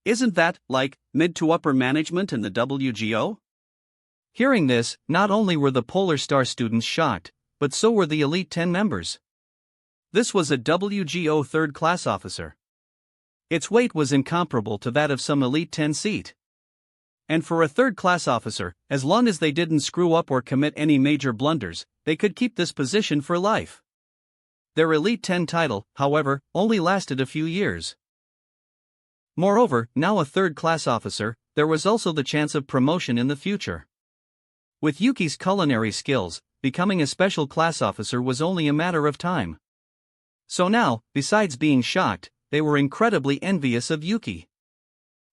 Speaker 2: Isn't that, like, mid to upper management in the WGO? Hearing this, not only were the Polar Star students shocked, but so were the Elite 10 members. This was a WGO third-class officer. Its weight was incomparable to that of some Elite 10 seat. And for a third-class officer, as long as they didn't screw up or commit any major blunders, they could keep this position for life.
Speaker 1: Their Elite 10 title, however, only lasted a few years. Moreover, now a third-class officer, there was also the chance of promotion in the future. With Yuki's culinary skills, becoming a special class officer was only a matter of time. So now, besides being shocked, they were incredibly envious of Yuki.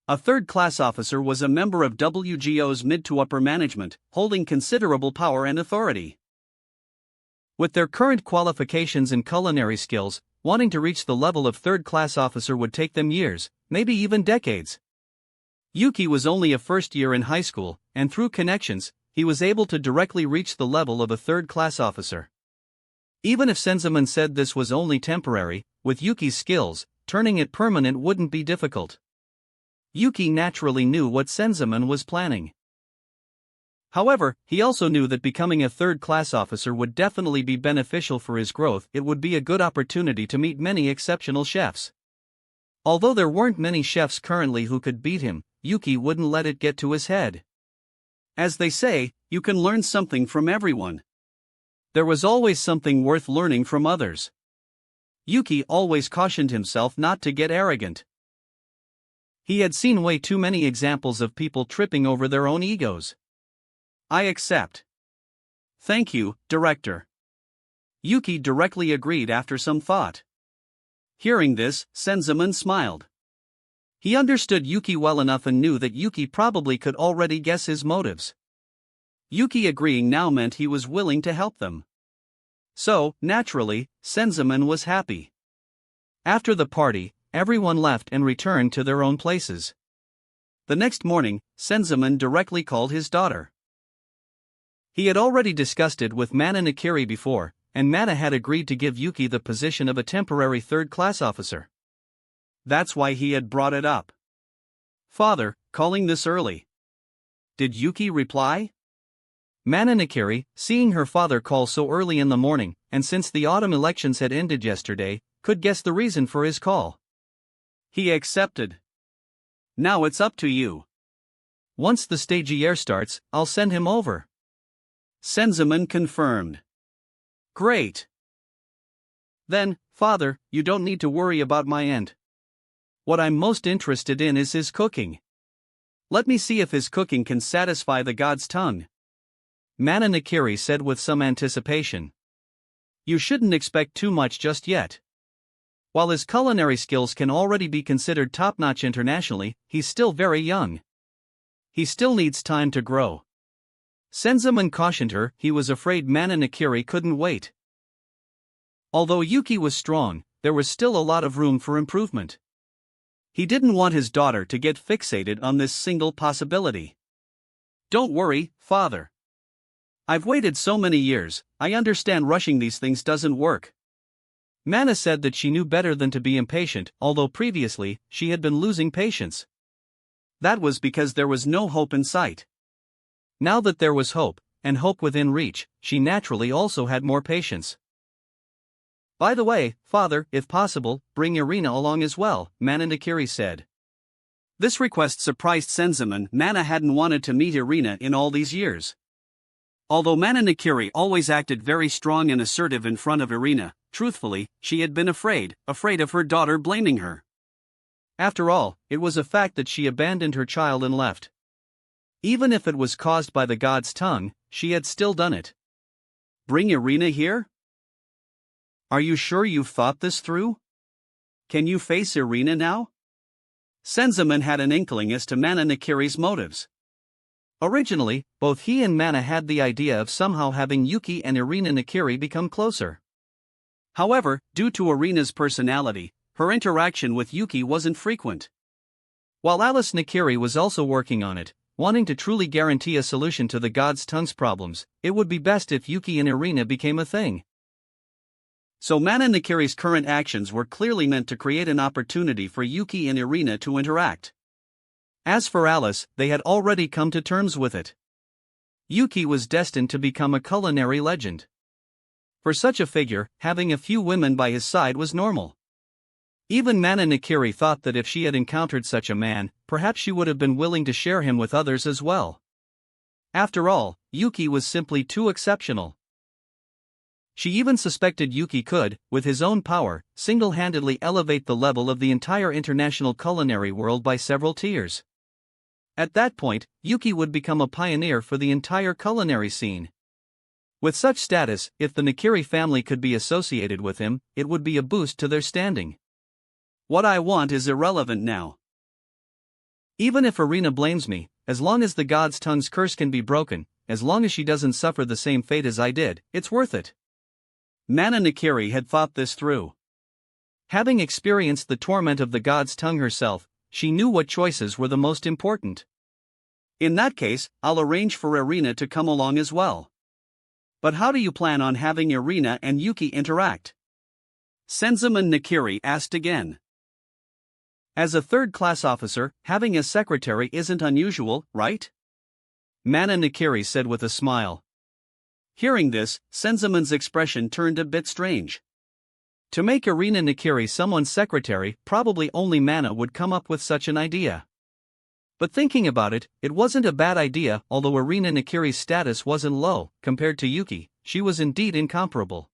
Speaker 2: A third-class officer was a member of WGO's mid to upper management, holding considerable power and authority.
Speaker 1: With their current qualifications and culinary skills, wanting to reach the level of third-class officer would take them years, maybe even decades. Yuki was only a first year in high school, and through connections, he was able to directly reach the level of a third-class officer. Even if Senzaman said this was only temporary, with Yuki's skills, turning it permanent wouldn't be difficult. Yuki naturally knew what Senzaman was planning. However, he also knew that becoming a third-class officer would definitely be beneficial for his growth. It would be a good opportunity to meet many exceptional chefs. Although there weren't many chefs currently who could beat him, Yuki wouldn't let it get to his head.
Speaker 2: As they say, you can learn something from everyone.
Speaker 1: There was always something worth learning from others. Yuki always cautioned himself not to get arrogant. He had seen way too many examples of people tripping over their own egos.
Speaker 2: I accept. Thank you, Director. Yuki directly agreed after some thought. Hearing this, Senzaman smiled. He understood Yuki well enough and knew that Yuki probably could already guess his motives. Yuki agreeing now meant he was willing to help them. So, naturally, Senzaman was happy. After the party, everyone left and returned to their own places. The next morning, Senzaman directly called his daughter. He had already discussed it with Mana Nakiri before, and Mana had agreed to give Yuki the position of a temporary third-class officer. That's why he had brought it up. Father, calling this early. Did Yuki reply? Mana Nakiri, seeing her father call so early in the morning, and since the autumn elections had ended yesterday, could guess the reason for his call. He accepted. Now it's up to you. Once the stagiaire starts, I'll send him over. Senzaman confirmed. Great. Then, Father, you don't need to worry about my end. What I'm most interested in is his cooking. Let me see if his cooking can satisfy the god's tongue. Mana Nakiri said with some anticipation. You shouldn't expect too much just yet. While his culinary skills can already be considered top-notch internationally, he's still very young. He still needs time to grow. Senzaman cautioned her. He was afraid Mana Nakiri couldn't wait. Although Yuki was strong, there was still a lot of room for improvement. He didn't want his daughter to get fixated on this single possibility. Don't worry, Father. I've waited so many years, I understand rushing these things doesn't work. Mana said that she knew better than to be impatient, although previously, she had been losing patience. That was because there was no hope in sight. Now that there was hope, and hope within reach, she naturally also had more patience. By the way, Father, if possible, bring Irina along as well, Mana Nakiri said. This request surprised Senzaman. Mana hadn't wanted to meet Irina in all these years. Although Mana Nakiri always acted very strong and assertive in front of Irina, truthfully, she had been afraid of her daughter blaming her. After all, it was a fact that she abandoned her child and left. Even if it was caused by the god's tongue, she had still done it. Bring Irina here? Are you sure you've thought this through? Can you face Irina now? Senzaman had an inkling as to Mana Nakiri's motives. Originally, both he and Mana had the idea of somehow having Yuki and Irina Nakiri become closer. However, due to Irina's personality, her interaction with Yuki wasn't frequent. While Alice Nakiri was also working on it, wanting to truly guarantee a solution to the god's tongue's problems, it would be best if Yuki and Irina became a thing. So Mana Nakiri's current actions were clearly meant to create an opportunity for Yuki and Irina to interact. As for Alice, they had already come to terms with it. Yuki was destined to become a culinary legend. For such a figure, having a few women by his side was normal. Even Mana Nakiri thought that if she had encountered such a man, perhaps she would have been willing to share him with others as well. After all, Yuki was simply too exceptional.
Speaker 1: She even suspected Yuki could, with his own power, single-handedly elevate the level of the entire international culinary world by several tiers. At that point, Yuki would become a pioneer for the entire culinary scene. With such status, if the Nakiri family could be associated with him, it would be a boost to their standing.
Speaker 2: What I want is irrelevant now.
Speaker 1: Even if Irina blames me, as long as the god's tongue's curse can be broken, as long as she doesn't suffer the same fate as I did, it's worth it.
Speaker 2: Mana Nakiri had thought this through.
Speaker 1: Having experienced the torment of the god's tongue herself, she knew what choices were the most important.
Speaker 2: In that case, I'll arrange for Irina to come along as well. But how do you plan on having Irina and Yuki interact? Senzaman Nakiri asked again.
Speaker 1: As a third-class officer, having a secretary isn't unusual, right? Mana Nakiri said with a smile.
Speaker 2: Hearing this, Senzaman's expression turned a bit strange.
Speaker 1: To make Irina Nakiri someone's secretary, probably only Mana would come up with such an idea. But thinking about it, it wasn't a bad idea. Although Irina Nakiri's status wasn't low, compared to Yuki, she was indeed incomparable.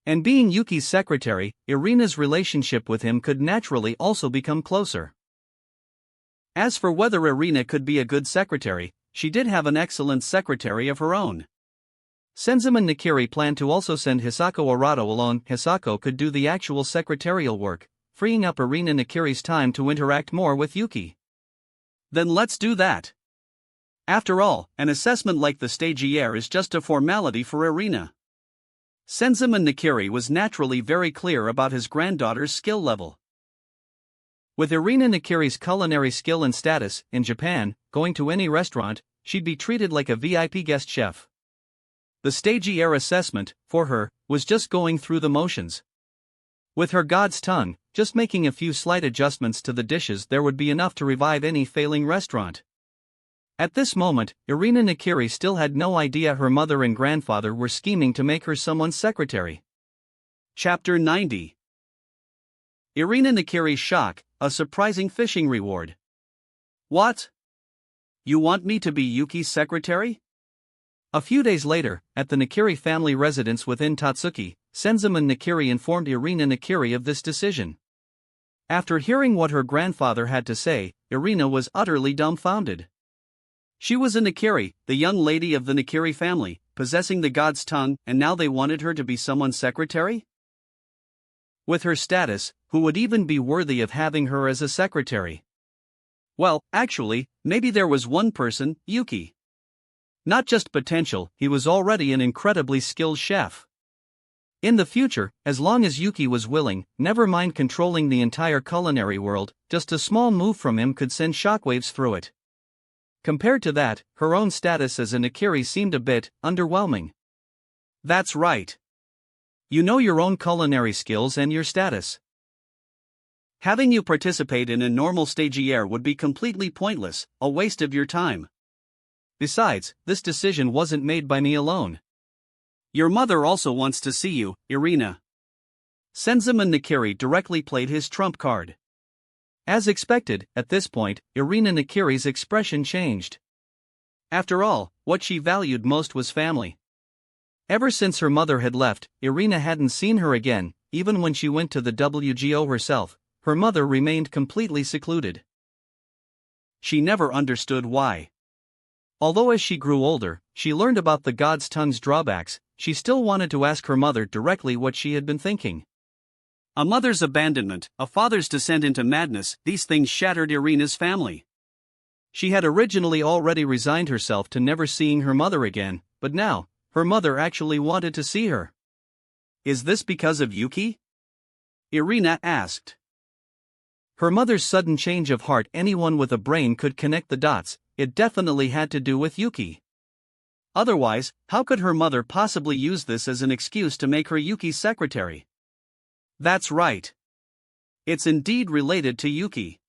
Speaker 1: And being Yuki's secretary, Irina's relationship with him could naturally also become closer. As for whether Irina could be a good secretary, she did have an excellent secretary of her own. Senzaman Nakiri planned to also send Hisako Arado along. Hisako could do the actual secretarial work, freeing up Irina Nakiri's time to interact more with Yuki.
Speaker 2: Then let's do that. After all, an assessment like the stagiaire is just a formality for Irina. Senzaman Nakiri was naturally very clear about his granddaughter's skill level.
Speaker 1: With Irina Nakiri's culinary skill and status, in Japan, going to any restaurant, she'd be treated like a VIP guest chef. The stagiaire assessment, for her, was just going through the motions. With her god's tongue, just making a few slight adjustments to the dishes there would be enough to revive any failing restaurant. At this moment, Irina Nakiri still had no idea her mother and grandfather were scheming to make her someone's secretary.
Speaker 2: Chapter 90. Irina Nakiri's shock, a surprising fishing reward. What? You want me to be Yuki's secretary?
Speaker 1: A few days later, at the Nakiri family residence within Tatsuki, Senzaman Nakiri informed Irina Nakiri of this decision. After hearing what her grandfather had to say, Irina was utterly dumbfounded. She was a Nakiri, the young lady of the Nakiri family, possessing the god's tongue, and now they wanted her to be someone's secretary? With her status, who would even be worthy of having her as a secretary? Well, actually, maybe there was one person, Yuki. Not just potential, he was already an incredibly skilled chef. In the future, as long as Yuki was willing, never mind controlling the entire culinary world, just a small move from him could send shockwaves through it. Compared to that, her own status as a Nakiri seemed a bit underwhelming.
Speaker 2: That's right.
Speaker 1: You know your own culinary skills and your status.
Speaker 2: Having you participate in a normal stagiaire would be completely pointless, a waste of your time.
Speaker 1: Besides, this decision wasn't made by me alone.
Speaker 2: Your mother also wants to see you, Irina. Senzaman Nakiri directly played his trump card.
Speaker 1: As expected, at this point, Irina Nakiri's expression changed. After all, what she valued most was family. Ever since her mother had left, Irina hadn't seen her again. Even when she went to the WGO herself, her mother remained completely secluded.
Speaker 2: She never understood why.
Speaker 1: Although as she grew older, she learned about the god's tongue's drawbacks, she still wanted to ask her mother directly what she had been thinking.
Speaker 2: A mother's abandonment, a father's descent into madness, these things shattered Irina's family.
Speaker 1: She had originally already resigned herself to never seeing her mother again, but now, her mother actually wanted to see her.
Speaker 2: Is this because of Yuki? Irina asked.
Speaker 1: Her mother's sudden change of heart, anyone with a brain could connect the dots. It definitely had to do with Yuki.
Speaker 2: Otherwise, how could her mother possibly use this as an excuse to make her Yuki's secretary? That's right. It's indeed related to Yuki.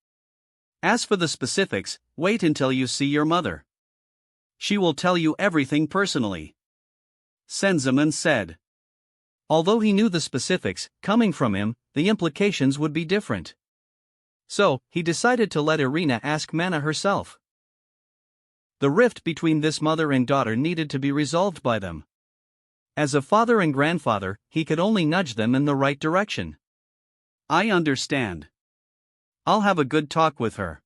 Speaker 2: As for the specifics, wait until you see your mother. She will tell you everything personally. Senzaman said.
Speaker 1: Although he knew the specifics, coming from him, the implications would be different. So, he decided to let Irina ask Mana herself. The rift between this mother and daughter needed to be resolved by them. As a father and grandfather, he could only nudge them in the right direction.
Speaker 2: I understand. I'll have a good talk with her.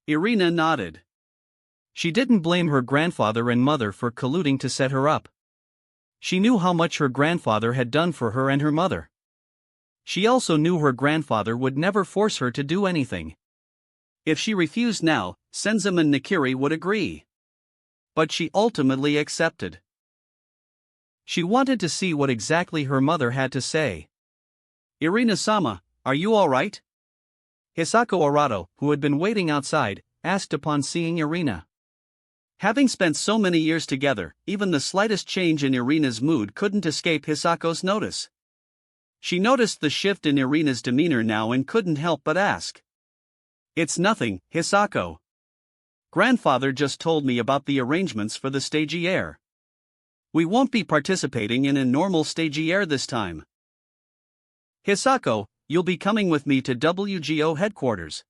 Speaker 2: Irina nodded.
Speaker 1: She didn't blame her grandfather and mother for colluding to set her up. She knew how much her grandfather had done for her and her mother. She also knew her grandfather would never force her to do anything.
Speaker 2: If she refused now, Senzim and Nakiri would agree. But she ultimately accepted.
Speaker 1: She wanted to see what exactly her mother had to say.
Speaker 2: Irina-sama, are you all right?
Speaker 1: Hisako Arado, who had been waiting outside, asked upon seeing Irina.
Speaker 2: Having spent so many years together, even the slightest change in Irina's mood couldn't escape Hisako's notice. She noticed the shift in Irina's demeanor now and couldn't help but ask. It's nothing, Hisako. Grandfather just told me about the arrangements for the stagiaire. We won't be participating in a normal stagiaire this time. Hisako, you'll be coming with me to WGO headquarters.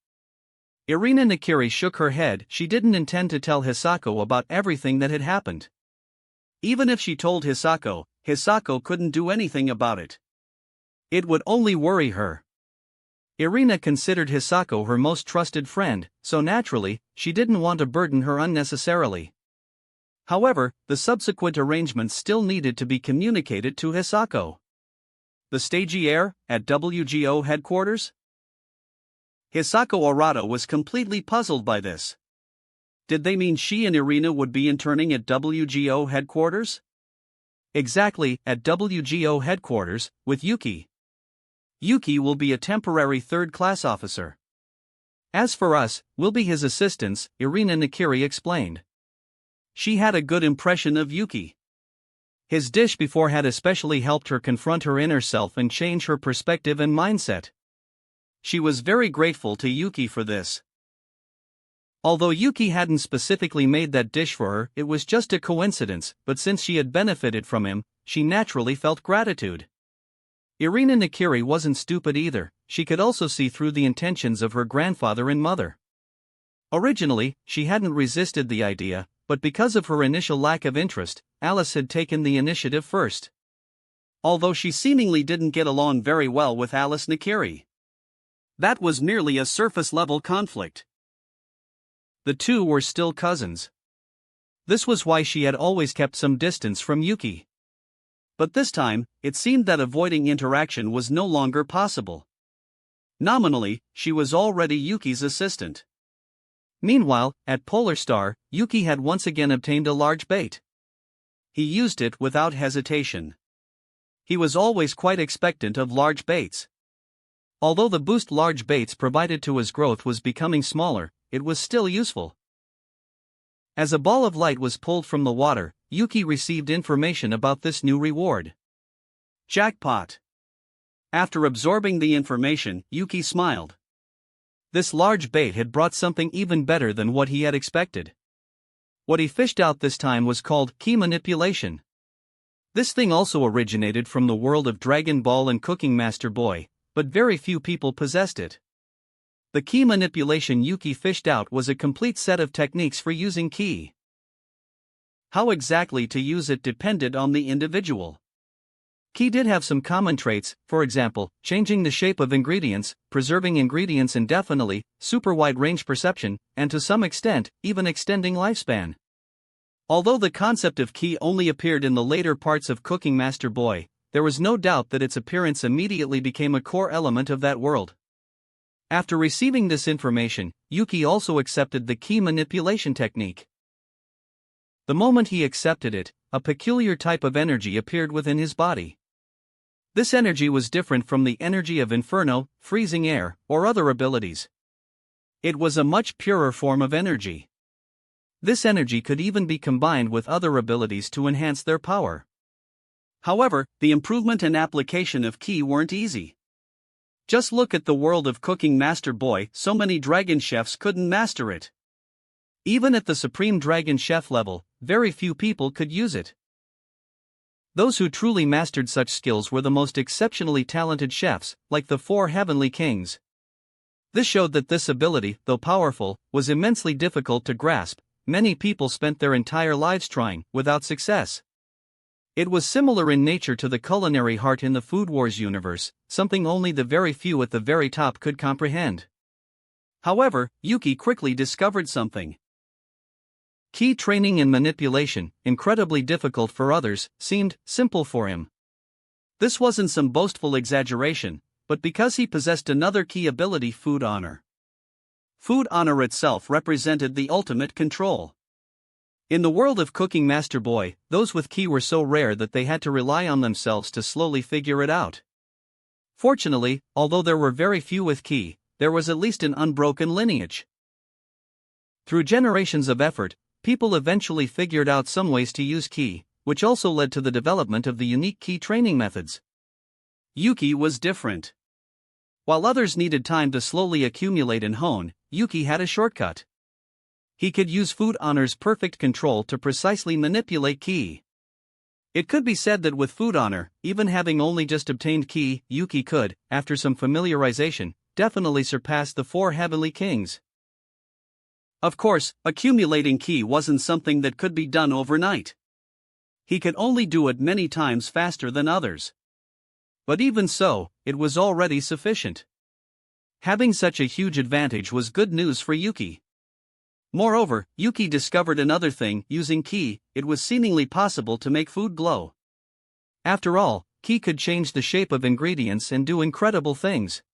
Speaker 1: Irina Nakiri shook her head. She didn't intend to tell Hisako about everything that had happened.
Speaker 2: Even if she told Hisako, Hisako couldn't do anything about it. It would only worry her.
Speaker 1: Irina considered Hisako her most trusted friend, so naturally, she didn't want to burden her unnecessarily. However, the subsequent arrangements still needed to be communicated to Hisako.
Speaker 2: The stagiaire, at WGO headquarters? Hisako Arado was completely puzzled by this. Did they mean she and Irina would be interning at WGO headquarters?
Speaker 1: Exactly, at WGO headquarters, with Yuki. Yuki will be a temporary third-class officer. As for us, we'll be his assistants, Irina Nakiri explained. She had a good impression of Yuki. His dish before had especially helped her confront her inner self and change her perspective and mindset. She was very grateful to Yuki for this. Although Yuki hadn't specifically made that dish for her, it was just a coincidence, but since she had benefited from him, she naturally felt gratitude. Irina Nakiri wasn't stupid either. She could also see through the intentions of her grandfather and mother. Originally, she hadn't resisted the idea, but because of her initial lack of interest, Alice had taken the initiative first. Although she seemingly didn't get along very well with Alice Nakiri. That was merely a surface-level conflict. The two were still cousins. This was why she had always kept some distance from Yuki. But this time, it seemed that avoiding interaction was no longer possible. Nominally, she was already Yuki's assistant. Meanwhile, at Polar Star, Yuki had once again obtained a large bait. He used it without hesitation. He was always quite expectant of large baits. Although the boost large baits provided to his growth was becoming smaller, it was still useful. As a ball of light was pulled from the water, Yuki received information about this new reward. Jackpot! After absorbing the information, Yuki smiled. This large bait had brought something even better than what he had expected. What he fished out this time was called key manipulation. This thing also originated from the world of Dragon Ball and Cooking Master Boy, but very few people possessed it. The key manipulation Yuki fished out was a complete set of techniques for using key. How exactly to use it depended on the individual. Key did have some common traits, for example, changing the shape of ingredients, preserving ingredients indefinitely, super wide range perception, and to some extent, even extending lifespan. Although the concept of key only appeared in the later parts of Cooking Master Boy, there was no doubt that its appearance immediately became a core element of that world. After receiving this information, Yuki also accepted the key manipulation technique. The moment he accepted it, a peculiar type of energy appeared within his body. This energy was different from the energy of Inferno, freezing air, or other abilities. It was a much purer form of energy. This energy could even be combined with other abilities to enhance their power. However, the improvement and application of key weren't easy. Just look at the world of Cooking Master Boy, so many dragon chefs couldn't master it. Even at the Supreme Dragon Chef level, very few people could use it. Those who truly mastered such skills were the most exceptionally talented chefs, like the four Heavenly Kings. This showed that this ability, though powerful, was immensely difficult to grasp. Many people spent their entire lives trying, without success. It was similar in nature to the culinary heart in the Food Wars universe, something only the very few at the very top could comprehend.
Speaker 2: However, Yuki quickly discovered something.
Speaker 1: Key training and manipulation, incredibly difficult for others, seemed simple for him.
Speaker 2: This wasn't some boastful exaggeration, but because he possessed another key ability: food honor. Food honor itself represented the ultimate control. In the world of Cooking Master Boy, those with ki were so rare that they had to rely on themselves to slowly figure it out. Fortunately, although there were very few with ki, there was at least an unbroken lineage. Through generations of effort, people eventually figured out some ways to use ki, which also led to the development of the unique ki training methods. Yuki was different. While others needed time to slowly accumulate and hone, Yuki had a shortcut. He could use food honor's perfect control to precisely manipulate ki. It could be said that with food honor, even having only just obtained ki, Yuki could, after some familiarization, definitely surpass the 4 heavenly kings. Of course, accumulating ki wasn't something that could be done overnight. He could only do it many times faster than others. But even so, it was already sufficient. Having such a huge advantage was good news for Yuki. Moreover, Yuki discovered another thing: using ki, it was seemingly possible to make food glow. After all, ki could change the shape of ingredients and do incredible things.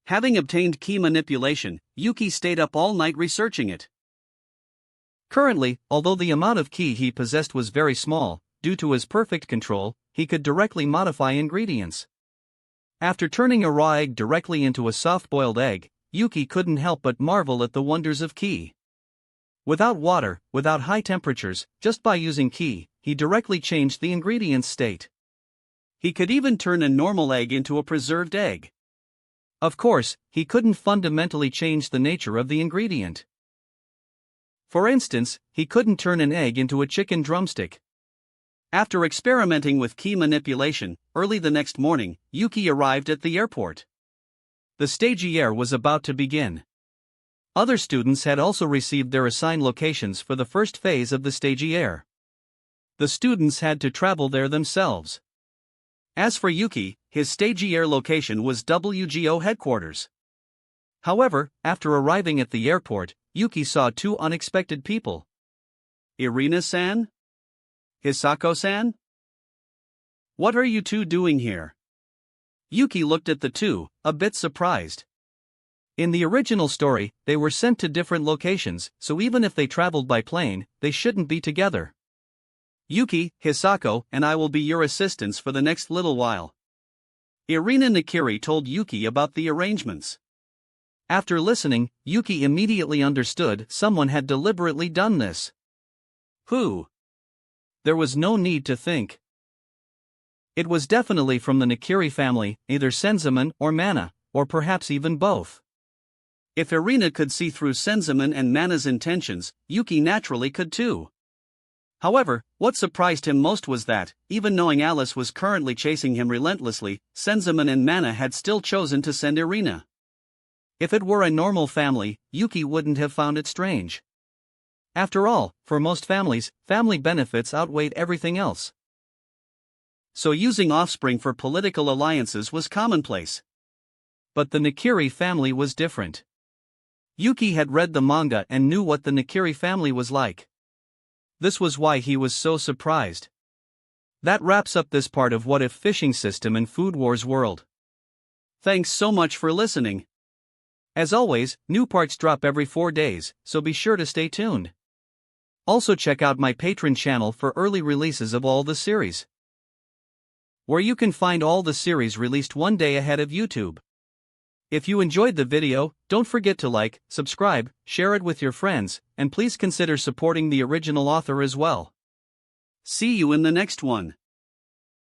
Speaker 2: Having obtained ki manipulation, Yuki stayed up all night researching it.
Speaker 1: Currently, although the amount of ki he possessed was very small, due to his perfect control, he could directly modify ingredients. After turning a raw egg directly into a soft-boiled egg, Yuki couldn't help but marvel at the wonders of ki. Without water, without high temperatures, just by using ki, he directly changed the ingredient's state.
Speaker 2: He could even turn a normal egg into a preserved egg.
Speaker 1: Of course, he couldn't fundamentally change the nature of the ingredient. For instance, he couldn't turn an egg into a chicken drumstick.
Speaker 2: After experimenting with ki manipulation, early the next morning, Yuki arrived at the airport.
Speaker 1: The stagiaire was about to begin. Other students had also received their assigned locations for the first phase of the stagiaire. The students had to travel there themselves.
Speaker 2: As for Yuki, his stagiaire location was WGO headquarters. However, after arriving at the airport, Yuki saw 2 unexpected people. Irina-san? Hisako-san? What are you two doing here? Yuki looked at the two, a bit surprised.
Speaker 1: In the original story, they were sent to different locations, so even if they traveled by plane, they shouldn't be together.
Speaker 2: Yuki, Hisako, and I will be your assistants for the next little while. Irina Nakiri told Yuki about the arrangements.
Speaker 1: After listening, Yuki immediately understood someone had deliberately done this.
Speaker 2: Who?
Speaker 1: There was no need to think. It was definitely from the Nakiri family, either Senzaemon or Mana, or perhaps even both.
Speaker 2: If Irina could see through Senzaemon and Mana's intentions, Yuki naturally could too. However, what surprised him most was that, even knowing Alice was currently chasing him relentlessly, Senzaemon and Mana had still chosen to send Irina.
Speaker 1: If it were a normal family, Yuki wouldn't have found it strange. After all, for most families, family benefits outweighed everything else.
Speaker 2: So using offspring for political alliances was commonplace.
Speaker 1: But the Nakiri family was different. Yuki had read the manga and knew what the Nakiri family was like. This was why he was so surprised. That wraps up this part of What If Fishing System in Food Wars World.
Speaker 2: Thanks so much for listening.
Speaker 1: As always, new parts drop every 4 days, so be sure to stay tuned. Also check out my Patreon channel for early releases of all the series, where you can find all the series released one day ahead of YouTube. If you enjoyed the video, don't forget to like, subscribe, share it with your friends, and please consider supporting the original author as well.
Speaker 2: See you in the next one.